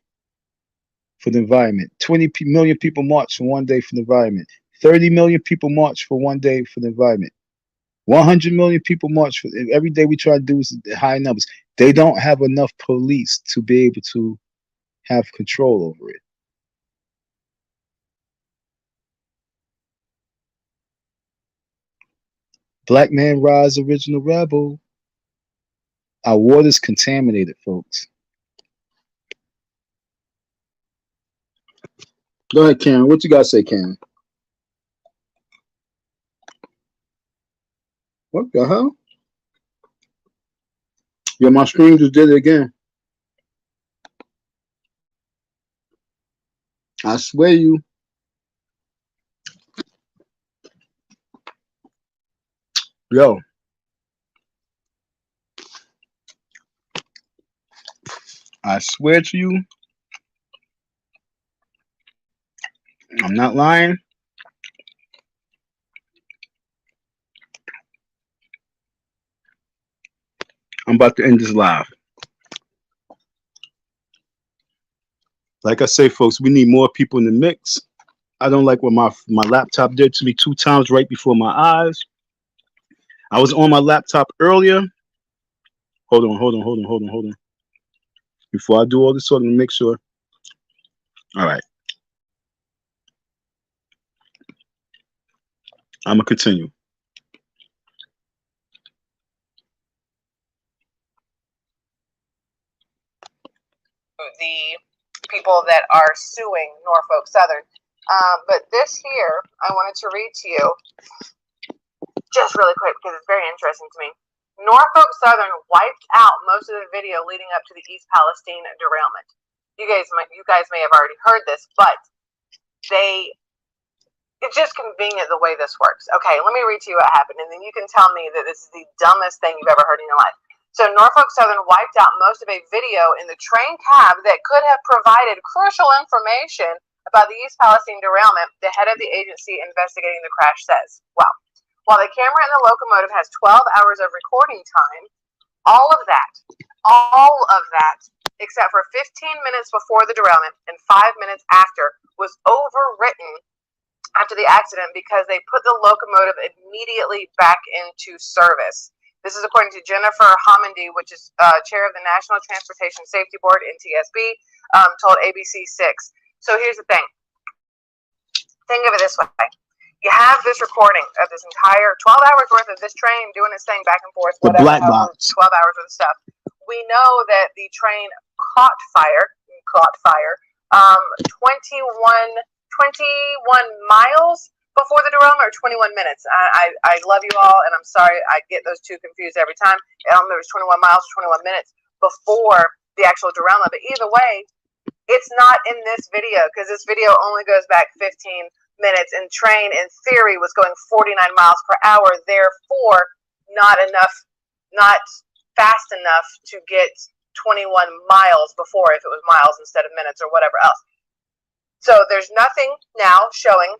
for the environment. 20 million people march for one day for the environment. 30 million people march for one day for the environment. 100 million people march for every day. We try to do is high numbers. They don't have enough police to be able to have control over it. Black man rise, original rebel. Our water's contaminated, folks. Go ahead, Karen. What you got to say, Karen? What the hell? Yeah, my screen just did it again. I swear you. Yo. I swear to you. I'm not lying. I'm about to end this live. Like I say, folks, we need more people in the mix. I don't like what my laptop did to me 2 times right before my eyes. I was on my laptop earlier. Hold on. Before I do all this, so I'm gonna make sure. All right. I'm gonna continue. The people that are suing Norfolk Southern. But this here, I wanted to read to you just really quick because it's very interesting to me. Norfolk Southern wiped out most of the video leading up to the East Palestine derailment. You guys may have already heard this, but it's just convenient the way this works. Okay, let me read to you what happened, and then you can tell me that this is the dumbest thing you've ever heard in your life. So Norfolk Southern wiped out most of a video in the train cab that could have provided crucial information about the East Palestine derailment, the head of the agency investigating the crash says. Wow. While the camera in the locomotive has 12 hours of recording time, all of that, except for 15 minutes before the derailment and 5 minutes after, was overwritten after the accident because they put the locomotive immediately back into service. This is according to Jennifer Homendy, which is chair of the National Transportation Safety Board, NTSB, told ABC6. So here's the thing. Think of it this way. You have this recording of this entire 12 hours worth of this train doing its thing back and forth, the whatever, black box. 12 hours worth of stuff. We know that the train caught fire, 21 miles before the derailment, or 21 minutes. I love you all, and I'm sorry I get those two confused every time. I don't know if it was 21 miles or 21 minutes before the actual derailment, but either way, it's not in this video because this video only goes back 15 minutes, and train in theory was going 49 miles per hour, therefore not fast enough to get 21 miles before if it was miles instead of minutes or whatever else. So there's nothing now showing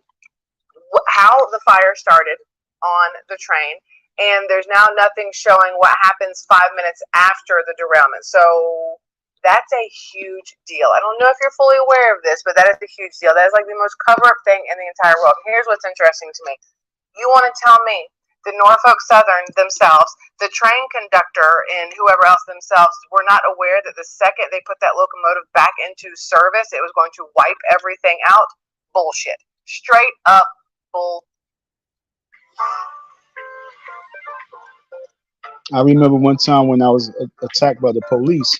how the fire started on the train, and there's now nothing showing what happens 5 minutes after the derailment. So that's a huge deal. I don't know if you're fully aware of this, but that is a huge deal. That is like the most cover-up thing in the entire world. Here's what's interesting to me. You want to tell me the Norfolk Southern themselves, the train conductor, and whoever else themselves were not aware that the second they put that locomotive back into service, it was going to wipe everything out? Bullshit. Straight up bull. I remember one time when I was attacked by the police,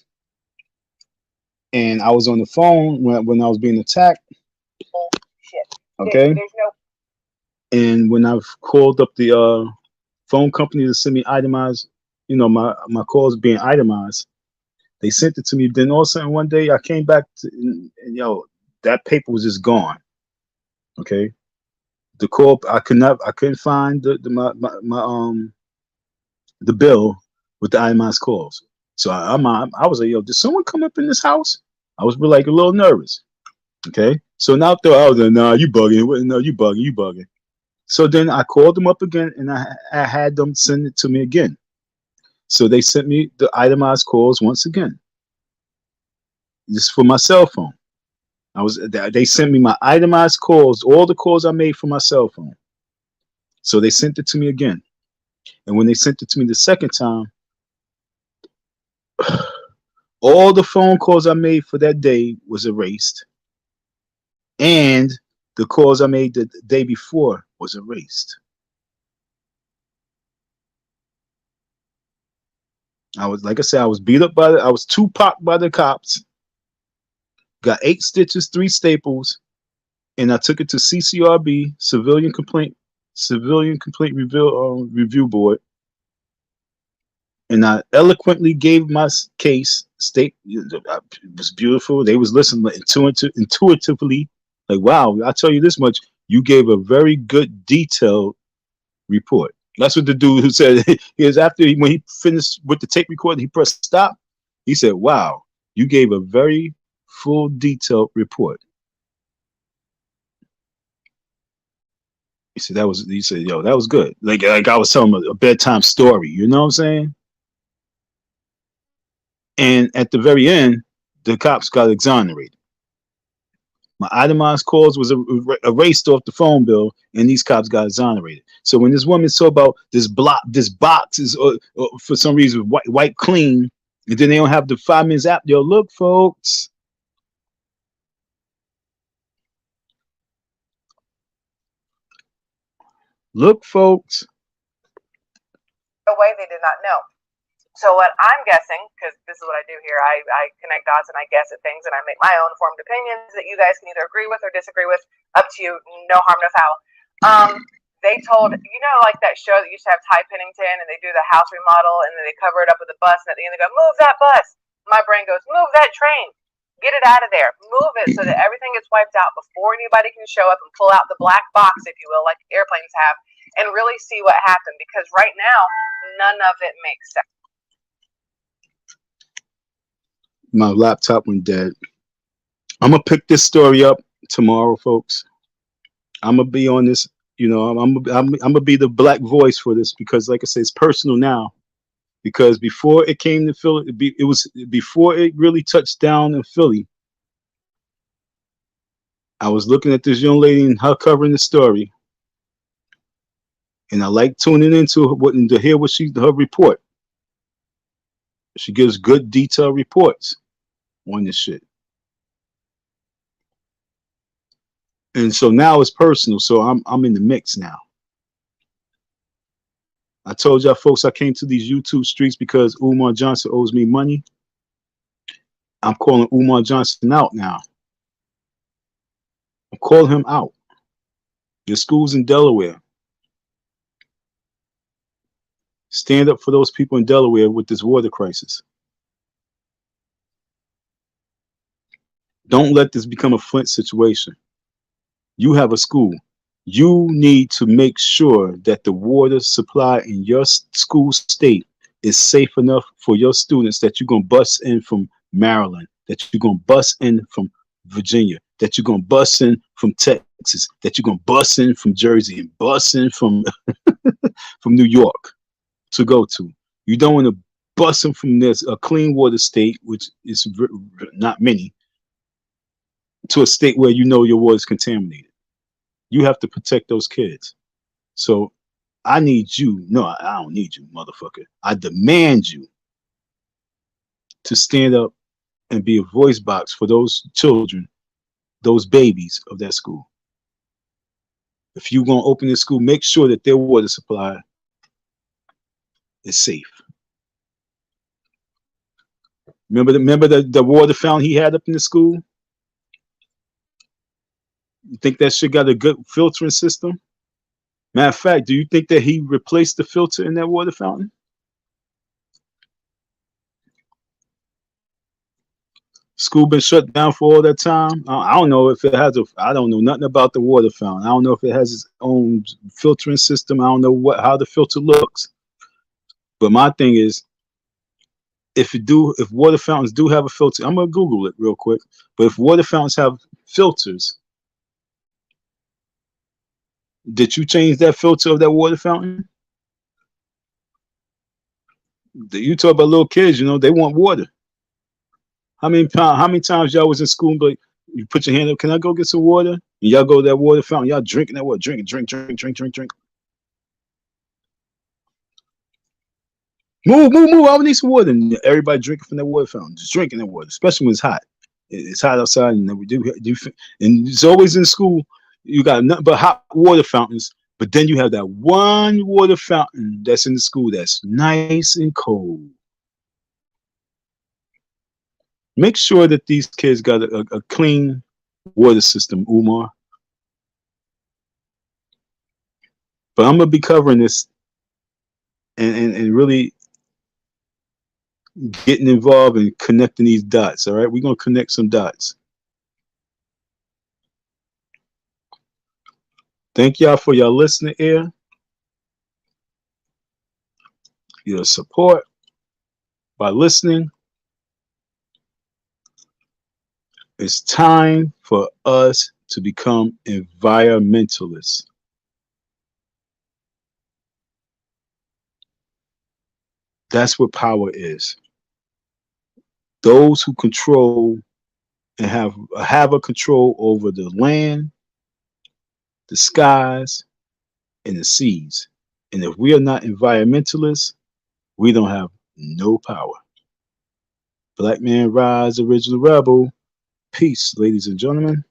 and I was on the phone when I was being attacked. Bullshit. Okay. There's no. And when I've called up the phone company to send me itemized, my calls being itemized, they sent it to me. Then all of a sudden one day I came back and that paper was just gone. Okay. The call I couldn't find the bill with the itemized calls. So I was like, did someone come up in this house? I was like a little nervous. Okay. So now I was like, nah, you bugging. No, you bugging. So then I called them up again, and I had them send it to me again. So they sent me the itemized calls once again. This is for my cell phone. They sent me my itemized calls, all the calls I made from my cell phone. So they sent it to me again. And when they sent it to me the second time, all the phone calls I made for that day was erased. And the calls I made the day before was erased. I was, like I said, I was beat up I was Tupac by the cops. Got 8 stitches, 3 staples, and I took it to CCRB, Civilian Complaint Review Board, and I eloquently gave my case. It was beautiful. They was listening intuitively, like, wow, I'll tell you this much, you gave a very good detailed report. That's what the dude who said is when he finished with the tape recording, he pressed stop. He said, wow, you gave a very full detailed report. He said, yo, that was good. Like I was telling him a bedtime story, you know what I'm saying? And at the very end, the cops got exonerated. My itemized calls was erased off the phone bill, and these cops got exonerated. So when this woman saw about this box is for some reason white clean, and then they don't have the 5 minutes app. Yo, look, folks. Look, folks. No way they did not know. So what I'm guessing, because this is what I do here, I connect dots and I guess at things and I make my own informed opinions that you guys can either agree with or disagree with. Up to you, no harm, no foul. They told, like that show that used to have Ty Pennington and they do the house remodel and then they cover it up with a bus and at the end they go, move that bus. My brain goes, move that train. Get it out of there. Move it so that everything gets wiped out before anybody can show up and pull out the black box, if you will, like airplanes have, and really see what happened. Because right now, none of it makes sense. My laptop went dead. I'm gonna pick this story up tomorrow, folks. I'm gonna be on this. I'm gonna be the black voice for this because, like I say, it's personal now. Because before it came to Philly, it was before it really touched down in Philly. I was looking at this young lady and her covering the story, and I like tuning into to hear what her report. She gives good detailed reports on this shit. And so now it's personal. So I'm in the mix now. I told y'all folks I came to these YouTube streets because Umar Johnson owes me money. I'm calling Umar Johnson out now. I'm calling him out. Your school's in Delaware. Stand up for those people in Delaware with this water crisis. Don't let this become a Flint situation. You have a school. You need to make sure that the water supply in your school state is safe enough for your students that you're going to bus in from Maryland, that you're going to bus in from Virginia, that you're going to bus in from Texas, that you're going to bus in from Jersey and bus in from from New York to go to. You don't want to bus them from a clean water state, which is not many, to a state where your water is contaminated. You have to protect those kids. So I need you. No, I don't need you, motherfucker. I demand you to stand up and be a voice box for those children, those babies of that school. If you're going to open this school, make sure that their water supply is safe. Remember the water fountain he had up in the school? You think that shit got a good filtering system? Matter of fact, do you think that he replaced the filter in that water fountain? School been shut down for all that time. I don't know if it has I don't know nothing about the water fountain. I don't know if it has its own filtering system. I don't know how the filter looks. But my thing is, if water fountains do have a filter, I'm gonna Google it real quick. But if water fountains have filters, did you change that filter of that water fountain? You talk about little kids, they want water. How many times y'all was in school and be like, you put your hand up, can I go get some water? And y'all go to that water fountain, y'all drinking that water, drink. Move. I need some water. And everybody drinking from that water fountain, just drinking that water, especially when it's hot. It's hot outside, and we do, and it's always in school. You got nothing but hot water fountains, but then you have that one water fountain that's in the school that's nice and cold. Make sure that these kids got a clean water system, Umar. But I'm gonna be covering this and really getting involved and connecting these dots. All right, we're gonna connect some dots. Thank y'all for your listening ear, your support by listening. It's time for us to become environmentalists. That's what power is. Those who control and have a control over the land, the skies, and the seas. And if we are not environmentalists, we don't have no power. Black man rise, original rebel. Peace, ladies and gentlemen.